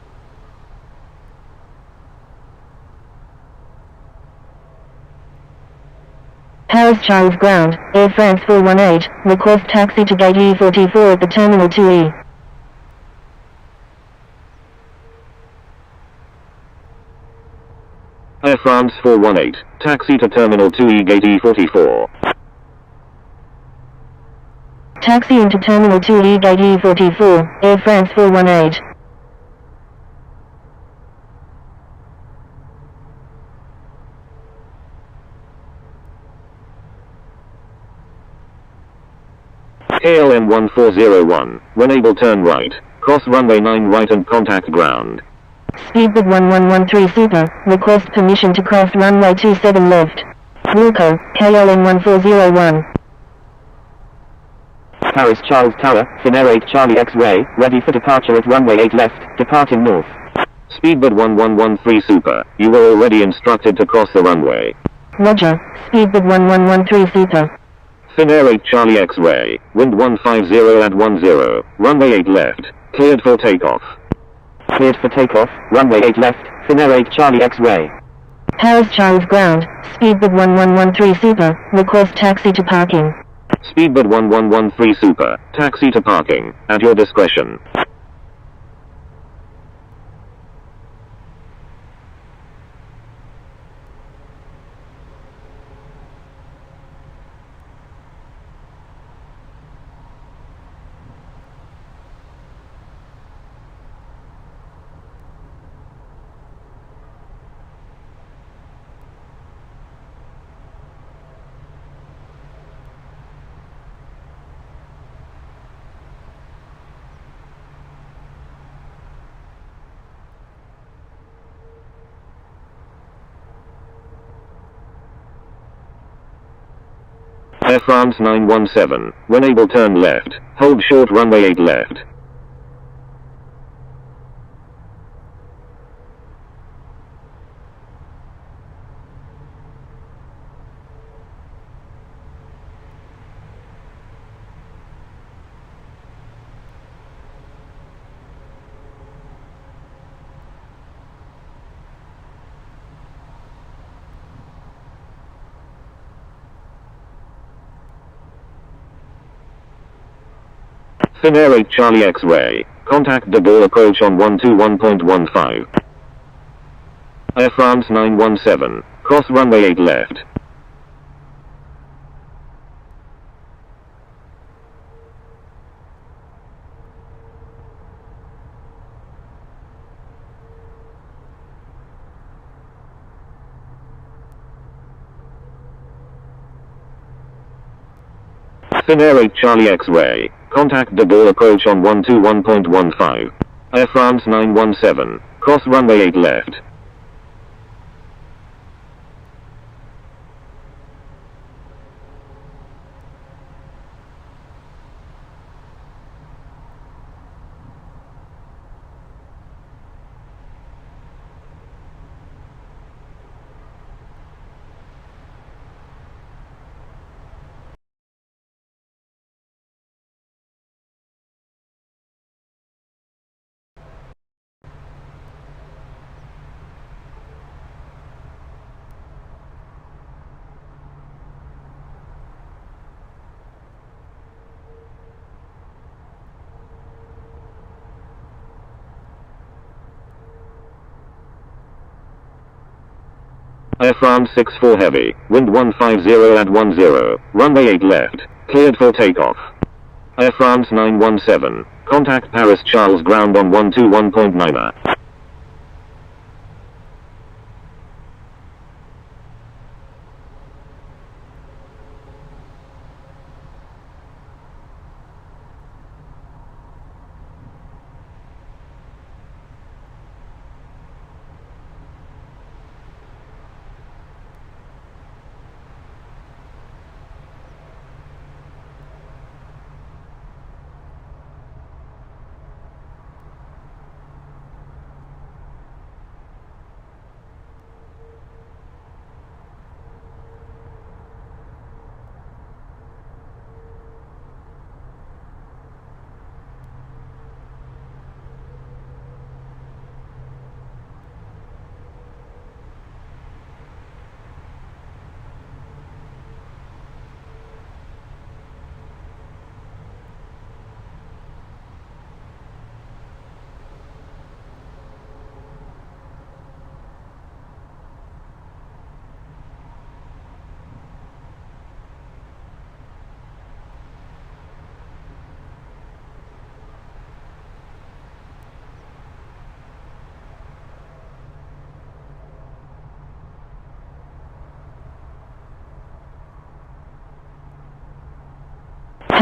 Paris Charles ground, Air France 418, request taxi to gate E44 at the Terminal 2E. Air France 418. Taxi to Terminal 2E gate E44. Taxi into Terminal 2E gate E44, Air France 418. KLM 1401. When able turn right. Cross runway 9 right and contact ground. Speedbird 1113 Super, request permission to cross runway 27 left. Wilco, KLM 1401. Paris Charles Tower, Finnair 8 Charlie X-Ray, ready for departure at runway 8 left, departing north. Speedbird 1113 Super, you were already instructed to cross the runway. Roger, Speedbird 1113 Super. Finnair 8 Charlie X-Ray, wind 150 at 10, runway 8 left, cleared for takeoff. Cleared for takeoff, runway 8 left, Finnair 8 Charlie X-Ray. Paris Charles ground, Speedbird 1113 Super, request taxi to parking. Speedbird 1113 Super, taxi to parking, at your discretion. Air France 917, when able turn left, hold short runway 8 left. Finnair 8 Charlie X-Ray, contact de Gaulle approach on 121.15. Air France 917, cross runway 8 left. Finnair 8 Charlie X-Ray, contact de Gaulle approach on 121.15. Air France 917, cross runway 8 left. Air France 64 Heavy, wind 150 at 10, runway 8 left, cleared for takeoff. Air France 917, contact Paris Charles ground on 121.9.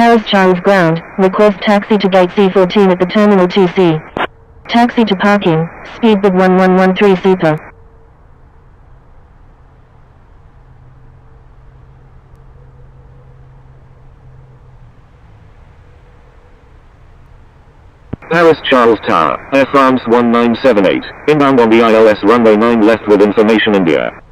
Paris Charles ground, request taxi to gate C14 at the terminal 2C. Taxi to parking, speedbird 1113 super. Paris Charles Tower, Air France 1978, inbound on the ILS runway 9 left with information India.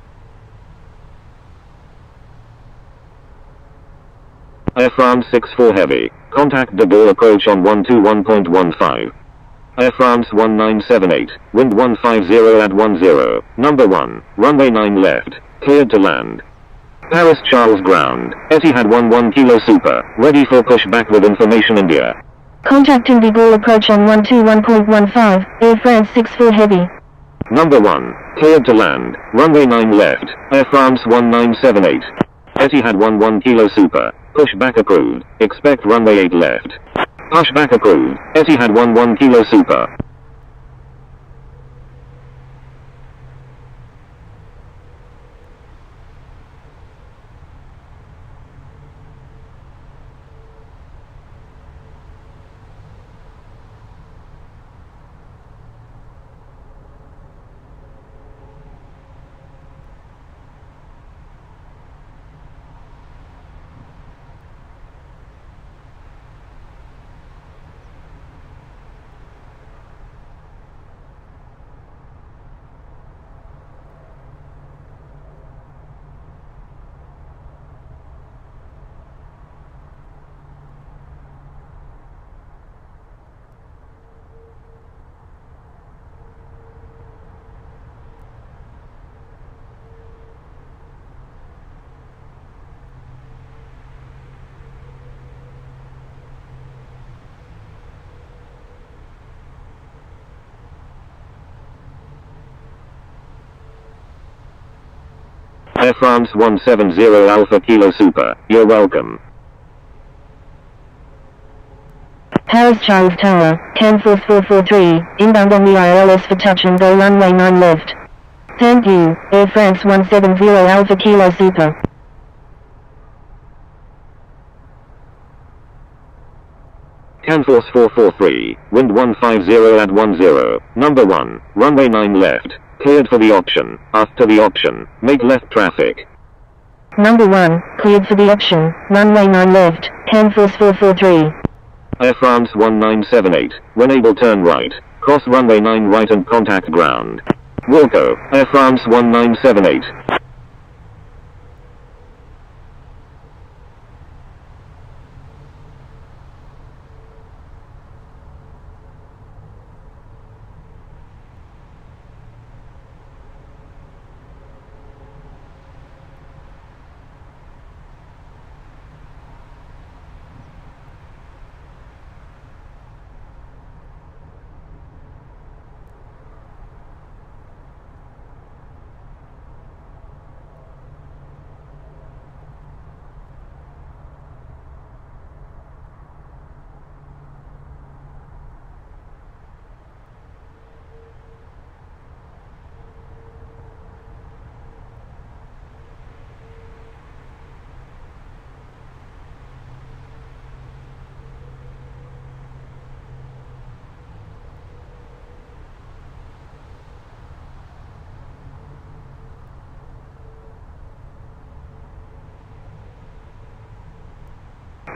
Air France 64 Heavy, contact de Gaulle approach on 121.15. Air France 1978, wind 150 at 10, number 1, runway 9 left, cleared to land. Paris Charles ground, Etihad 11 Kilo Super, ready for pushback with information India. Contacting de Gaulle approach on 121.15, Air France 64 Heavy. Number 1, cleared to land, runway 9 left, Air France 1978. Etihad 11 Kilo Super, pushback approved, expect runway 8 left. Pushback approved, Etihad 11 Kilo Super. Air France 170 Alpha Kilo Super, you're welcome. Paris Charles Tower, Canforce 443, inbound on the ILS for touch and go runway 9 left. Thank you, Air France 170 Alpha Kilo Super. Canforce 443, wind 150 at 10, number 1, runway 9 left, cleared for the option, after the option, make left traffic. Number 1, cleared for the option, runway 9 left, Canforce 443. Air France 1978, when able turn right, cross runway 9 right and contact ground. Wilco, Air France 1978.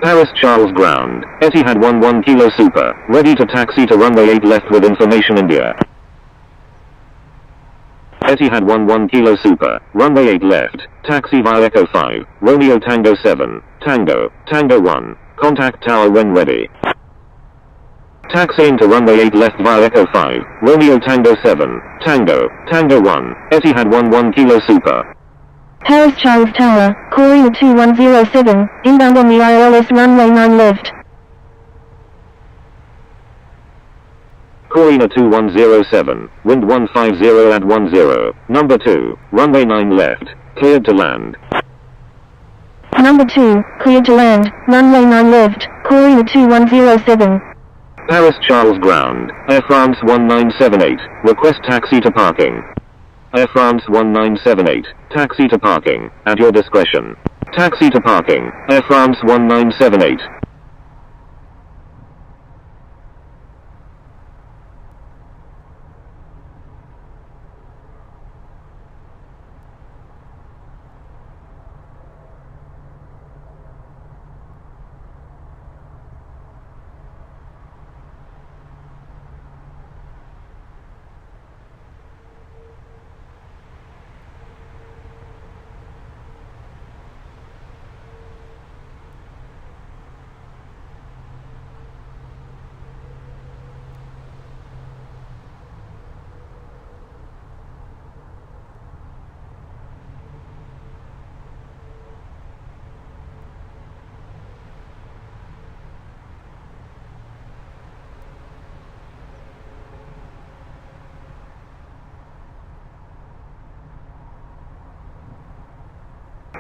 Paris Charles ground, Etihad 11 Kilo Super, ready to taxi to runway 8 left with information India. Etihad 11 Kilo Super, runway 8 left, taxi via Echo 5, Romeo Tango 7, Tango 1, contact tower when ready. Taxiing to runway 8 left via Echo 5, Romeo Tango 7, Tango 1, Etihad 11 Kilo Super. Paris Charles Tower, Corina 2107, inbound on the ILS runway 9 left. Corina 2107, wind 150 at 10, number 2, runway 9 left, cleared to land. Number 2, cleared to land, runway 9 left, Corina 2107. Paris Charles ground, Air France 1978, request taxi to parking. Air France 1978, taxi to parking, at your discretion. Taxi to parking, Air France 1978.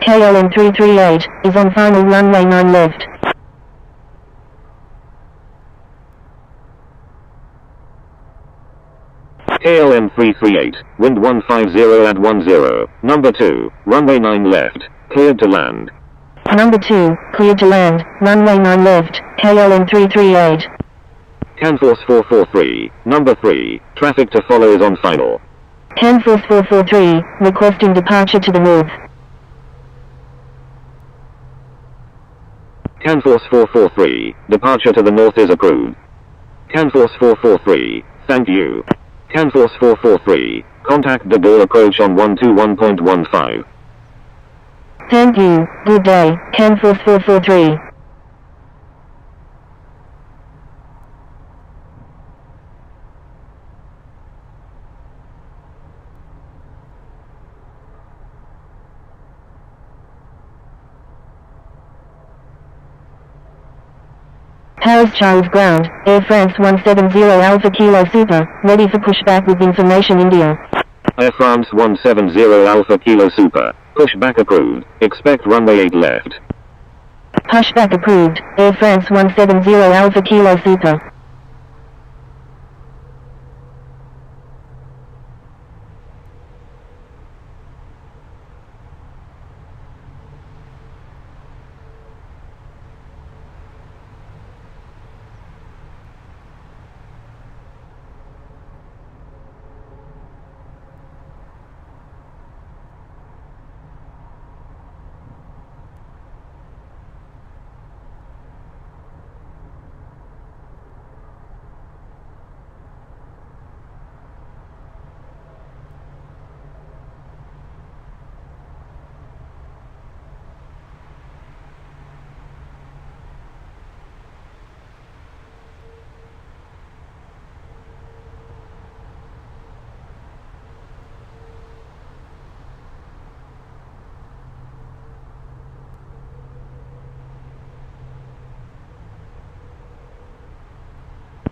KLM 338, is on final runway 9 left. KLM 338, wind 150 at 10, number 2, runway 9 left, cleared to land. Number 2, cleared to land, runway 9 left, KLM 338. Canforce 443, number 3, traffic to follow is on final. Canforce 443, requesting departure to the north. Canforce 443, departure to the north is approved. Canforce 443, thank you. Canforce 443, contact the Gaulle approach on 121.15. Thank you, good day, Canforce 443. Paris Charles ground, Air France 170 Alpha Kilo Super, ready for pushback with information India. Air France 170 Alpha Kilo Super, pushback approved, expect runway 8 left. Pushback approved, Air France 170 Alpha Kilo Super.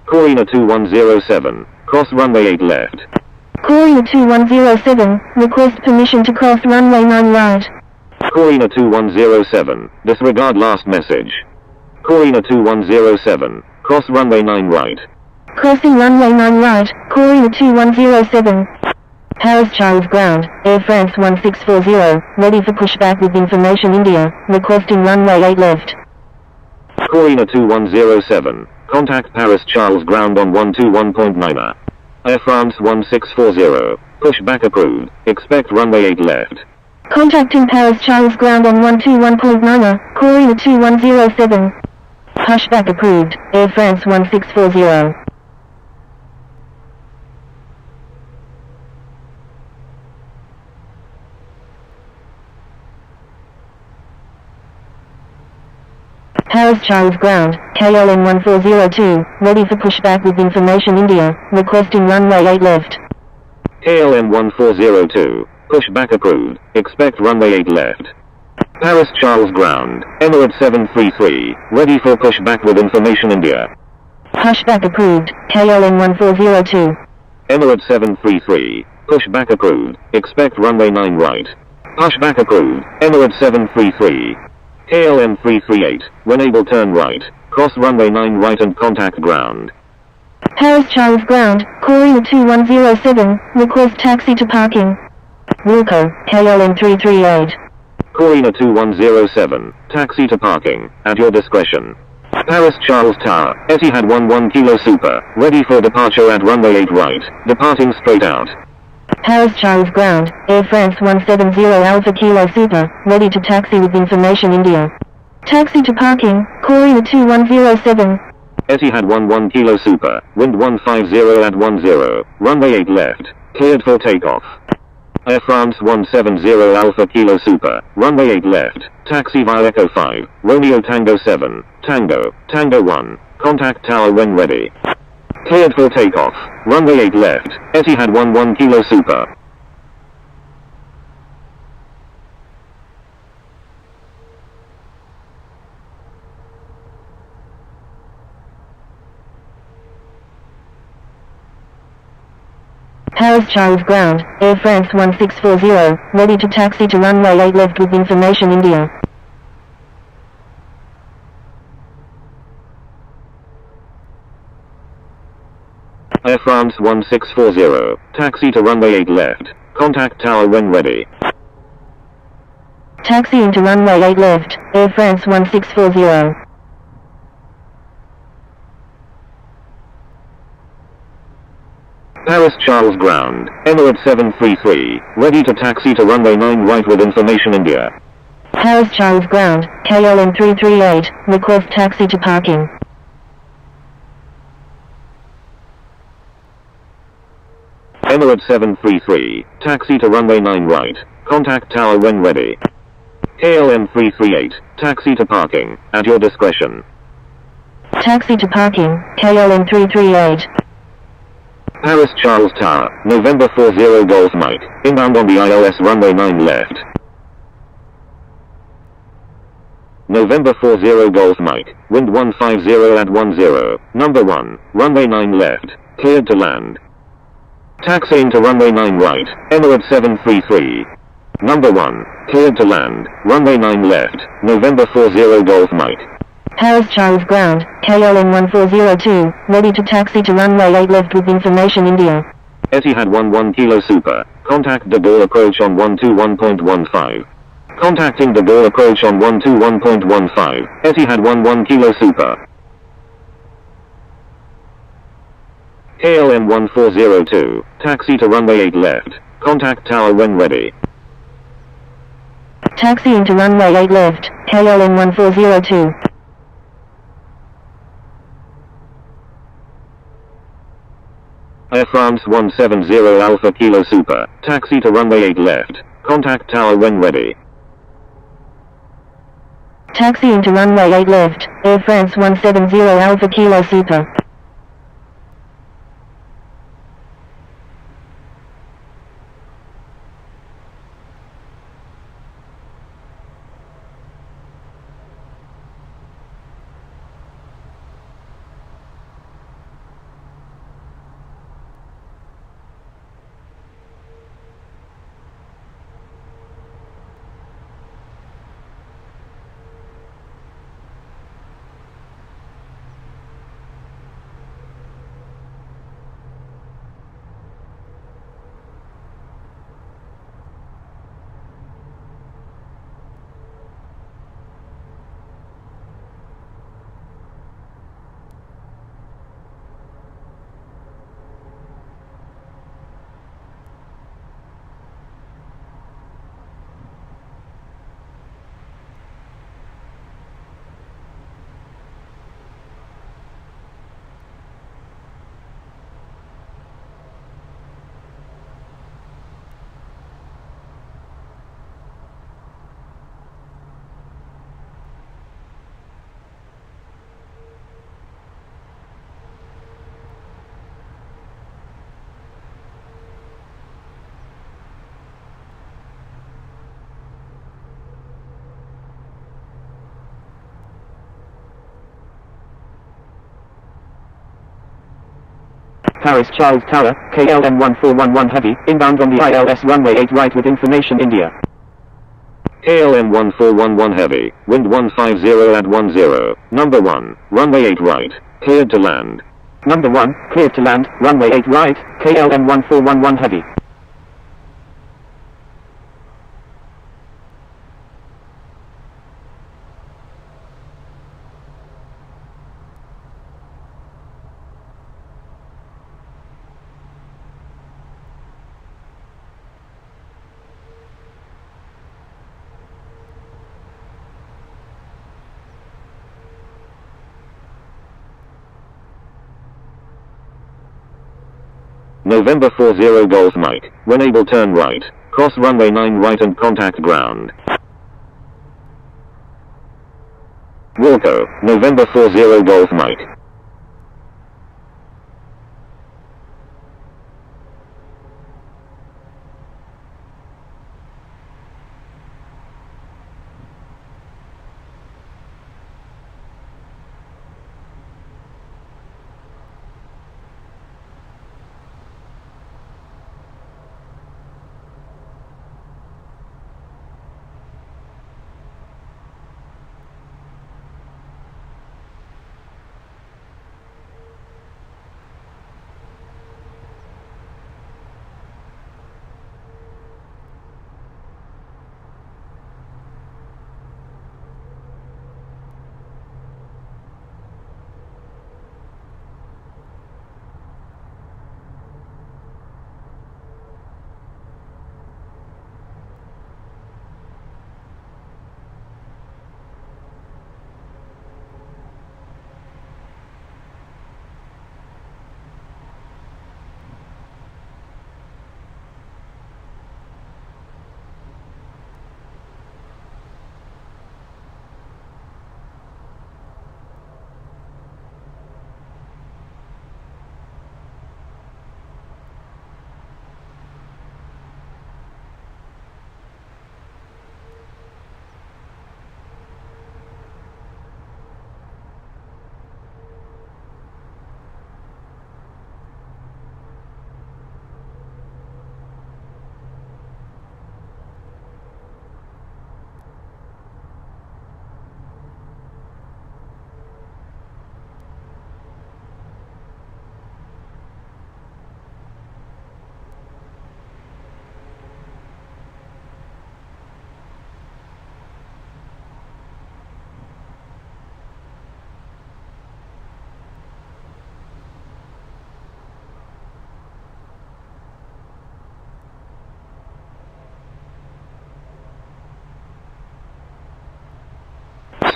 Corina 2107, cross runway 8 left. Corina 2107, request permission to cross runway 9 right. Corina 2107, disregard last message. Corina 2107, cross runway 9 right. Crossing runway 9 right, Corina 2107. Paris Charles ground, Air France 1640, ready for pushback with information India, requesting runway 8 left. Corina 2107, contact Paris Charles ground on 121.9. Air France 1640, pushback approved, expect runway 8 left. Contacting Paris Charles ground on 121.9, Corina 2107. Pushback approved, Air France 1640. Paris Charles ground, KLM 1402, ready for pushback with information India, requesting runway 8 left. KLM 1402, pushback approved, expect runway 8 left. Paris Charles ground, Emirates 733, ready for pushback with information India. Pushback approved, KLM 1402. Emirates 733, pushback approved, expect runway 9 right. Pushback approved, Emirates 733. KLM 338, when able turn right, cross runway 9 right and contact ground. Paris Charles ground, Corina 2107, request taxi to parking. Wilco, KLM 338. Corina 2107, taxi to parking, at your discretion. Paris Charles Tower, Etihad 11 Kilo Super, ready for departure at runway 8 right, departing straight out. Paris Charles ground, Air France 170 Alpha Kilo Super, ready to taxi with information India. Taxi to parking, Corina 2107. Etihad 11 Kilo Super, wind 150 at 10, runway 8 left, cleared for takeoff. Air France 170 Alpha Kilo Super, runway 8 left, taxi via Echo 5, Romeo Tango 7, Tango, Tango 1, contact tower when ready. Cleared for takeoff, runway 8 left, Etihad 11 Kilo Super. Paris Paris Charles ground, Air France 1640, ready to taxi to runway 8 left with information India. Air France 1640, taxi to runway 8 left. Contact tower when ready. Taxi into runway 8 left, Air France 1640. Paris Charles ground, Emirates 733, ready to taxi to runway 9 right with information India. Paris Charles ground, KLM 338, request taxi to parking. Emirates 733, taxi to runway 9 right. Contact tower when ready. KLM 338, taxi to parking, at your discretion. Taxi to parking, KLM 338. Paris Charles Tower, November 40 Golf Mike, inbound on the ILS runway 9 left. November 40 Golf Mike, wind 150 at 10, number 1, runway 9 left, cleared to land. Taxiing to runway 9 right, Emirates 733. Number 1, cleared to land, runway 9 left, November 40 Golf Mike. Paris Charles ground, KLM 1402, ready to taxi to runway 8 left with information India. Etihad 11 Kilo Super, contact de Gaulle approach on 121.15. Contacting de Gaulle approach on 121.15, Etihad 11 Kilo Super. KLM 1402, taxi to runway 8 left. Contact tower when ready. Taxi into runway 8 left, KLM 1402. Air France 170 Alpha Kilo Super, taxi to runway 8 left. Contact tower when ready. Taxi into runway 8 left, Air France 170 Alpha Kilo Super. Paris Charles Tower, KLM 1411 Heavy, inbound on the ILS runway 8 right with information India. KLM 1411 Heavy, wind 150 at 10, number 1, runway 8 right, cleared to land. Number 1, cleared to land, runway 8 right, KLM 1411 Heavy. November 40 Golf Mike, when able turn right, cross runway 9 right and contact ground. Wilco, November 40 Golf Mike.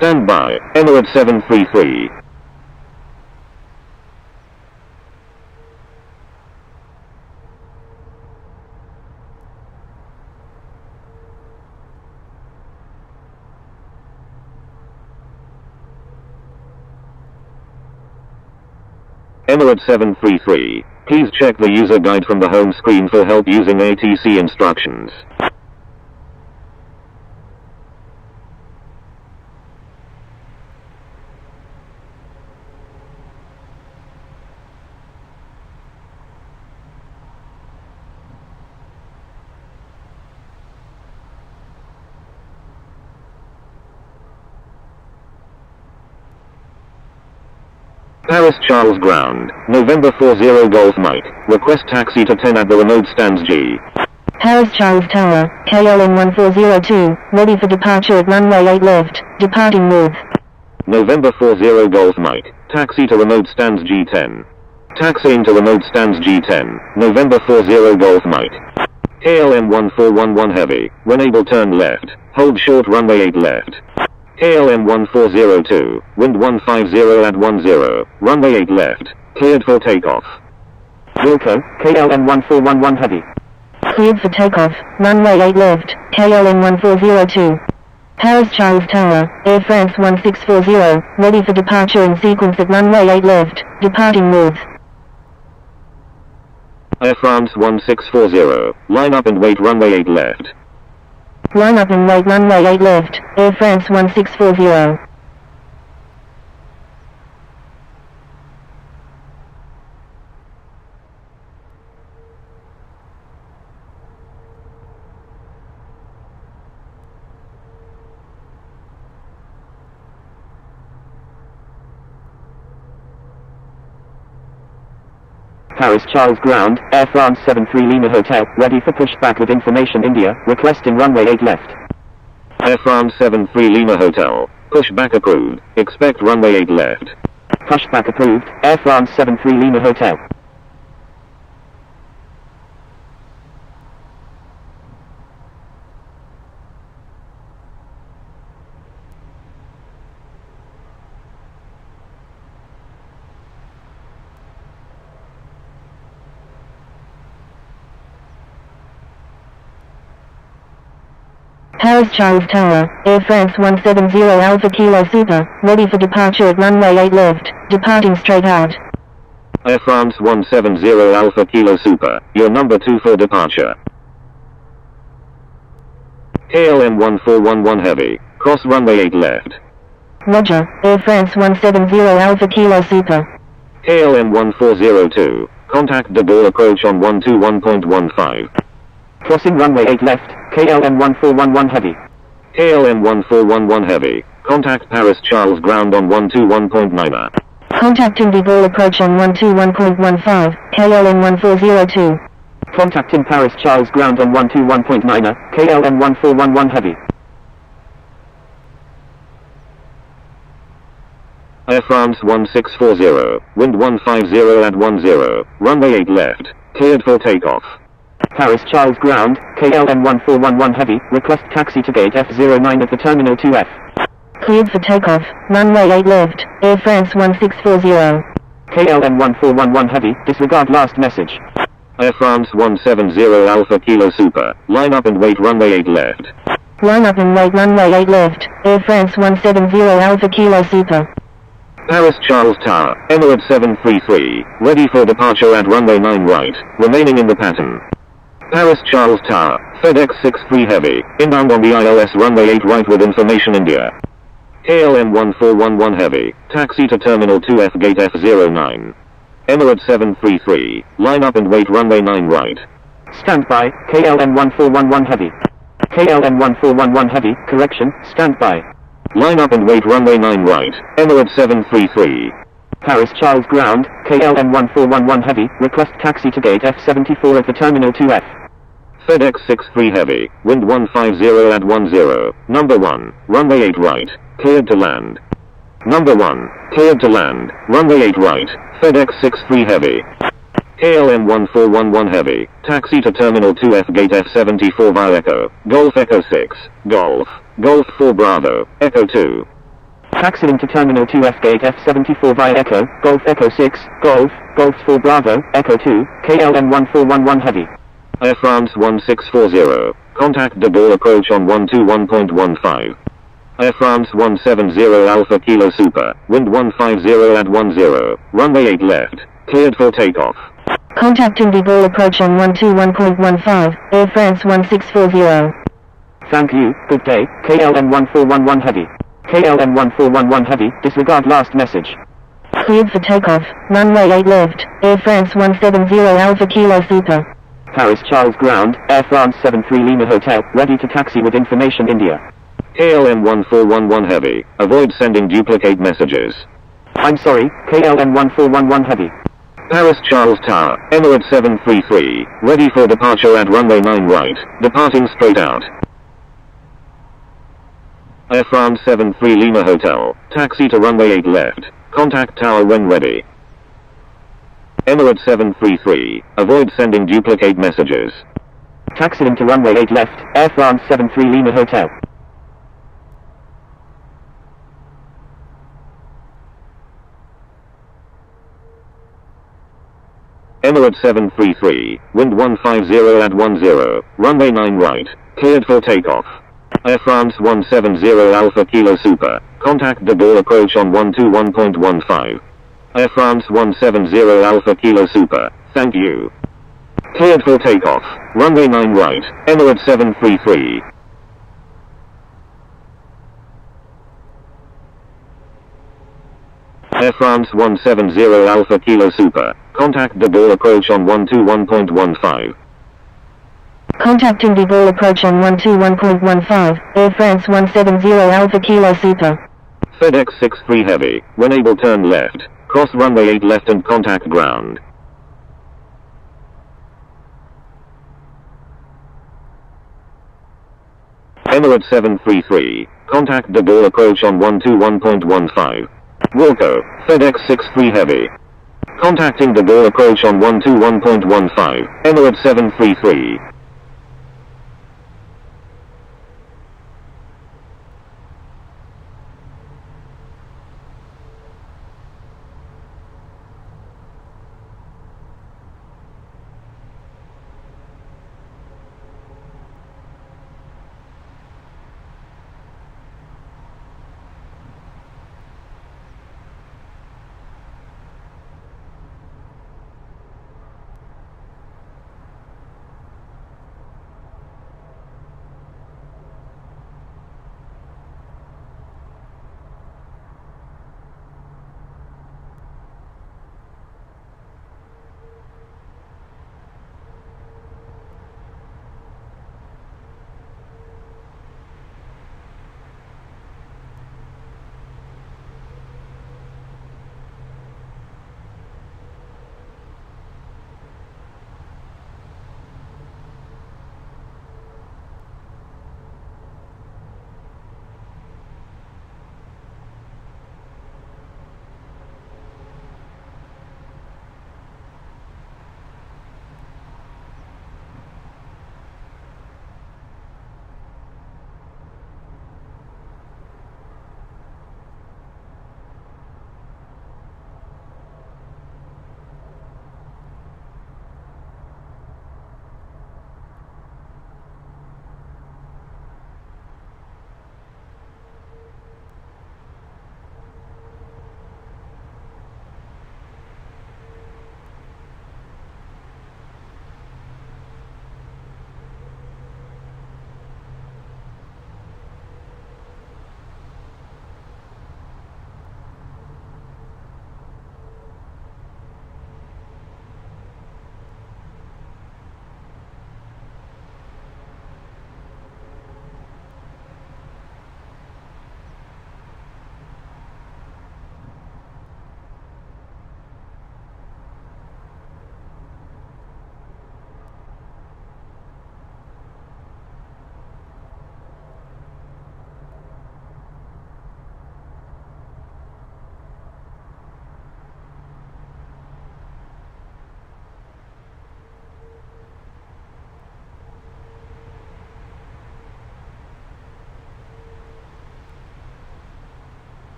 Stand by, Emirates 733. Emirates 733, please check the user guide from the home screen for help using ATC instructions. Paris Charles Ground, November 40 Golf Mike, request taxi to 10 at the remote stands G. Paris Charles Tower, KLM 1402, ready for departure at runway 8 left, departing north. November 40 Golf Mike, taxi to remote stands G10. Taxiing to remote stands G10, November 40 Golf Mike. KLM 1411 Heavy, when able turn left, hold short runway 8 left. KLM 1402, wind 150 at 10, runway 8 left, cleared for takeoff. Wilco, KLM 1411 Heavy. Cleared for takeoff, runway 8 left, KLM 1402. Paris Charles Tower, Air France 1640, ready for departure in sequence at runway 8 left, departing north. Air France 1640, line up and wait runway 8 left. Line up and wait runway 8 left, Air France 1640. Paris Charles Ground, Air France 73 Lima Hotel, ready for pushback with information India, requesting runway 8 left. Air France 73 Lima Hotel, pushback approved, expect runway 8 left. Pushback approved, Air France 73 Lima Hotel. Paris Charles Tower, Air France 170 Alpha Kilo Super, ready for departure at runway 8 left, departing straight out. Air France 170 Alpha Kilo Super, your number 2 for departure. KLM 1411 Heavy, cross runway 8 left. Roger, Air France 170 Alpha Kilo Super. KLM 1402, contact de Gaulle approach on 121.15. Crossing runway 8 left, KLM 1411 Heavy. KLM 1411 Heavy, contact Paris Charles Ground on 121.9. Contacting de Gaulle approach on 121.15, KLM 1402. Contacting Paris Charles Ground on 121.9, KLM 1411 Heavy. Air France 1640, wind 150 at 10, runway 8 left, cleared for takeoff. Paris Charles Ground, KLM 1411 Heavy, request taxi to gate F09 at the Terminal 2F. Cleared for takeoff, runway 8 left, Air France 1640. KLM 1411 Heavy, disregard last message. Air France 170 Alpha Kilo Super, line up and wait runway 8 left. Line up and wait runway 8 left, Air France 170 Alpha Kilo Super. Paris Charles Tower, Emirates 733, ready for departure at runway 9 right, remaining in the pattern. Paris Charles Tower, FedEx 63 Heavy, inbound on the ILS runway 8 right with information India. KLM 1411 Heavy, taxi to Terminal 2F gate F09. Emirates 733, line up and wait runway 9 right. Stand by, KLM 1411 Heavy. KLM 1411 Heavy, correction, stand by. Line up and wait runway 9 right, Emirates 733. Paris Charles Ground, KLM 1411 Heavy, request taxi to gate F74 at the Terminal 2F. FedEx 63 Heavy, wind 150 at 10, number 1, runway 8 right, cleared to land. Number 1, cleared to land, runway 8 right, FedEx 63 Heavy. KLM 1411 Heavy, taxi to Terminal 2F gate F74 via Echo, Golf Echo 6, Golf, Golf 4 Bravo, Echo 2. Taxi into Terminal 2 F Gate F74 via Echo, Golf Echo 6, Golf, Golf 4 Bravo, Echo 2, KLM 1411 Heavy. Air France 1640, contact de Gaulle approach on 121.15. Air France 170 Alpha Kilo Super, wind 150 at 10, runway 8 left, cleared for takeoff. Contacting de Gaulle approach on 121.15, Air France 1640. Thank you, good day, KLM 1411 Heavy. KLM 1411 Heavy, disregard last message. Cleared for takeoff, runway 8 left, Air France 170 Alpha Kilo Super. Paris Charles Ground, Air France 73 Lima Hotel, ready to taxi with information India. KLM 1411 Heavy, avoid sending duplicate messages. I'm sorry, KLM 1411 Heavy. Paris Charles Tower, Emirates 733, ready for departure at runway 9 right, departing straight out. Air France 73 Lima Hotel, taxi to runway 8 left, contact tower when ready. Emirates 733, avoid sending duplicate messages. Taxi into runway 8 left, Air France 73 Lima Hotel. Emirates 733, wind 150 at 10, runway 9 right, cleared for takeoff. Air France 170 Alpha Kilo Super, contact de Gaulle approach on 121.15. Air France 170 Alpha Kilo Super, thank you. Cleared for takeoff, runway 9 right, Emirates 733. Air France 170 Alpha Kilo Super, contact de Gaulle approach on 121.15. Contacting de Gaulle approach on 121.15, Air France 170 Alpha Kilo Super. FedEx 63 Heavy, when able turn left, cross runway 8 left and contact ground. Emirates 733, contact de Gaulle approach on 121.15. Wilco, FedEx 63 Heavy. Contacting de Gaulle approach on 121.15, Emirates 733.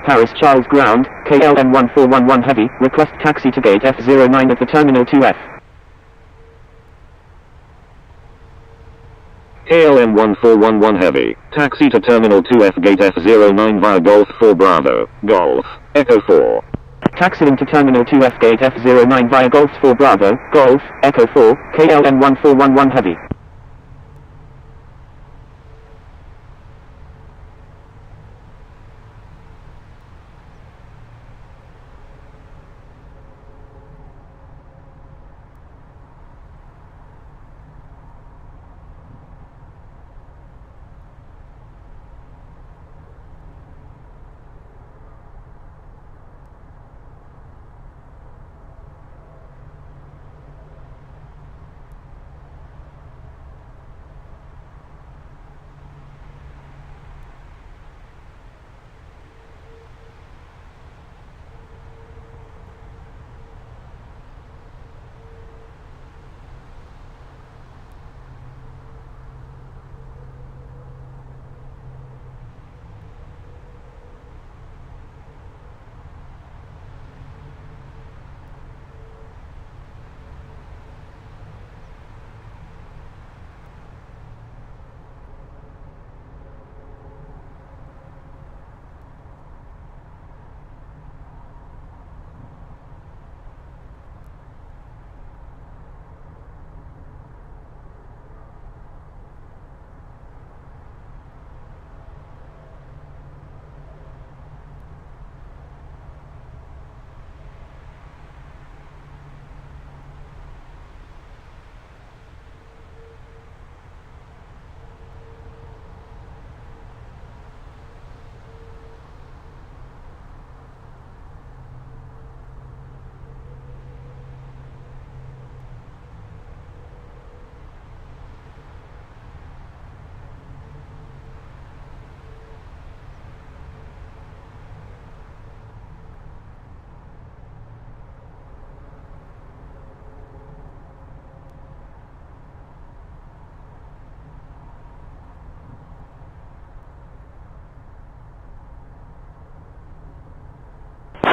Paris Charles ground, KLM 1411 heavy, request taxi to gate F09 at the terminal 2F. KLM 1411 heavy, taxi to terminal 2F gate F09 via Golf 4 Bravo, Golf, Echo 4. Taxiing to terminal 2F gate F09 via Golf 4 Bravo, Golf, Echo 4, KLM 1411 heavy.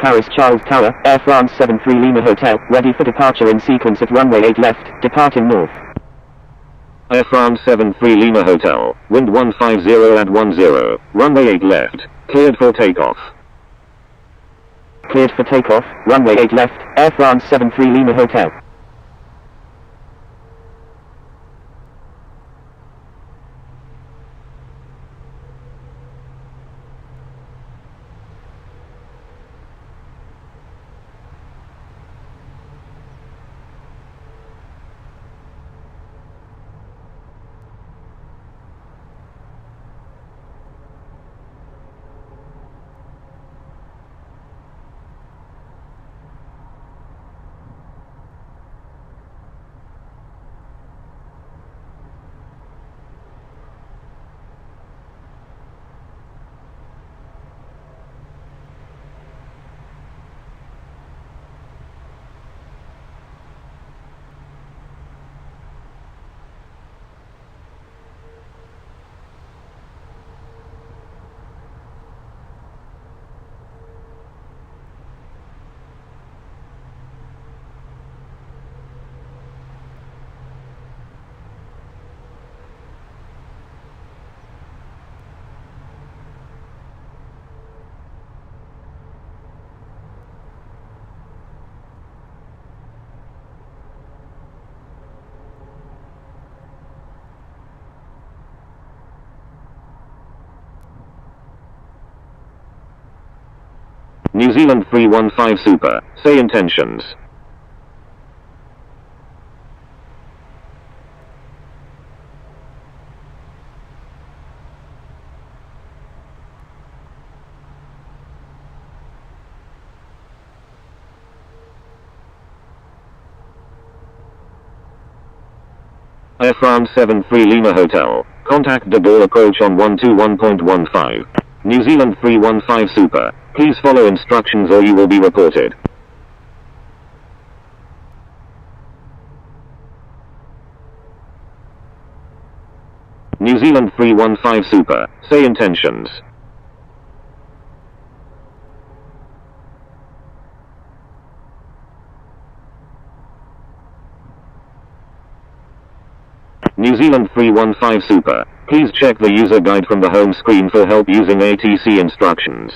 Paris Charles Tower, Air France 73 Lima Hotel, ready for departure in sequence at runway 8 left, departing north. Air France 73 Lima Hotel, wind 150 at 10, runway 8 left, cleared for takeoff. Cleared for takeoff, runway 8 left, Air France 73 Lima Hotel. New Zealand 315 Super, say intentions. Air France 73 Lima Hotel, contact de Gaulle approach on 121.15. New Zealand 315 Super, please follow instructions or you will be reported. New Zealand 315 Super, say intentions. New Zealand 315 Super. Please check the user guide from the home screen for help using ATC instructions.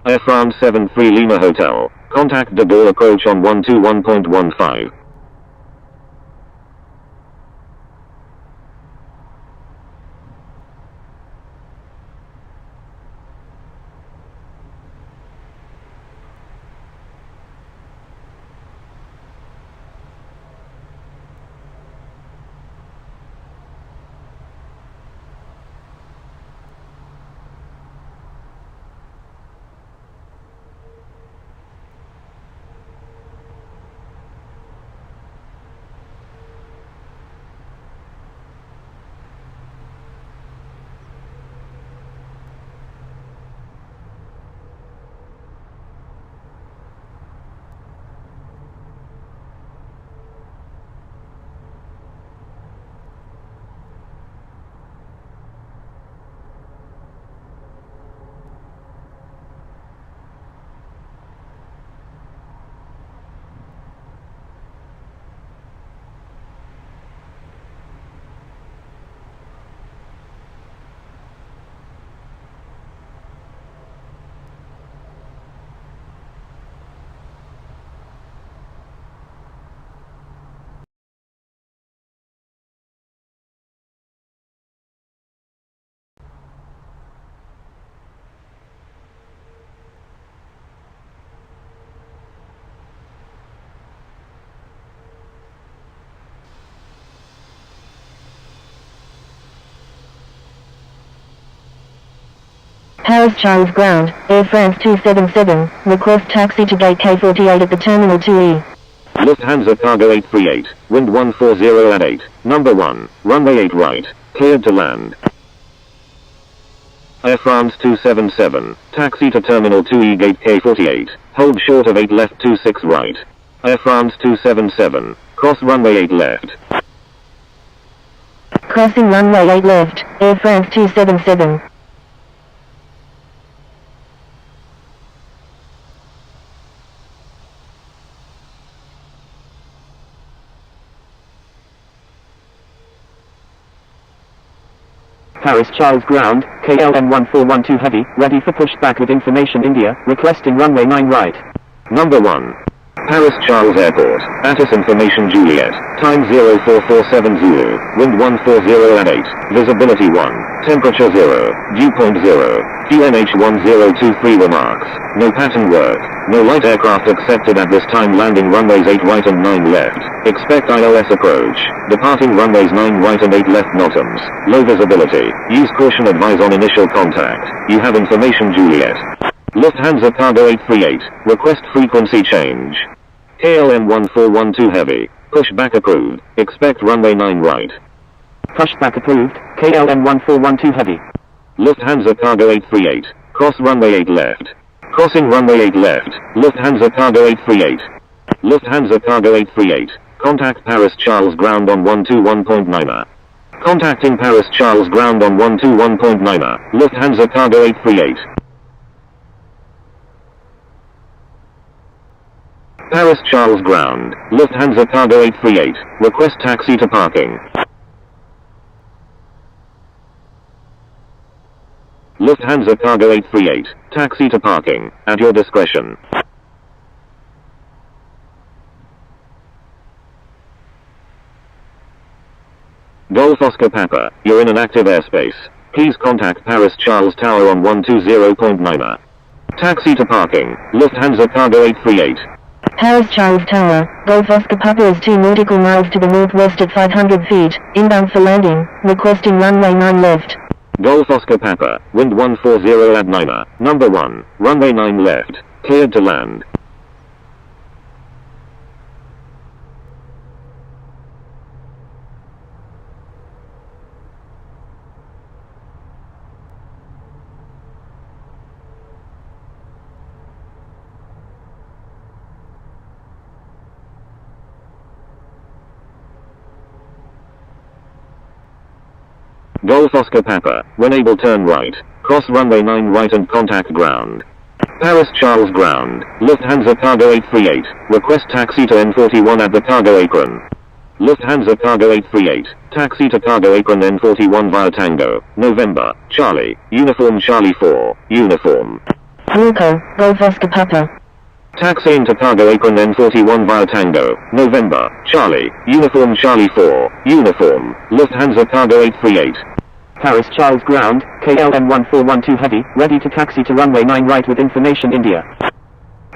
Air France 73 Lima Hotel. Contact de Gaulle approach on 121.15. Paris Charles Ground, Air France 277, request taxi to gate K48 at the Terminal 2E. Lufthansa Cargo 838, wind 140 at 8, number 1, runway 8 right, cleared to land. Air France 277, taxi to Terminal 2E gate K48, hold short of 8 left 26 right. Air France 277, cross runway 8 left. Crossing runway 8 left, Air France 277. Paris Charles Ground, KLM 1412 Heavy, ready for pushback with information India, requesting runway 9 right. Number 1. Paris Charles Airport, ATIS information Juliet, time 04470, wind 140 at 8, visibility 1, temperature 0, dew point 0, QNH 1023 remarks, no pattern work, no light aircraft accepted at this time, landing runways 8 right and 9 left, expect ILS approach, departing runways 9 right and 8 left bottoms, low visibility, use caution, advise on initial contact, you have information Juliet. Lufthansa Cargo 838, request frequency change. KLM 1412 Heavy, pushback approved, expect runway 9 right. Pushback approved, KLM 1412 Heavy. Lufthansa Cargo 838, cross runway 8 left. Crossing runway 8 left, Lufthansa Cargo 838. Lufthansa Cargo 838, contact Paris Charles Ground on 121.9. Contacting Paris Charles Ground on 121.9, Lufthansa Cargo 838. Paris Charles Ground, Lufthansa Cargo 838, request taxi to parking. Lufthansa Cargo 838, taxi to parking, at your discretion. Golf Oscar Papa, you're in an active airspace. Please contact Paris Charles Tower on 120.9. Taxi to parking, Lufthansa Cargo 838. Paris Charles Tower, Golf Oscar Papa is 2 nautical miles to the northwest at 500 feet, inbound for landing, requesting runway 9 left. Golf Oscar Papa, wind 140 at 9, number 1, runway 9 left, cleared to land. Golf Oscar Papa, when able turn right. Cross runway 9 right and contact ground. Paris Charles ground. Lufthansa Cargo 838. Request taxi to N41 at the cargo apron. Lufthansa Cargo 838. Taxi to cargo apron N41 via Tango. November. Charlie. Uniform Charlie 4. Uniform. Wilco, Golf Oscar Papa. Taxi into cargo apron N41 via Tango. November. Charlie. Uniform Charlie 4. Uniform. Lufthansa Cargo 838. Paris Charles ground, KLM 1412 heavy, ready to taxi to runway 9 right with information India.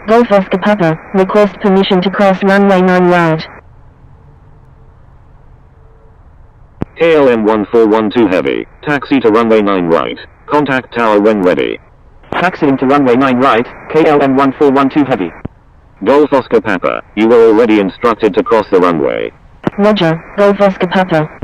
Golf Oscar Papa, request permission to cross runway 9 right. KLM 1412 heavy, taxi to runway 9 right. Contact tower when ready. Taxiing to runway 9 right, KLM 1412 heavy. Golf Oscar Papa, you were already instructed to cross the runway. Roger, Golf Oscar Papa.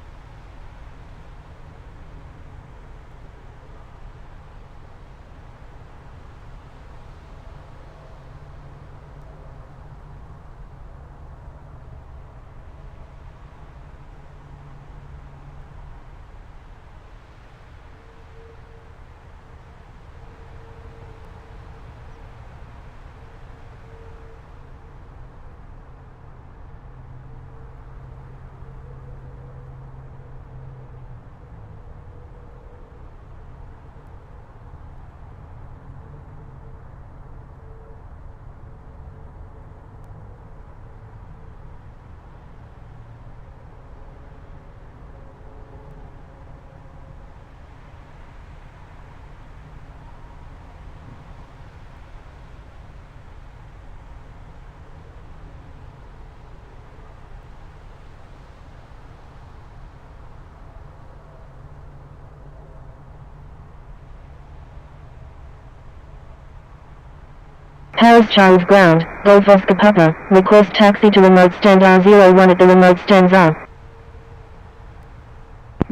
Paris Charles ground, Golf Oscar Papa, request taxi to remote stand R01 at the remote stands R.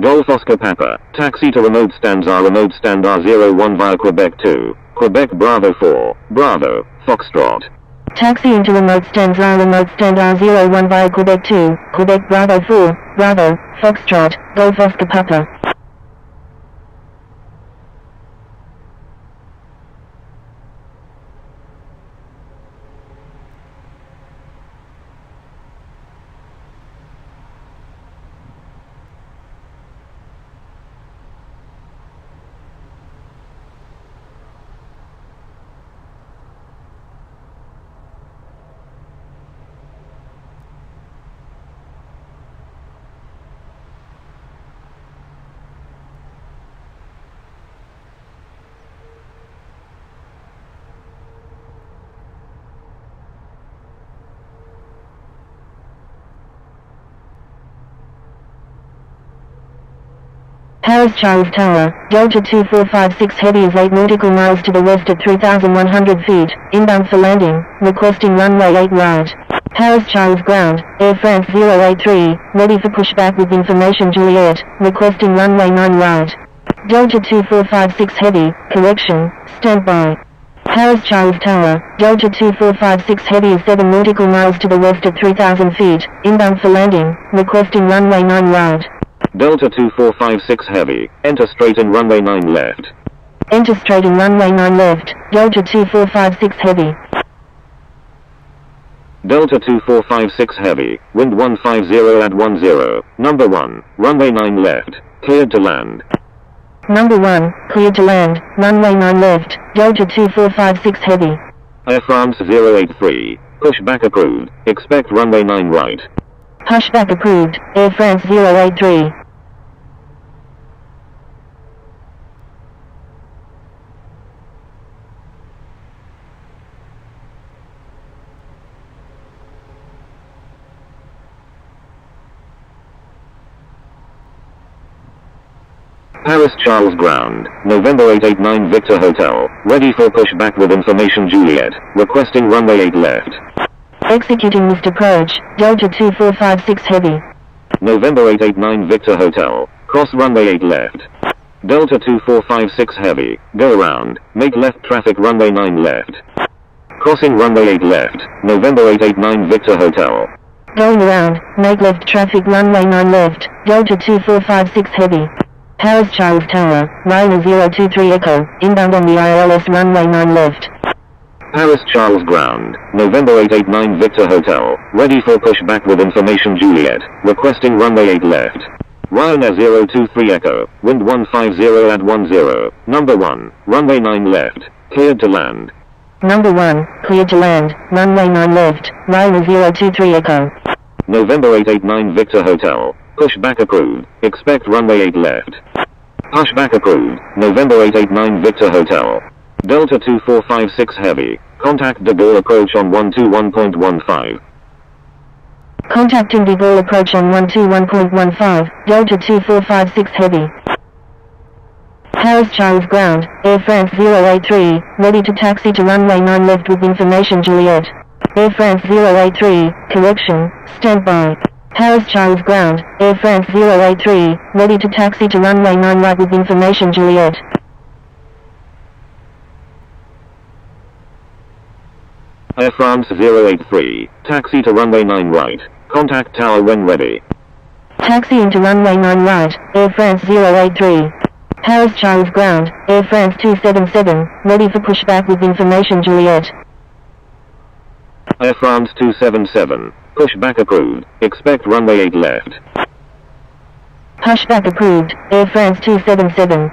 Golf Oscar Papa, taxi to remote stands R remote stand R01 via Quebec 2, Quebec Bravo 4, Bravo, Foxtrot. Taxi into remote stands R01 via Quebec 2, Quebec Bravo 4, Bravo, Foxtrot, Golf Oscar Papa. Paris Charles Tower, Delta 2456 heavy is 8 nautical miles to the west at 3,100 feet, inbound for landing, requesting runway 8 right. Paris Charles ground, Air France 083, ready for pushback with information Juliet, requesting runway 9 right. Delta 2456 heavy, correction, standby. Paris Charles Tower, Delta 2456 heavy is 7 nautical miles to the west at 3,000 feet, inbound for landing, requesting runway 9 right. Delta 2456 heavy, enter straight in runway 9 left. Enter straight in runway 9 left, Delta 2456 heavy. Delta 2456 heavy, wind 150 at 10, number 1, runway 9 left, cleared to land. Number 1, cleared to land, runway 9 left, Delta 2456 heavy. Air France 083, pushback approved, expect runway 9 right. Pushback approved, Air France 083. Paris Charles ground, November 889 Victor Hotel, ready for pushback with information Juliet, requesting runway 8 left. Executing Mr. Approach, Delta 2456 heavy. November 889 Victor Hotel, cross runway 8 left. Delta 2456 heavy, go around, make left traffic runway 9 left. Crossing runway 8 left, November 889 Victor Hotel. Going around, make left traffic runway 9 left, Delta 2456 heavy. Paris Charles Tower, Liner 023 Echo, inbound on the ILS runway 9 left. Paris Charles Ground, November 889 Victor Hotel, ready for pushback with information Juliet, requesting runway 8 left. Ryanair 023 Echo, wind 150 at 10, number 1, runway 9 left, cleared to land. Number 1, cleared to land, runway 9 left, Ryanair 023 Echo. November 889 Victor Hotel, pushback approved, expect runway 8 left. Pushback approved, November 889 Victor Hotel. Delta 2456 Heavy, contact de Gaulle approach on 121.15. Contacting de Gaulle approach on 121.15, Delta 2456 Heavy. Paris Charles Ground, Air France 083, ready to taxi to runway 9 left with information Juliet. Air France 083, correction, stand by. Paris Charles Ground, Air France 083, ready to taxi to runway 9 right with information Juliet. Air France 083, taxi to runway 9 right, contact tower when ready. Taxiing to runway 9 right, Air France 083. Paris Charles Ground, Air France 277, ready for pushback with information Juliet. Air France 277, pushback approved, expect runway 8 left. Pushback approved, Air France 277.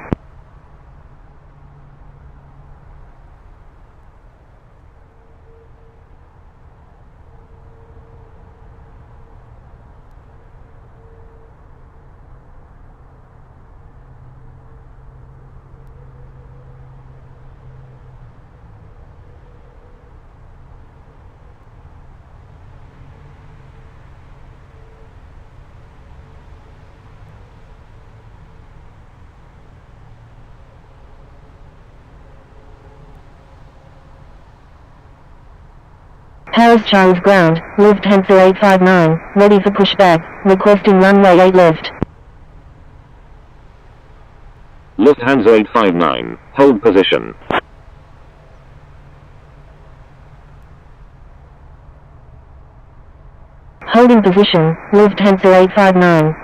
Paris Charles Ground, Lufthansa 859, ready for pushback, requesting runway 8 left. Lufthansa 859, hold position. Holding position, Lufthansa 859.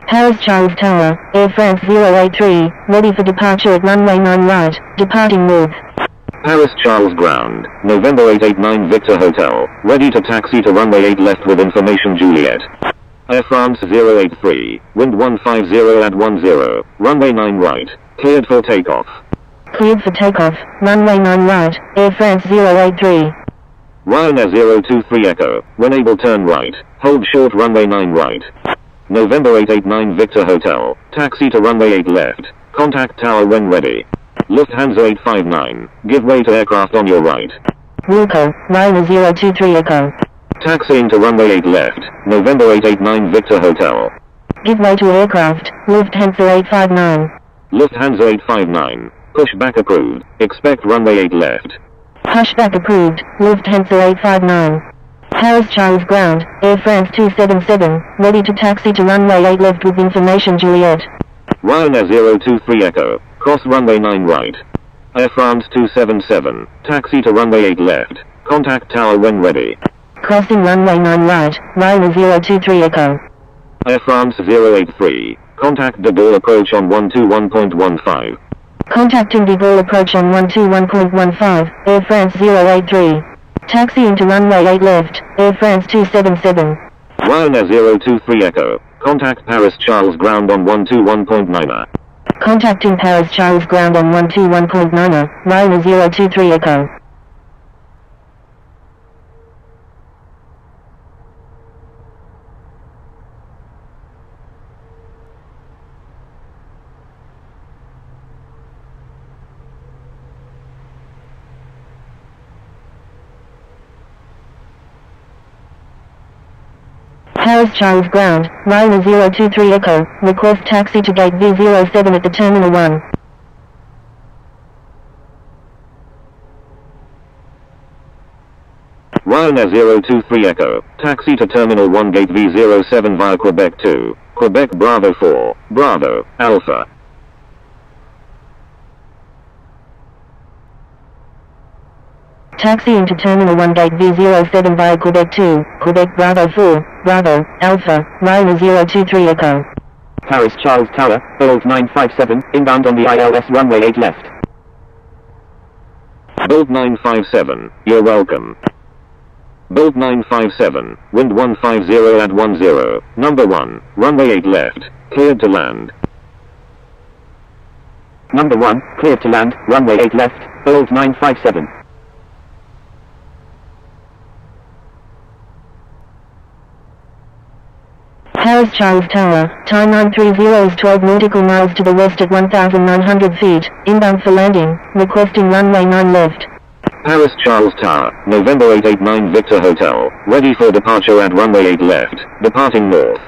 Paris Charles Tower, Air France 083, ready for departure at runway 9 right, departing north. Paris Charles Ground, November 889 Victor Hotel, ready to taxi to runway 8 left with information Juliet. Air France 083, wind 150 at 10, runway 9 right, cleared for takeoff. Cleared for takeoff, runway 9 right, Air France 083. Ryanair 023 Echo, when able turn right, hold short runway 9 right. November 889 Victor Hotel, taxi to runway 8 left, contact tower when ready. Lufthansa 859, give way to aircraft on your right. Wilco, Ryanair 023 Echo. Taxiing to runway 8 left, November 889 Victor Hotel. Give way to aircraft, Lufthansa 859. Lufthansa 859, pushback approved, expect runway 8 left. Pushback approved, Lufthansa 859. Paris Charles Ground, Air France 277, ready to taxi to runway 8 left with information Juliet. Ryanair 023 Echo, cross runway 9 right. Air France 277, taxi to runway 8 left, contact tower when ready. Crossing runway 9 right, Ryanair 023 Echo. Air France 083, contact de Gaulle approach on 121.15. Contacting de Gaulle approach on 121.15, Air France 083. Taxiing to runway 8 left, Air France 277. Ryanair 023 Echo, contact Paris Charles Ground on 121.9. Contacting Paris Charles Ground on 121.9, Ryanair 023 Echo. Paris Charles Ground, Ryanair 023 Echo, request taxi to gate V07 at the Terminal 1. Ryanair 023 Echo, taxi to Terminal 1 gate V07 via Quebec 2, Quebec Bravo 4, Bravo, Alpha. Taxi into Terminal 1 Gate V07 via Quebec 2, Quebec Bravo 4, Bravo, Alpha, Lima 023 Echo. Paris Charles Tower, Bold 957, inbound on the ILS runway 8 left. Bold 957, you're welcome. Bold 957, wind 150 at 10, number 1, runway 8 left, cleared to land. Number 1, cleared to land, runway 8 left, Bold 957. Paris Charles Tower, time 930 is 12 nautical miles to the west at 1,900 feet, inbound for landing, requesting runway 9 left. Paris Charles Tower, November 889 Victor Hotel, ready for departure at runway 8 left, departing north.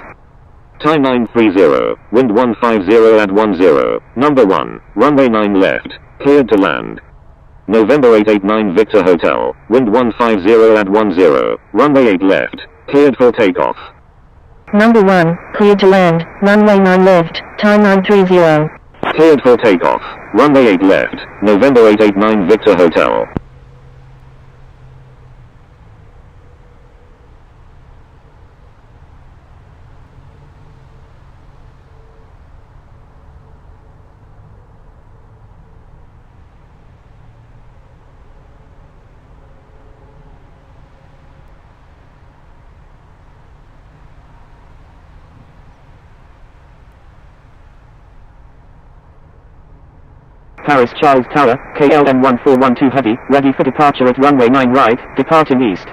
Time 930, wind 150 at 10, number 1, runway 9 left, cleared to land. November 889 Victor Hotel, wind 150 at 10, runway 8 left, cleared for takeoff. Number 1, cleared to land, runway 9 left, time 930. Cleared for takeoff, runway 8 left, November 889 Victor Hotel. Paris Charles Tower, KLM 1412 Heavy, ready for departure at runway 9 right, departing east.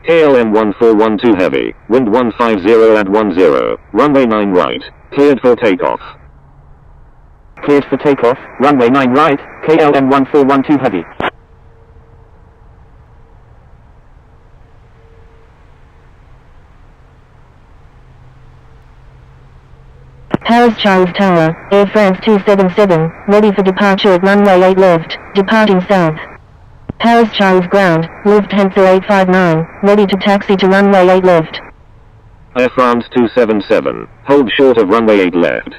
KLM 1412 Heavy, wind 150 at 10, runway 9 right, cleared for takeoff. Cleared for takeoff, runway 9 right, KLM 1412 Heavy. Paris Charles Tower, Air France 277, ready for departure at runway 8 left, departing south. Paris Charles Ground, Lufthansa 859, ready to taxi to runway 8 left. Air France 277, hold short of runway 8 left.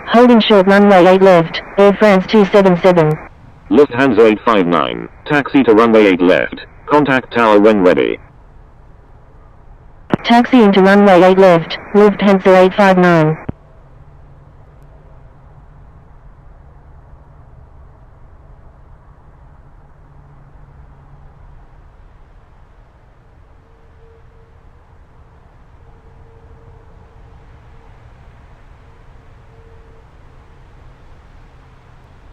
Holding short runway 8 left, Air France 277. Lufthansa 859, taxi to runway 8 left, contact tower when ready. Taxi into runway 8 left, Lufthansa 859.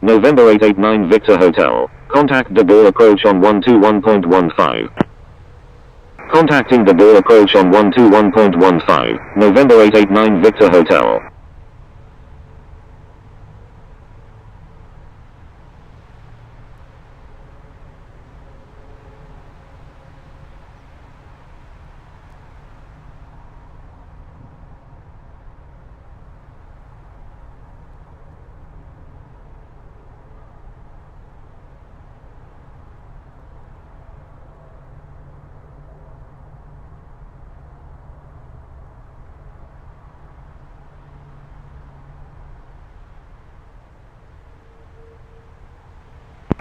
November 889 Victor Hotel, contact de Gaulle approach on 121.15. Contacting de Gaulle approach on 121.15, November 889 Victor Hotel.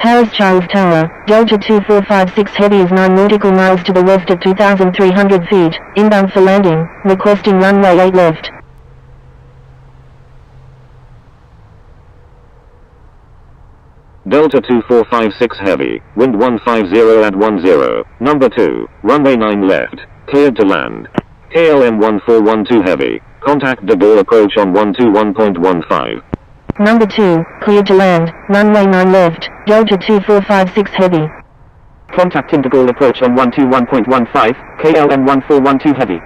Paris Charles Tower, Delta 2456 Heavy is 9 nautical miles to the west at 2,300 feet, inbound for landing, requesting runway 8 left. Delta 2456 Heavy, wind 150 at 10, number 2, runway 9 left, cleared to land. KLM 1412 Heavy, contact de Gaulle approach on 121.15. Number 2, cleared to land, runway 9 left, Delta 2456 Heavy. Contacting de Gaulle approach on 121.15, KLM 1412 Heavy.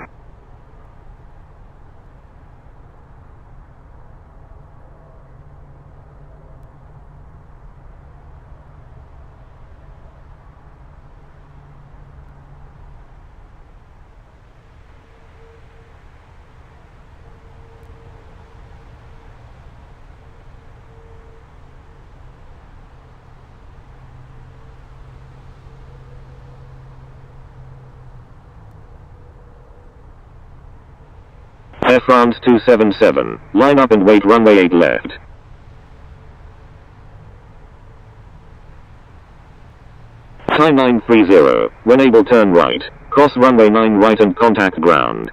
Air France 277, line up and wait runway 8 left. Time 930, when able turn right, cross runway 9 right and contact ground.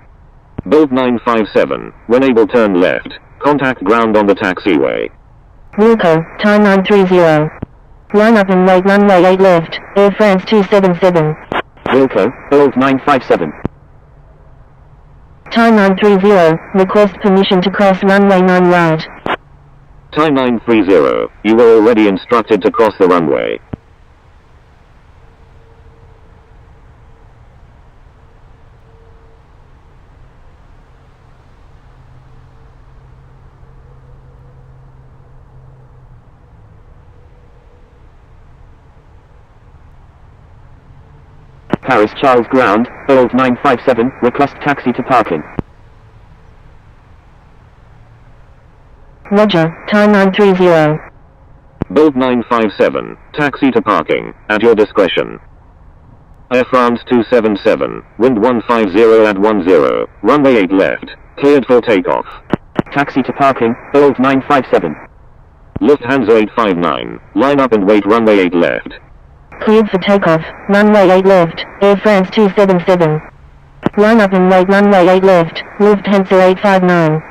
Bolt 957, when able turn left, contact ground on the taxiway. Wilco, time 930. Line up and wait runway 8 left, Air France 277. Wilco, Bolt 957. Time 930, request permission to cross runway 9 right. Time 930, you were already instructed to cross the runway. Paris Charles ground, Bolt 957, request taxi to parking. Roger, time 930. Bolt 957, taxi to parking, at your discretion. Air France 277, wind 150 at 10, runway 8 left, cleared for takeoff. Taxi to parking, Bolt 957. Lufthansa 859, line up and wait runway 8 left. Cleared for takeoff, runway 8 left, Air France 277. Line up and wait runway 8 left, Lufthansa 859.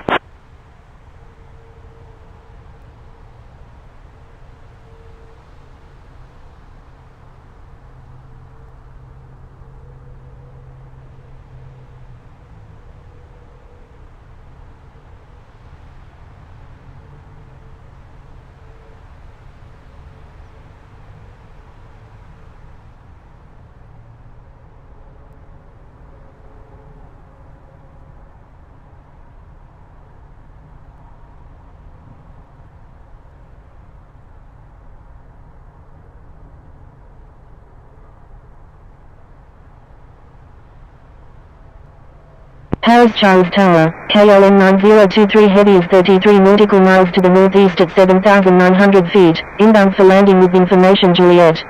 Paris Charles Tower, KLM 9023 heavy is 33 nautical miles to the northeast at 7,900 feet, inbound for landing with information Juliet.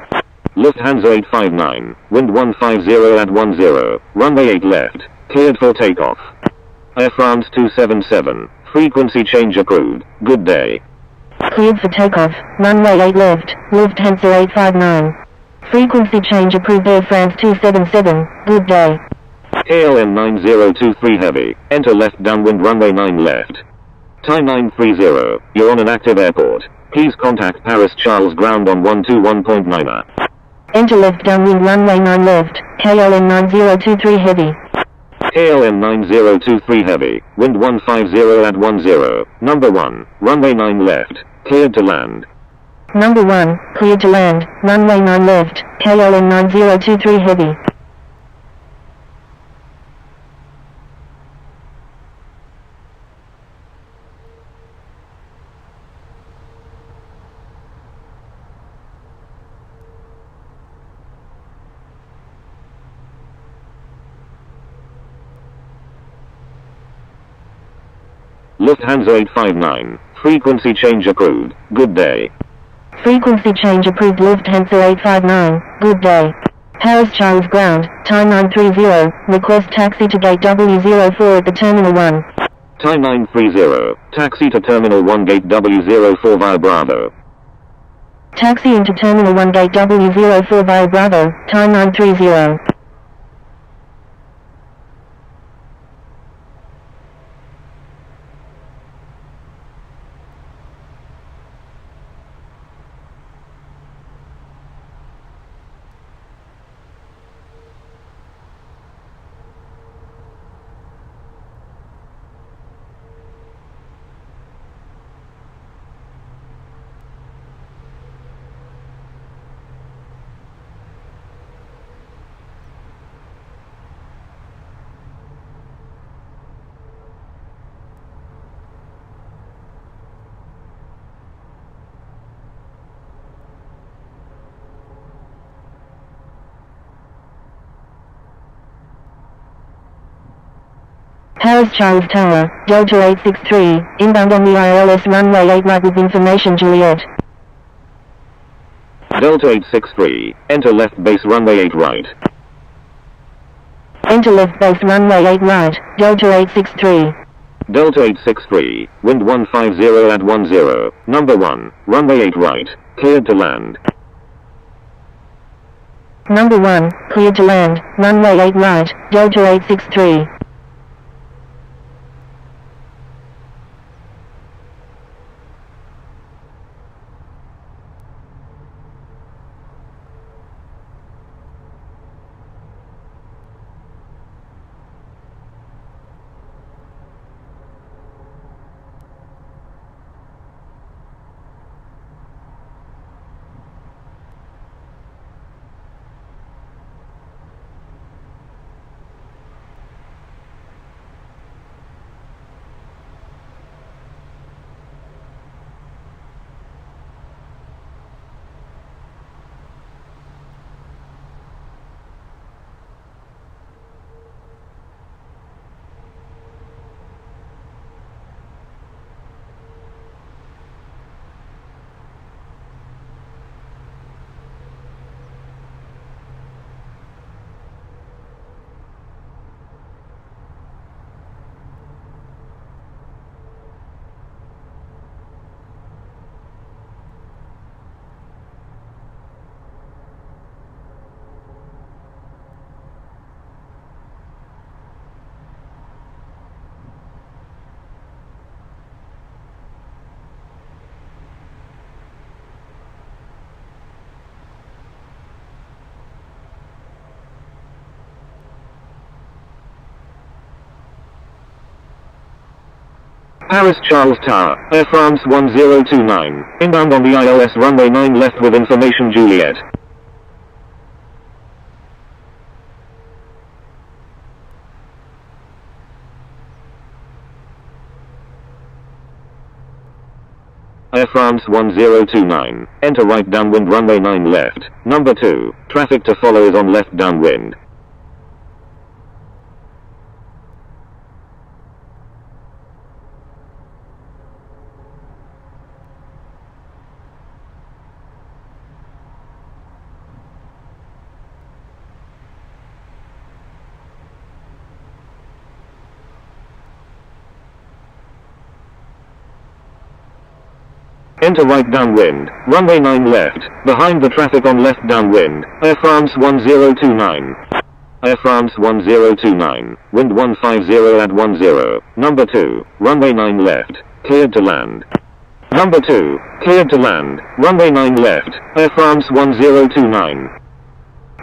Lufthansa 859, wind 150 at 10, runway 8 left, cleared for takeoff. Air France 277, frequency change approved, good day. Cleared for takeoff, runway 8 left, Lufthansa 859. Frequency change approved Air France 277, good day. KLM 9023 heavy, enter left downwind runway 9 left. Time 930, you're on an active airport. Please contact Paris Charles ground on 121.9. Enter left downwind runway 9 left, KLM 9023 heavy. KLM 9023 heavy, wind 150 at 10, number 1, runway 9 left, cleared to land. Number 1, cleared to land, runway 9 left, KLM 9023 heavy. Lufthansa 859, frequency change approved, good day. Frequency change approved Lufthansa 859, good day. Paris Charles ground, time 930, request taxi to gate W04 at the Terminal 1. Time 930, taxi to Terminal 1 gate W04 via Bravo. Taxi into Terminal 1 gate W04 via Bravo, time 930. Paris Charles Tower, Delta 863, inbound on the ILS runway 8 right with information Juliet. Delta 863, enter left base runway 8 right. Enter left base runway 8 right, Delta 863. Delta 863, wind 150 at 10, number 1, runway 8 right, cleared to land. Number 1, cleared to land, runway 8 right, Delta 863. Paris Charles Tower, Air France 1029, inbound on the ILS runway 9 left with information Juliet. Air France 1029, enter right downwind runway 9 left, number 2, traffic to follow is on left downwind. Enter right downwind, runway 9 left, behind the traffic on left downwind, Air France 1029. Air France 1029, wind 150 at 10, number 2, runway 9 left, cleared to land. Number 2, cleared to land, runway 9 left, Air France 1029.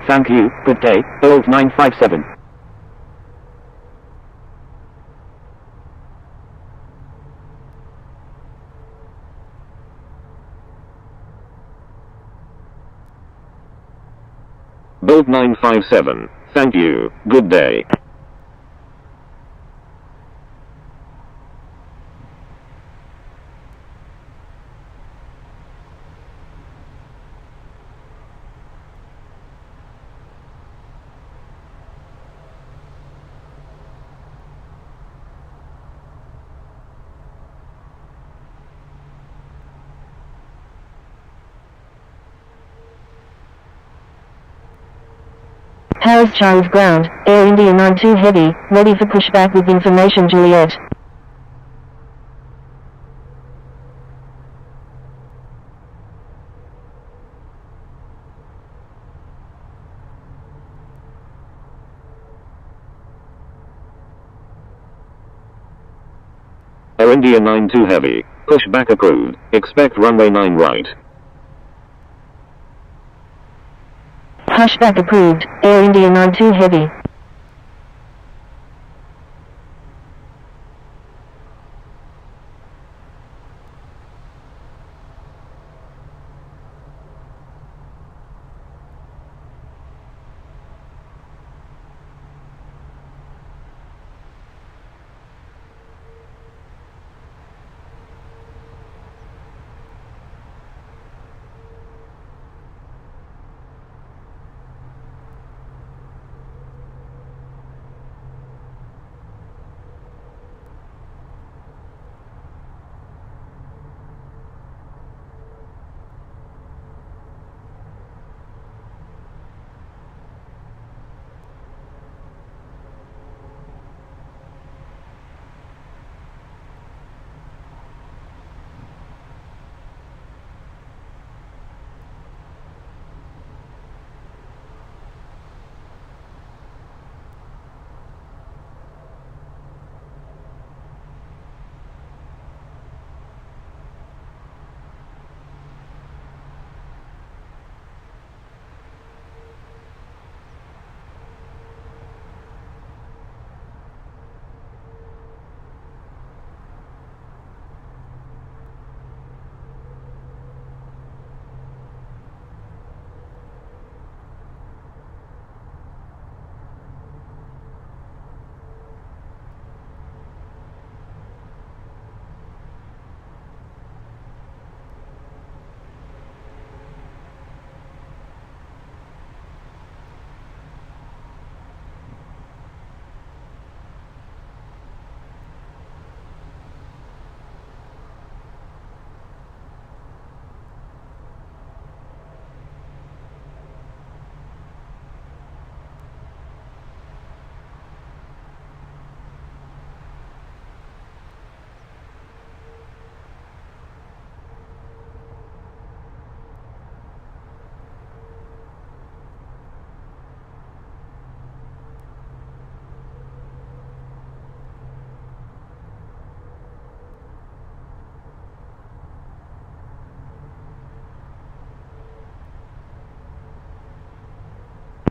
Thank you, good day, Old 957. Bolt 957, thank you, good day. Paris Charles ground, Air India 92 heavy, ready for pushback with information Juliet. Air India 92 heavy, pushback approved, expect runway 9 right. Pushback approved, Air India 92 heavy.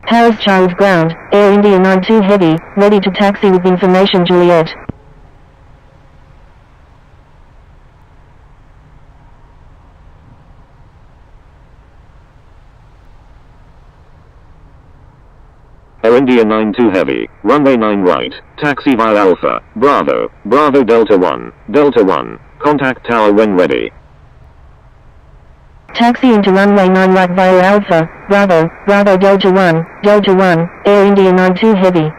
Paris Charles ground, Air India 92 Heavy, ready to taxi with information Juliet. Air India 92 Heavy, runway 9 right, taxi via Alpha, Bravo, Bravo Delta 1, contact tower when ready. Taxi into runway 9 right via Alpha, Bravo, Bravo Delta 1, Air India 92 Heavy.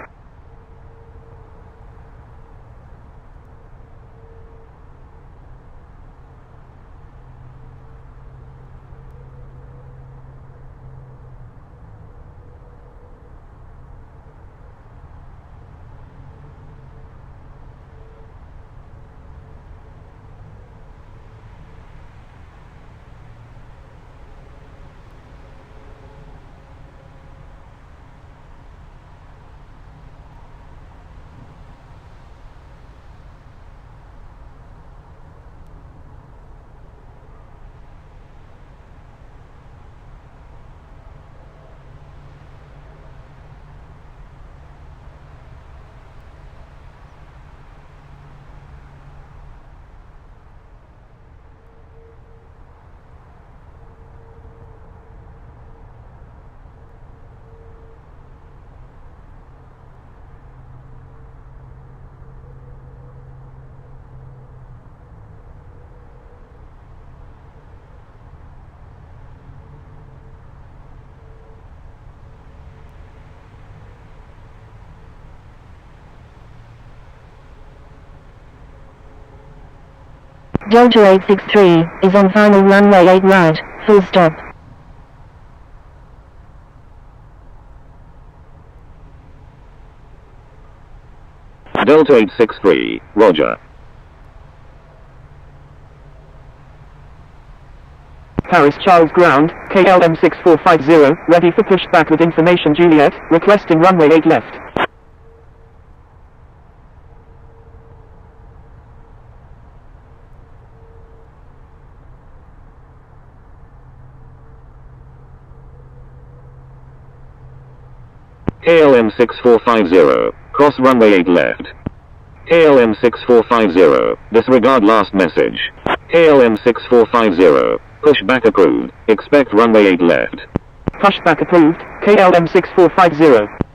Delta 863 is on final runway 8 right, full stop. Delta 863, roger. Paris Charles ground, KLM 6450, ready for pushback with information Juliet, requesting runway 8 left. KLM 6450, cross runway 8 left. KLM 6450, disregard last message. KLM 6450, pushback approved, expect runway 8 left. Pushback approved, KLM 6450.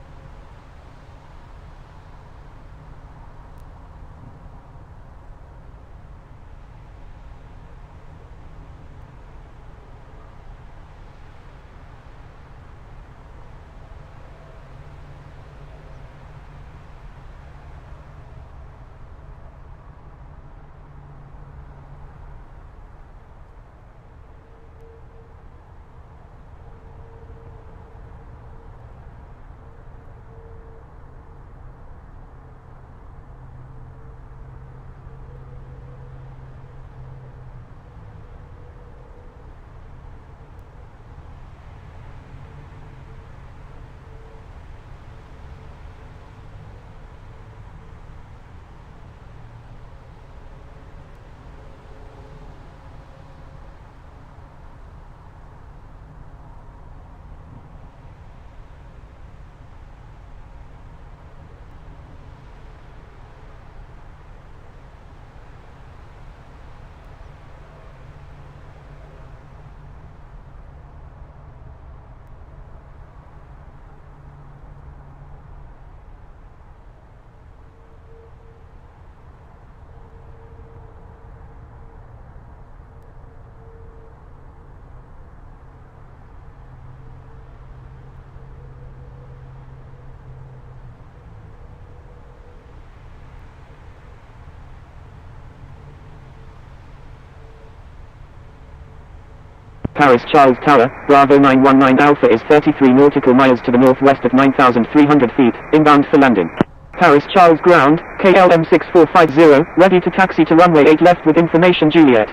Paris Charles Tower, Bravo 919 Alpha is 33 nautical miles to the northwest of 9,300 feet, inbound for landing. Paris Charles ground, KLM 6450, ready to taxi to runway 8 left with information Juliet.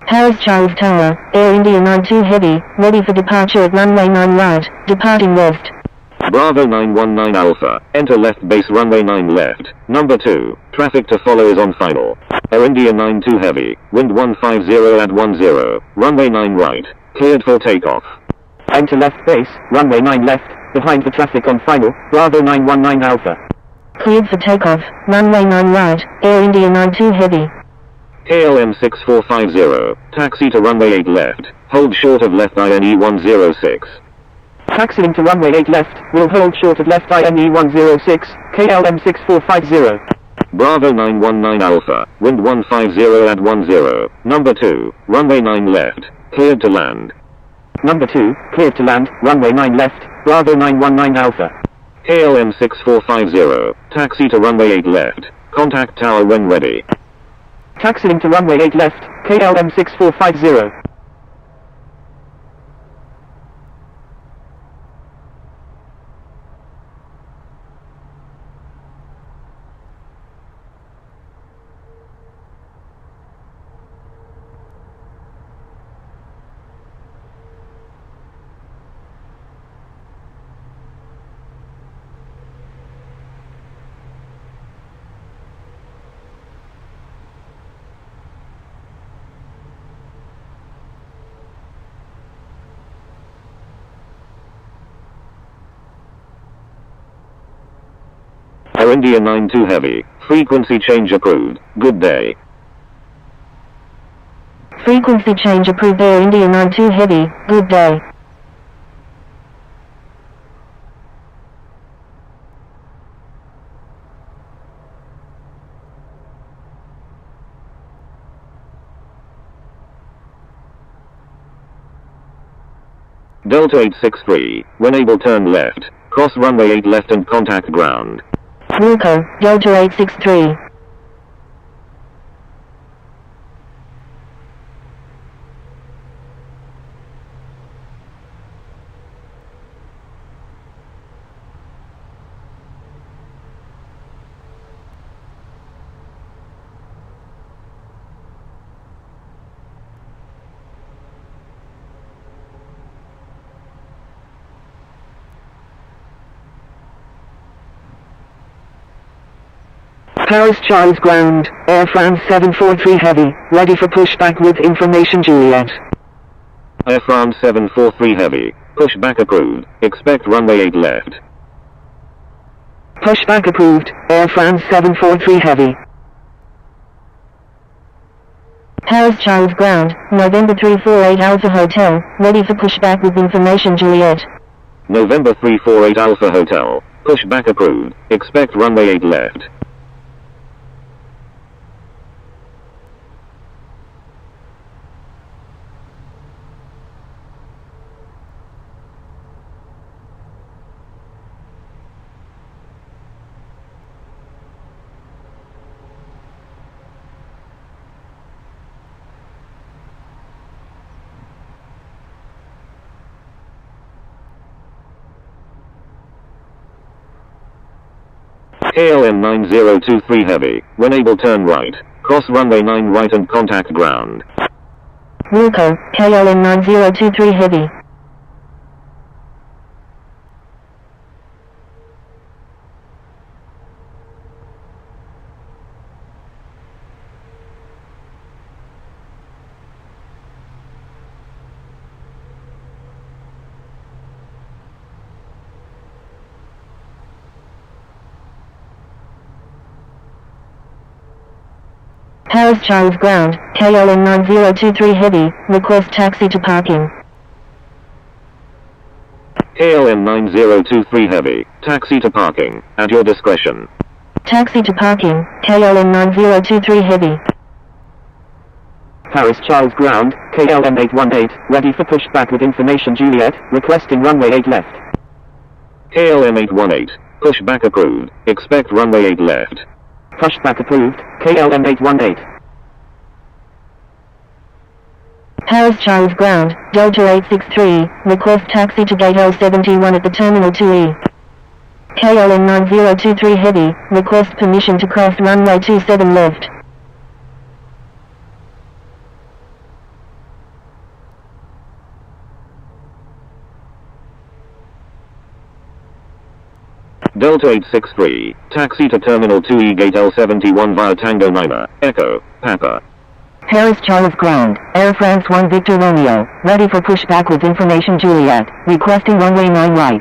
Paris Charles Tower, Air India 92 Heavy, ready for departure at runway 9 right, departing west. Bravo 919 Alpha, enter left base runway 9 left, number 2, traffic to follow is on final. Air India 92 Heavy, wind 150 at 10, runway 9 right, cleared for takeoff. Enter left base, runway 9 left, behind the traffic on final, Bravo 919 Alpha. Cleared for takeoff, runway 9 right, Air India 92 Heavy. KLM 6450, taxi to runway 8 left, hold short of left INE 106. Taxiing to runway 8 left, will hold short of left INE 106, KLM 6450. Bravo 919 Alpha, wind 150 at 10, number 2, runway 9 left, cleared to land. Number 2, cleared to land, runway 9 left, Bravo 919 Alpha. KLM 6450, taxi to runway 8 left, contact tower when ready. Taxiing to runway 8 left, KLM 6450. Air India 92 Heavy, frequency change approved, good day. Frequency change approved Air India 92 Heavy, good day. Delta 863, when able turn left, cross runway 8 left and contact ground. Wilco, Delta 863. Paris Charles ground, Air France 743 Heavy, ready for pushback with information Juliet. Air France 743 Heavy, pushback approved, expect runway 8 left. Pushback approved, Air France 743 Heavy. Paris Charles ground, November 348 Alpha Hotel, ready for pushback with information Juliet. November 348 Alpha Hotel, pushback approved, expect runway 8 left. KLM 9023 Heavy, when able turn right, cross runway 9 right and contact ground. Wilco, KLM 9023 Heavy. Paris Charles ground, KLM 9023 Heavy, request taxi to parking. KLM 9023 Heavy, taxi to parking, at your discretion. Taxi to parking, KLM 9023 Heavy. Paris Charles ground, KLM 818, ready for pushback with information Juliet, requesting runway 8 left. KLM 818, pushback approved, expect runway 8 left. Pushback approved, KLM 818. Paris Charles ground, Delta 863, request taxi to gate L71 at the Terminal 2E. KLM 9023 Heavy, request permission to cross runway 27 left. Delta 863, taxi to Terminal 2E gate L71 via Tango 9, Echo, Papa. Paris Charles ground, Air France 1 Victor Romeo, ready for pushback with information Juliet, requesting runway 9 right.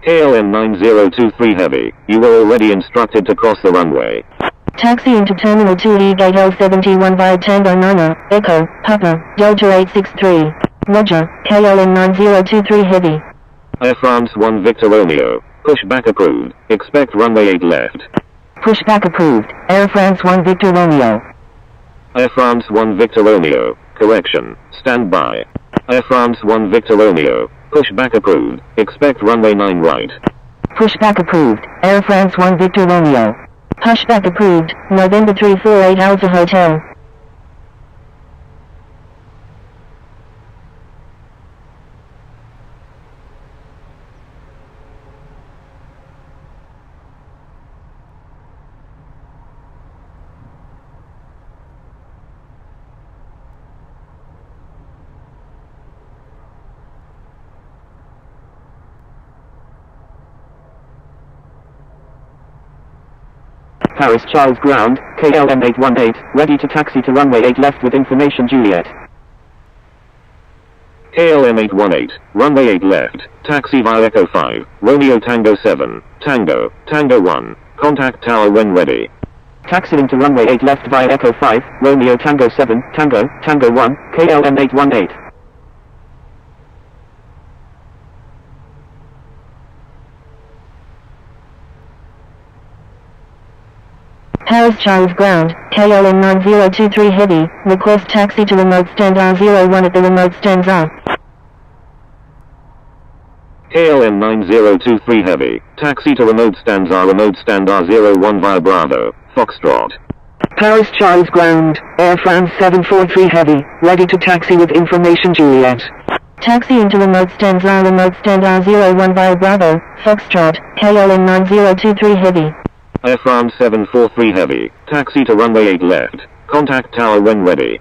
KLM 9023 Heavy, you were already instructed to cross the runway. Taxi into Terminal 2E Gate L71 via Tango Niner, Echo, Papa, Delta 863. Roger, KLM 9023 Heavy. Air France 1 Victor Romeo, pushback approved, expect runway 8 left. Pushback approved. Air France 1 Victor Romeo. Air France 1 Victor Romeo, correction, stand by. Air France 1 Victor Romeo, pushback approved, expect runway 9 right. Pushback approved. Air France 1 Victor Romeo. Pushback approved, November 348 Alpha Hotel. Paris Charles Ground, KLM 818, ready to taxi to runway 8 left with information Juliet. KLM 818, runway 8 left, taxi via Echo 5, Romeo Tango 7, Tango, Tango 1, contact tower when ready. Taxiing to runway 8 left via Echo 5, Romeo Tango 7, Tango, Tango 1, KLM 818. Paris Charles Ground, KLM 9023 Heavy, request taxi to remote stand R01 at the remote stands R. KLM 9023 Heavy, taxi to remote stands R01 via Bravo, Foxtrot. Paris Charles Ground, Air France 743 Heavy, ready to taxi with information Juliet. Taxi into remote stands R remote stand R01 via Bravo, Foxtrot, KLM 9023 Heavy. Air France 743 Heavy, taxi to runway 8 left, contact tower when ready.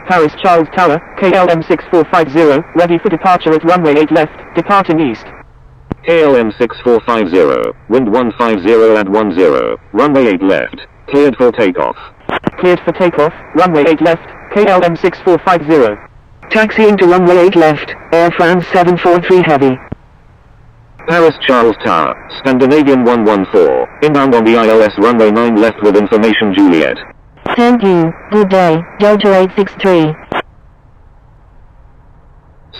Paris Charles Tower, KLM 6450, ready for departure at runway 8 left, departing east. KLM 6450, wind 150 at 10, runway 8 left, cleared for takeoff. Cleared for takeoff, runway 8 left, KLM 6450. Taxiing to runway 8 left, Air France 743 Heavy. Paris Charles Tower, Scandinavian 114, inbound on the ILS runway 9 left with information Juliet. Thank you, good day, Delta 863.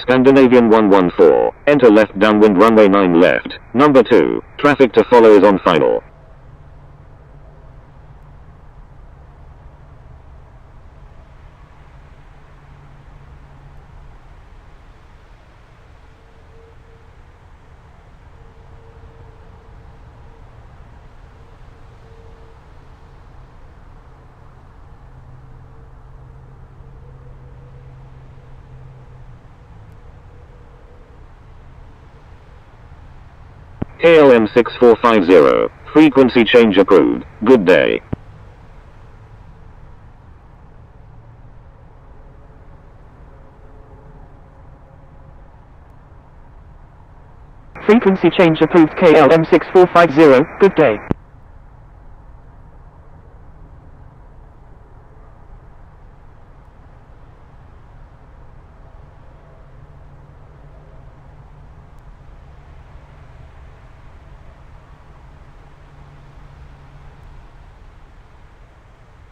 Scandinavian 114, enter left downwind runway 9 left, number 2, traffic to follow is on final. KLM 6450, frequency change approved, good day. Frequency change approved KLM 6450, good day.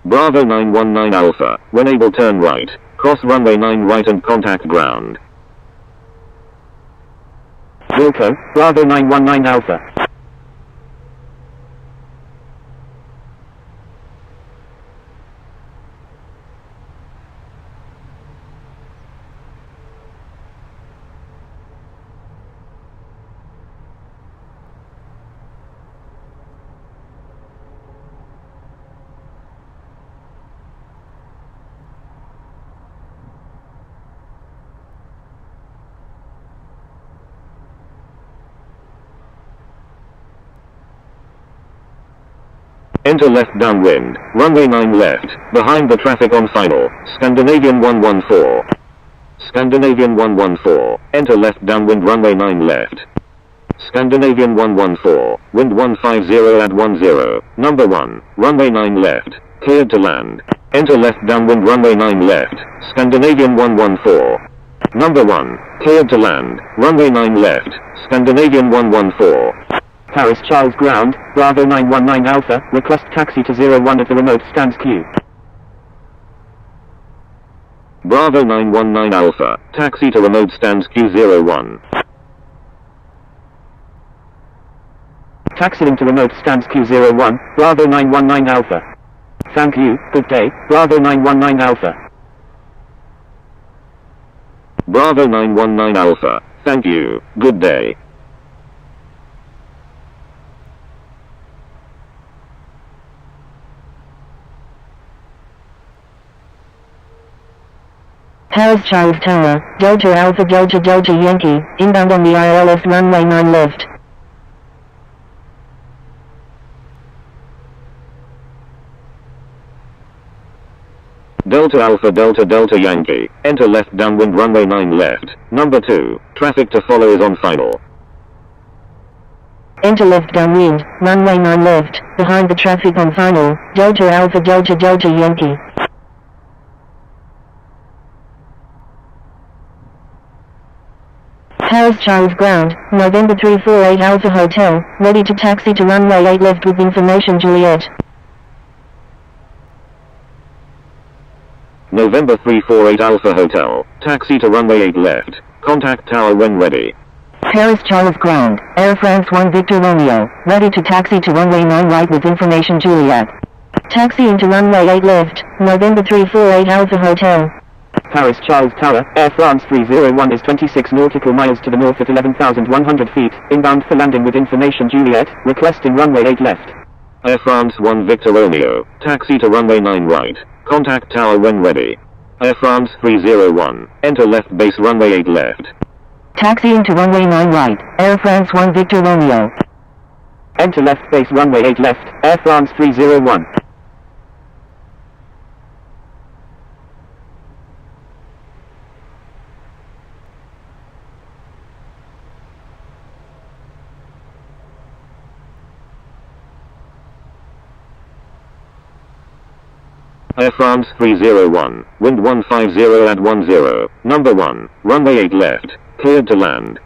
Bravo 919 Alpha, when able turn right, cross runway 9 right and contact ground. Wilco, Bravo 919 Alpha. Enter left downwind, runway 9 left, behind the traffic on final, Scandinavian 114. Scandinavian 114, enter left downwind runway 9 left. Scandinavian 114, wind 150 at 10, number 1, runway 9 left, cleared to land. Enter left downwind runway 9 left, Scandinavian 114. Number 1, cleared to land, runway 9 left, Scandinavian 114. Paris Charles ground, Bravo 919 Alpha, request taxi to 01 at the remote stands queue. Bravo 919 Alpha, taxi to remote stands Q01. Taxiing to remote stands Q01, Bravo 919 Alpha. Thank you, good day, Bravo 919 Alpha. Bravo 919 Alpha, thank you, good day. Paris Charles Tower, Delta Alpha Delta Delta Yankee, inbound on the ILS runway 9 left. Delta Alpha Delta Delta Yankee, enter left downwind runway 9 left. Number 2, traffic to follow is on final. Enter left downwind, runway 9 left, behind the traffic on final, Delta Alpha Delta Delta Yankee. Paris Charles ground, November 348 Alpha Hotel, ready to taxi to runway 8 left with information Juliet. November 348 Alpha Hotel, taxi to runway 8 left, contact tower when ready. Paris Charles ground, Air France 1 Victor Romeo, ready to taxi to runway 9 right with information Juliet. Taxiing to runway 8 left, November 348 Alpha Hotel. Paris Charles Tower, Air France 301 is 26 nautical miles to the north at 11,100 feet, inbound for landing with information Juliet, requesting runway 8 left. Air France 1 Victor Romeo, taxi to runway 9 right, contact tower when ready. Air France 301, enter left base runway 8 left. Taxiing to runway 9 right, Air France 1 Victor Romeo. Enter left base runway 8 left, Air France 301. Air France 301, wind 150 at 10, number 1, runway 8 left, cleared to land.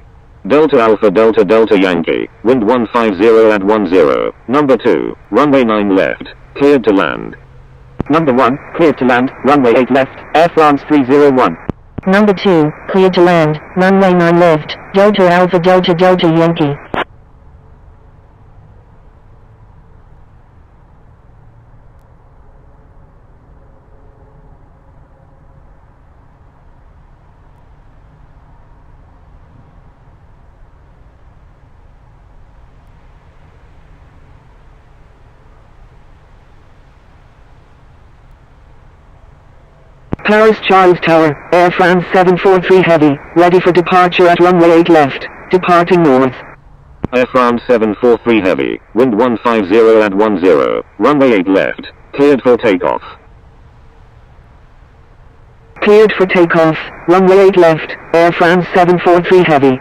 Delta Alpha Delta Delta Yankee, wind 150 at 10, number 2, runway 9 left, cleared to land. Number 1, cleared to land, runway 8 left, Air France 301. Number 2, cleared to land, runway 9 left, Delta Alpha Delta Delta Yankee. Paris Charles Tower, Air France 743 Heavy, ready for departure at runway 8 left, departing north. Air France 743 Heavy, wind 150 at 10, runway 8 left, cleared for takeoff. Cleared for takeoff, runway 8 left, Air France 743 Heavy.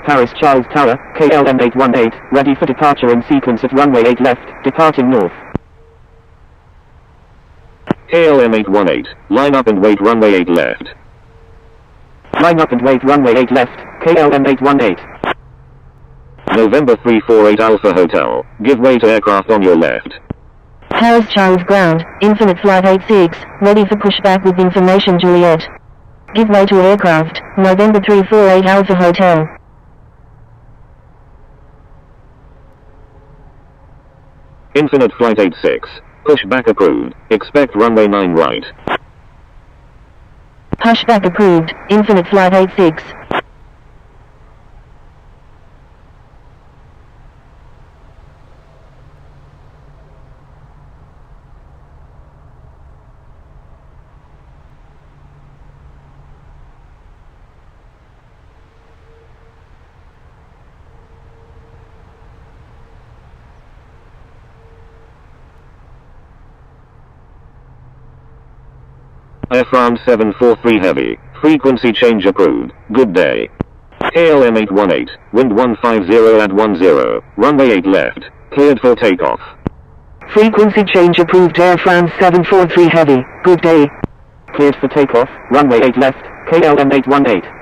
Paris Charles Tower, KLM 818, ready for departure in sequence at runway 8 left, departing north. KLM 818, line up and wait runway 8 left. Line up and wait runway 8 left, KLM 818. November 348 Alpha Hotel, give way to aircraft on your left. Paris Charles ground, Infinite Flight 86, ready for pushback with information Juliet. Give way to aircraft, November 348 Alpha Hotel. Infinite Flight 86, pushback approved, expect runway 9 right. Pushback approved, Infinite Flight 86. Air France 743 Heavy, frequency change approved, good day. KLM 818, wind 150 at 10, runway 8 left, cleared for takeoff. Frequency change approved Air France 743 Heavy, good day. Cleared for takeoff, runway 8 left, KLM 818.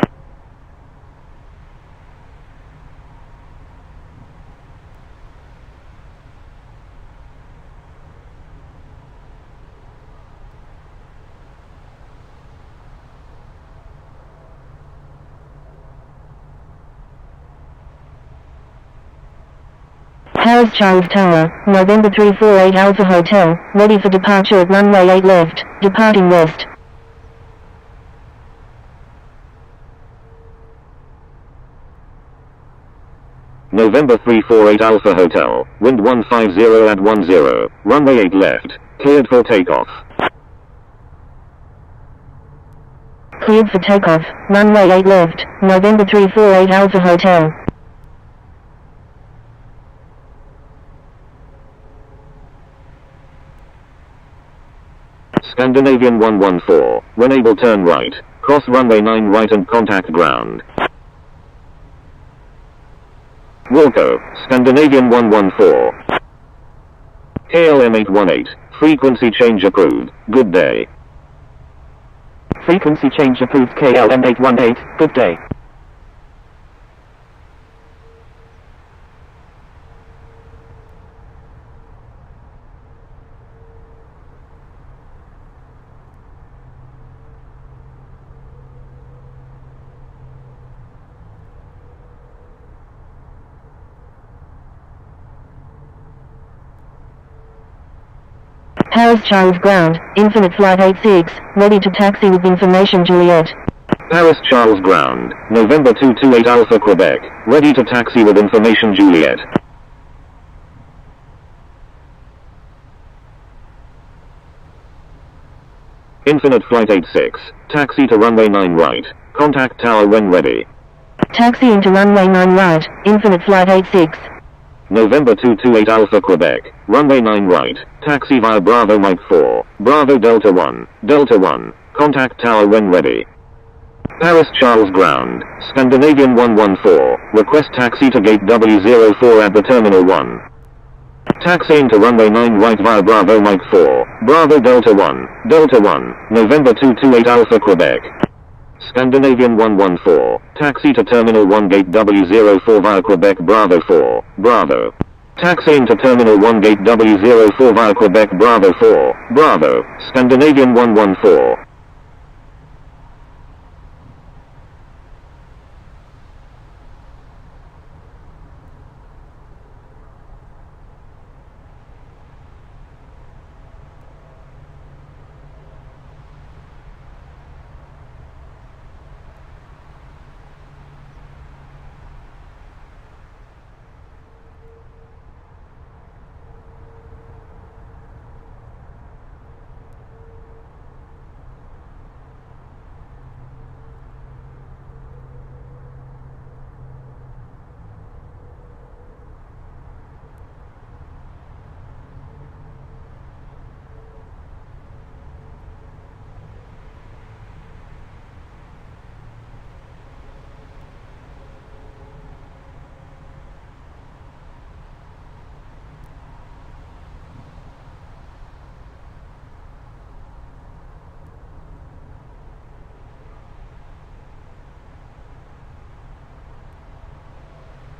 Paris Charles Tower, November 348 Alpha Hotel, ready for departure at runway 8 left, departing west. November 348 Alpha Hotel, wind 150 at 10, runway 8 left, cleared for takeoff. Cleared for takeoff, runway 8 left, November 348 Alpha Hotel. Scandinavian 114, when able turn right, cross runway 9 right and contact ground. Wilco, Scandinavian 114. KLM 818, frequency change approved, good day. Frequency change approved KLM 818, good day. Paris Charles Ground, Infinite Flight 86, ready to taxi with information Juliet. Paris Charles Ground, November 228 Alpha Quebec, ready to taxi with information Juliet. Infinite Flight 86, taxi to runway 9 right, contact tower when ready. Taxi into runway 9 right, Infinite Flight 86. November 228 Alpha Quebec, runway 9 right, taxi via Bravo Mike 4, Bravo Delta 1, contact tower when ready. Paris Charles Ground, Scandinavian 114, request taxi to gate W04 at the Terminal 1. Taxiing to runway 9 right via Bravo Mike 4, Bravo Delta 1, November 228 Alpha Quebec. Scandinavian 114, taxi to Terminal 1 gate W04 via Quebec Bravo 4, Bravo. Taxiing to Terminal 1 gate W04 via Quebec Bravo 4, Bravo, Scandinavian 114.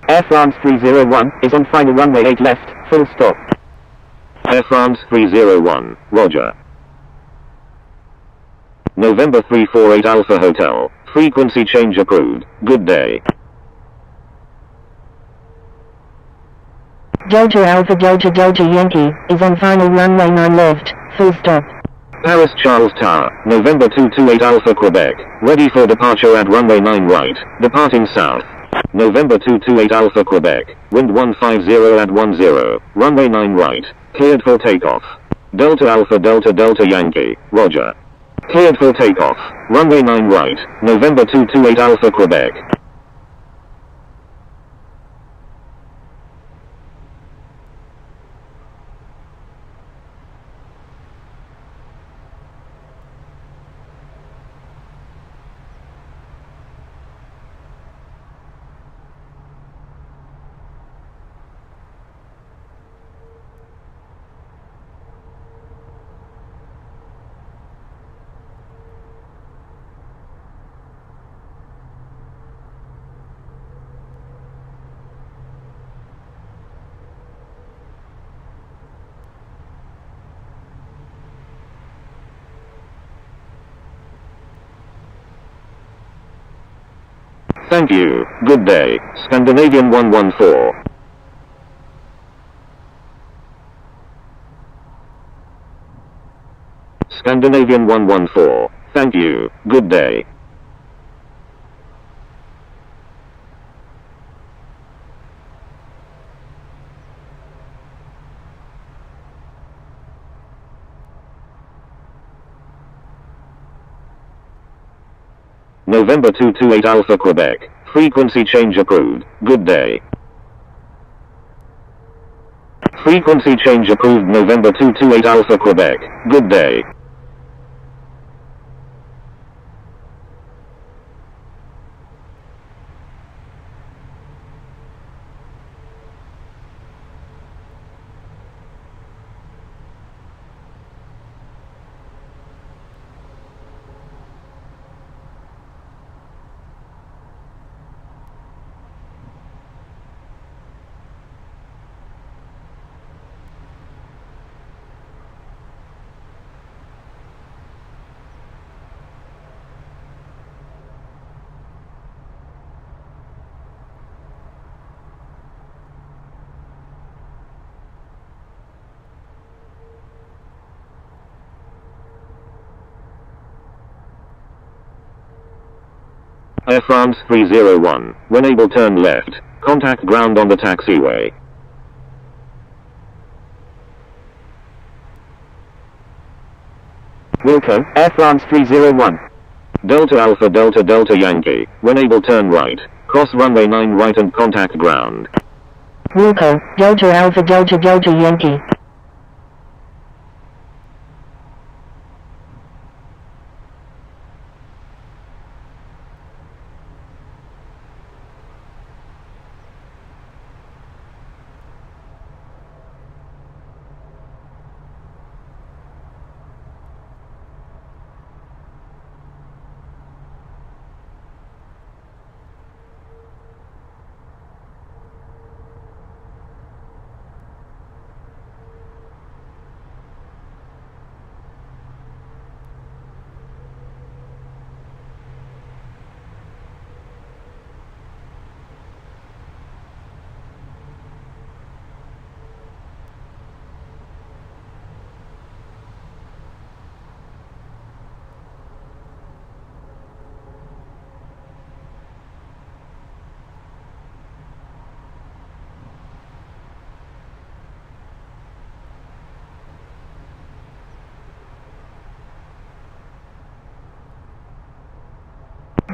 Air France 301 is on final runway 8 left, full stop. Air France 301, roger. November 348 Alpha Hotel, frequency change approved, good day. Delta Alpha Delta Delta Yankee, is on final runway 9 left, full stop. Paris Charles Tower, November 228 Alpha Quebec, ready for departure at runway 9 right, departing south. November 228 Alpha Quebec, wind 150 at 10, runway 9 right, cleared for takeoff. Delta Alpha Delta Delta Yankee, roger. Cleared for takeoff, runway 9 right, November 228 Alpha Quebec. Thank you. Good day. Scandinavian 114. Scandinavian 114. Thank you. Good day. November 228 Alpha Quebec. Frequency change approved. Good day. Frequency change approved November 228 Alpha Quebec. Good day. Air France 301. When able, turn left. Contact ground on the taxiway. Wilco, Air France 301. Delta Alpha Delta Delta Yankee. When able, turn right. Cross runway 9 right and contact ground. Wilco, Delta Alpha Delta Delta Yankee.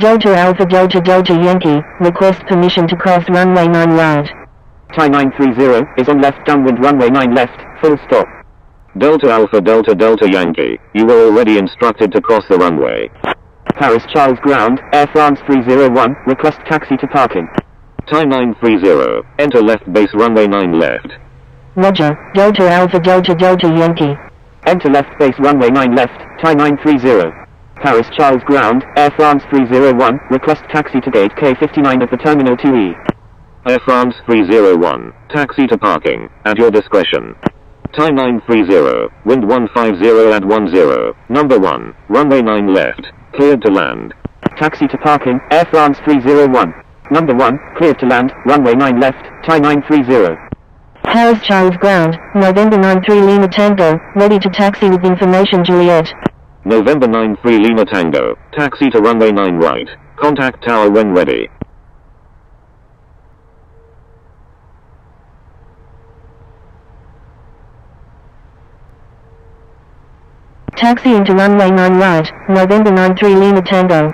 Delta Alpha Delta Delta Yankee, request permission to cross runway 9 right. Thai 930 is on left downwind runway 9 left, full stop. Delta Alpha Delta Delta Yankee. You were already instructed to cross the runway. Paris Charles ground, Air France 301, request taxi to parking. Thai 930. Enter left base runway 9 left. Roger, Delta Alpha Delta Delta Yankee. Enter left base runway 9 left, Thai 930. Paris Charles ground, Air France 301, request taxi to gate K59 at the Terminal 2E. Air France 301. Taxi to parking, at your discretion. Thai 930. Wind 150 at 10. Number 1. Runway 9 left. Cleared to land. Taxi to parking, Air France 301. Number 1, cleared to land, runway 9 left, Thai 930. Paris Charles ground, November 93 Lima Tango, ready to taxi with information Juliet. November 93 Lima Tango. Taxi to runway 9 right. Contact tower when ready. Taxi into runway 9 right, November 93 Lima Tango.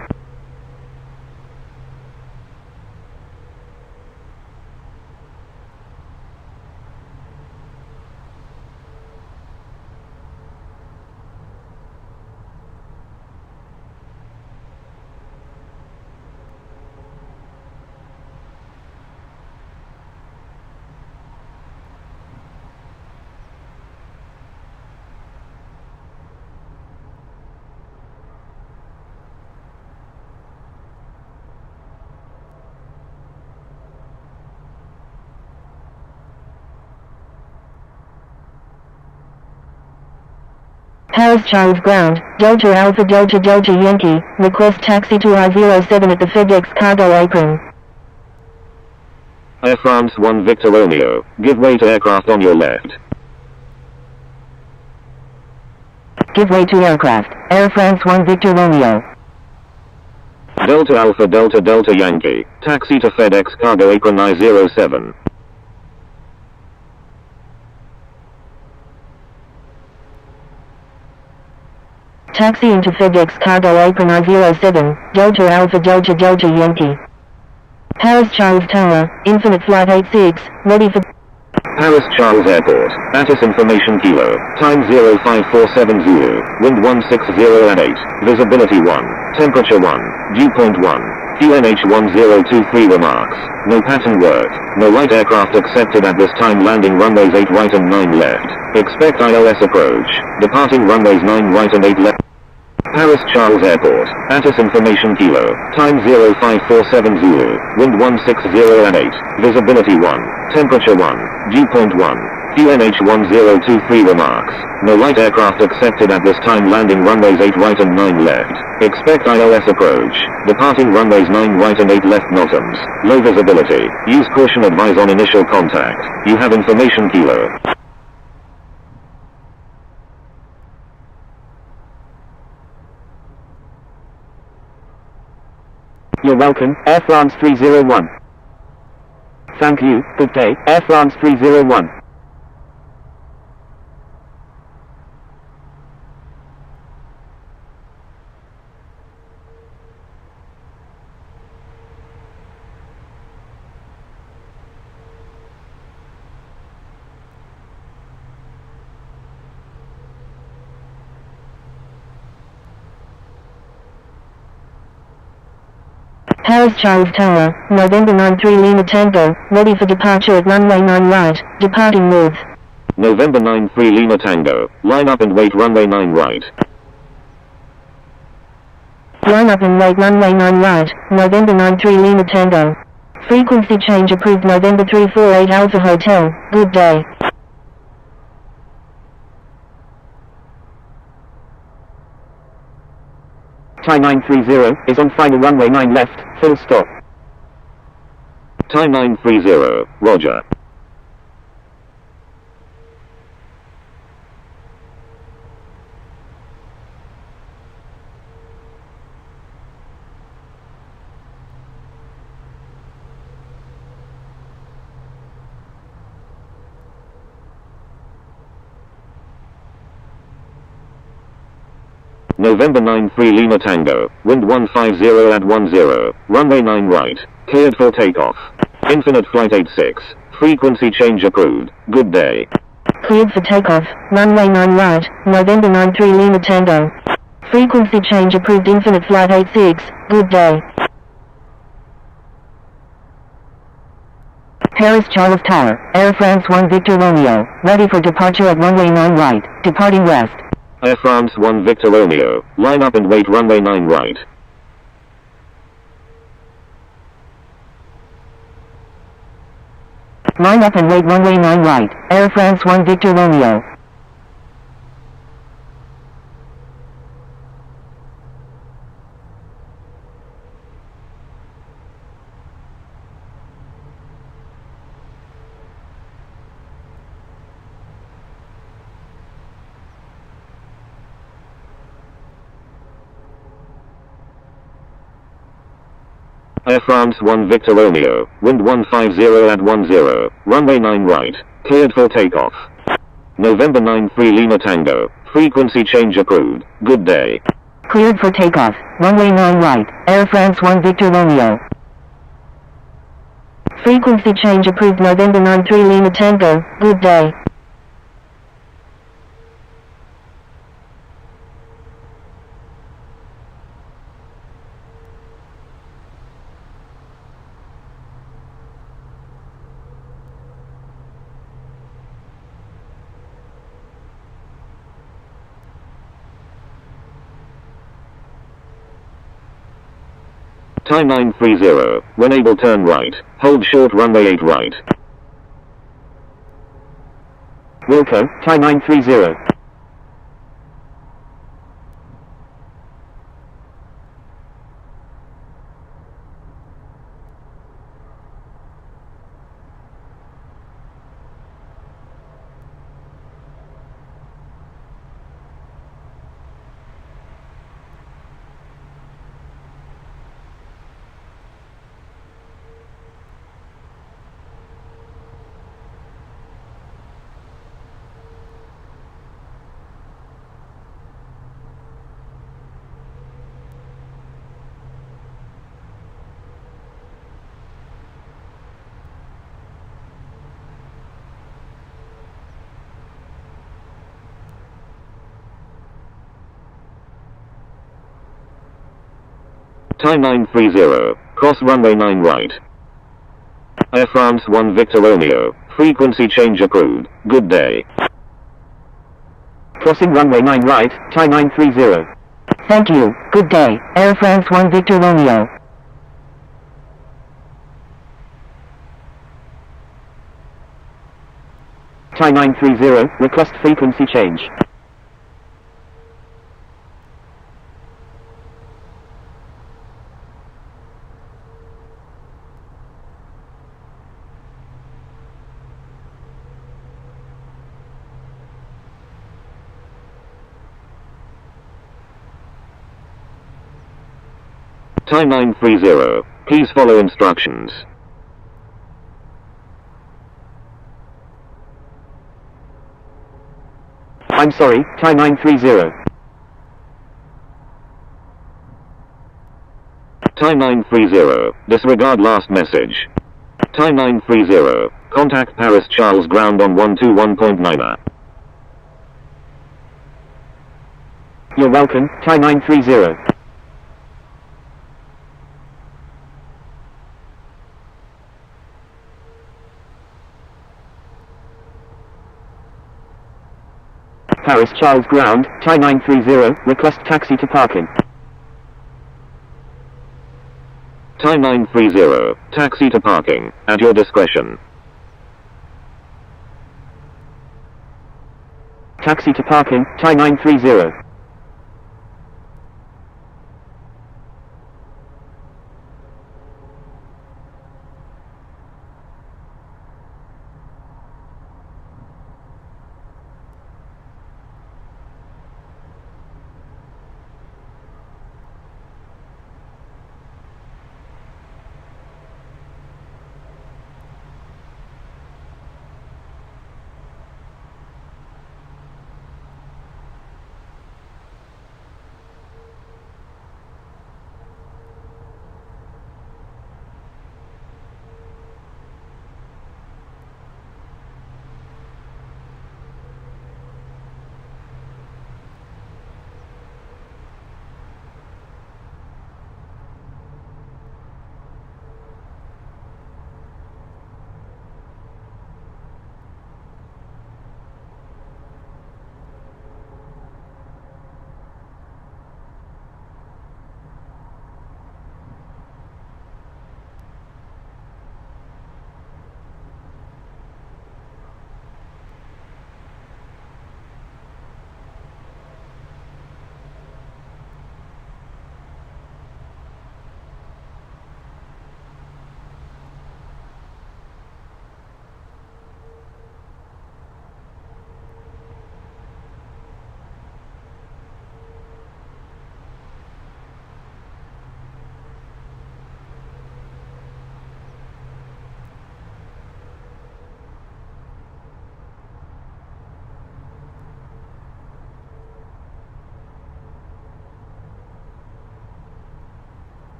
Paris Charles ground, Delta Alpha Delta Delta Yankee, request taxi to I-07 at the FedEx cargo apron. Air France 1 Victor Romeo, give way to aircraft on your left. Give way to aircraft, Air France 1 Victor Romeo. Delta Alpha Delta Delta Yankee, taxi to FedEx cargo apron I-07. Taxi into FedEx cargo apron I-07, Delta Alpha Delta Delta Yankee. Paris Charles Tower, Infinite Flight 86, ready for... Paris Charles Airport, ATIS information kilo, time 05470, wind 160 at 8, visibility 1, temperature 1, dew point 1, QNH 1023 remarks, no pattern work, no light aircraft accepted at this time, landing runways 8 right and 9 left, expect ILS approach, departing runways 9 right and 8 left. Paris Charles Airport, ATIS information kilo, time 05470, wind 160 at 8, visibility 1, temperature 1, dew point 1, QNH 1023 remarks, no light aircraft accepted at this time, landing runways 8 right and 9 left, expect ILS approach, departing runways 9 right and 8 left bottoms, low visibility, use caution, advise on initial contact, you have information kilo. You're welcome, Air France 301. Thank you, good day, Air France 301. Paris Charles Tower, November 93 Lima Tango, ready for departure at runway 9 right, departing north. November 93 Lima Tango, line up and wait runway 9 right. Line up and wait runway 9 right, November 93 Lima Tango. Frequency change approved November 348 Alpha Hotel, good day. Time 930, is on final runway 9 left, full stop. Time 930, roger. November 93 Lima Tango, wind 150 at 10, runway 9 right, cleared for takeoff. Infinite Flight 86, frequency change approved, good day. Cleared for takeoff, runway 9 right, November 93 Lima Tango. Frequency change approved Infinite Flight 86, good day. Paris Charles Tower, Air France 1 Victor Romeo, ready for departure at runway 9 right, departing west. Air France 1 Victor Romeo, line up and wait runway 9 right. Line up and wait runway 9 right, Air France 1 Victor Romeo. Air France 1 Victor Romeo, wind 150 at 10, runway 9 right, cleared for takeoff. November 93 Lima Tango, frequency change approved, good day. Cleared for takeoff, runway 9 right, Air France 1 Victor Romeo. Frequency change approved November 93 Lima Tango, good day. Time 930, when able turn right, hold short runway 8 right. Wilco, time 930. Time 930. Cross runway 9 right. Air France 1 Victor Romeo. Frequency change approved. Good day. Crossing runway 9 right, time 930. Thank you. Good day. Air France 1 Victor Romeo. Time 930, request frequency change. Time 930. Please follow instructions. I'm sorry, time 930. Time 930. Disregard last message. Time 930. Contact Paris Charles ground on 121.9. You're welcome, time 930. Paris Charles ground, time 930, request taxi to parking. Time 930. Taxi to parking, at your discretion. Taxi to parking, time 930.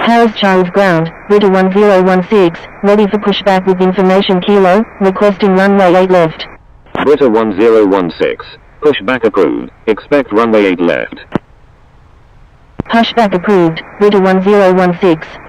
Paris Charles ground, Brita 1016, ready for pushback with information kilo, requesting runway 8 left. Brita 1016. Pushback approved. Expect runway 8 left. Pushback approved, Brita 1016.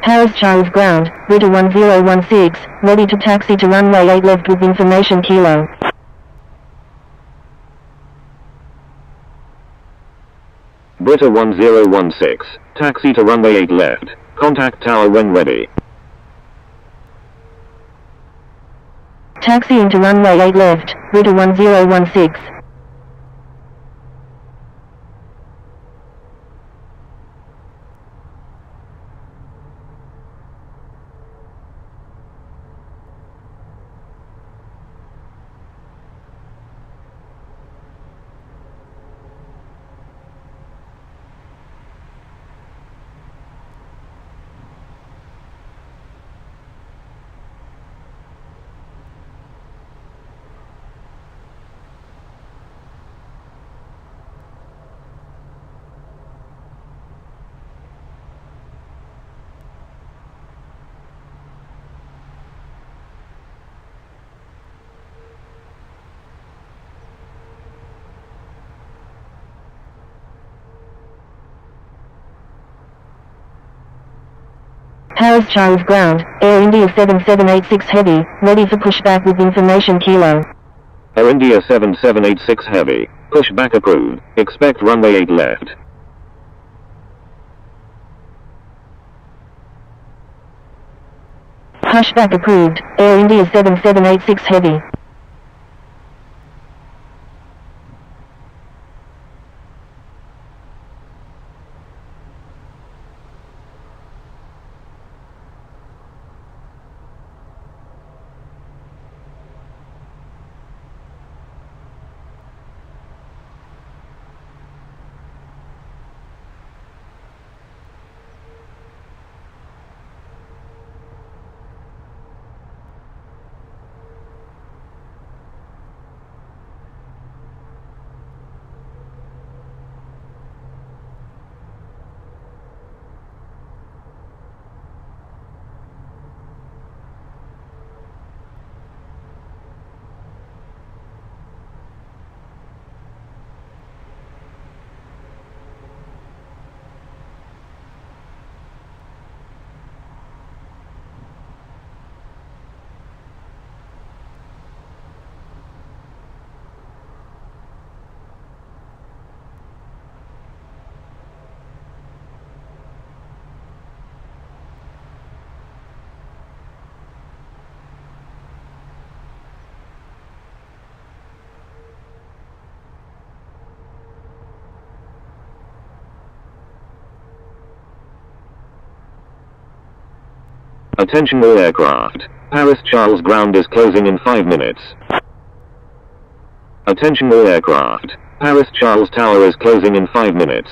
Paris Charles ground, Brita 1016, ready to taxi to runway 8 left with information kilo. Brita 1016, taxi to runway 8 left, contact tower when ready. Taxiing to runway 8 left, Brita 1016. Paris Charles ground, Air India 7786 heavy, ready for pushback with information kilo. Air India 7786 heavy, pushback approved, expect runway 8 left. Pushback approved, Air India 7786 heavy. Attention all aircraft. Paris Charles ground is closing in 5 minutes. Attention all aircraft. Paris Charles Tower is closing in 5 minutes.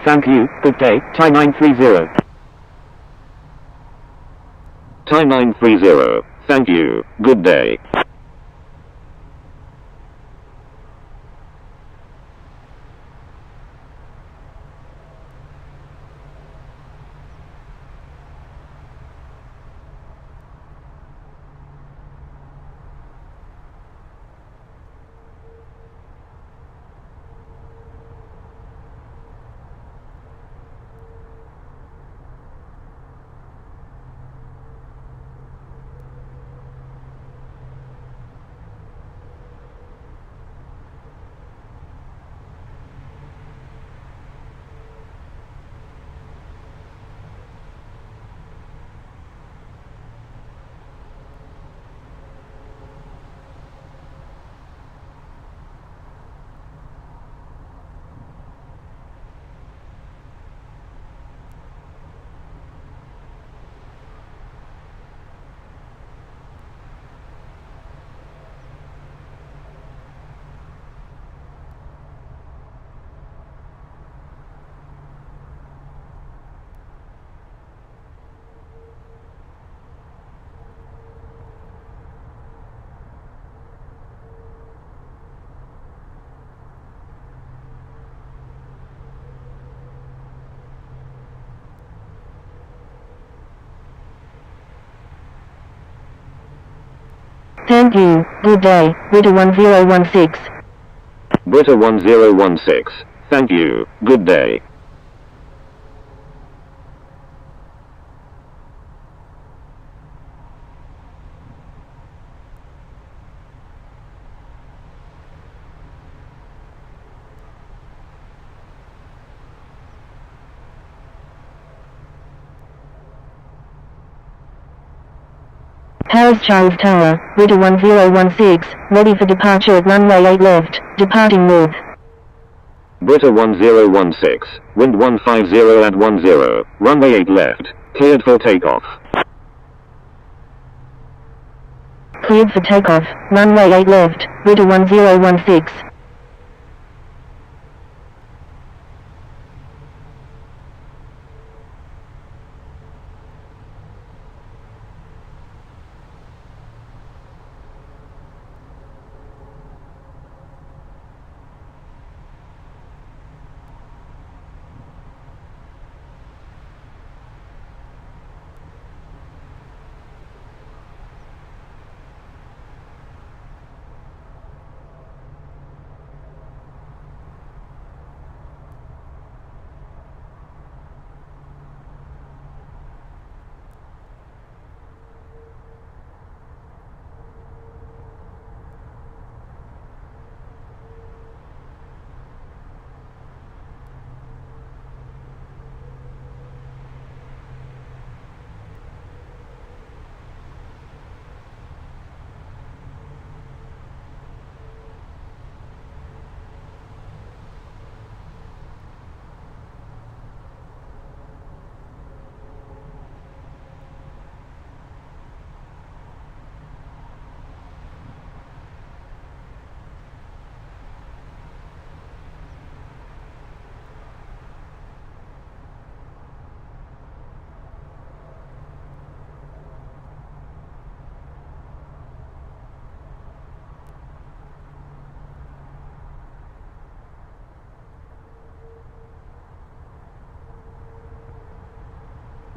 Thank you, good day, time 930. Time 930. Thank you, good day. Thank you, good day, Brita 1016. Brita 1016. Thank you, good day. Paris Charles Tower, Brita 1016, ready for departure at runway 8 left, departing north. Brita 1016, wind 150 at 10, runway 8 left, cleared for takeoff. Cleared for takeoff, runway 8 left, Brita 1016.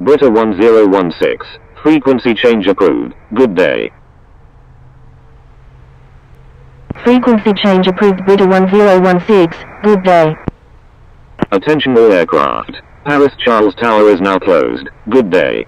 Brita 1016, frequency change approved, good day. Frequency change approved, Brita 1016, good day. Attention all aircraft, Paris Charles Tower is now closed, good day.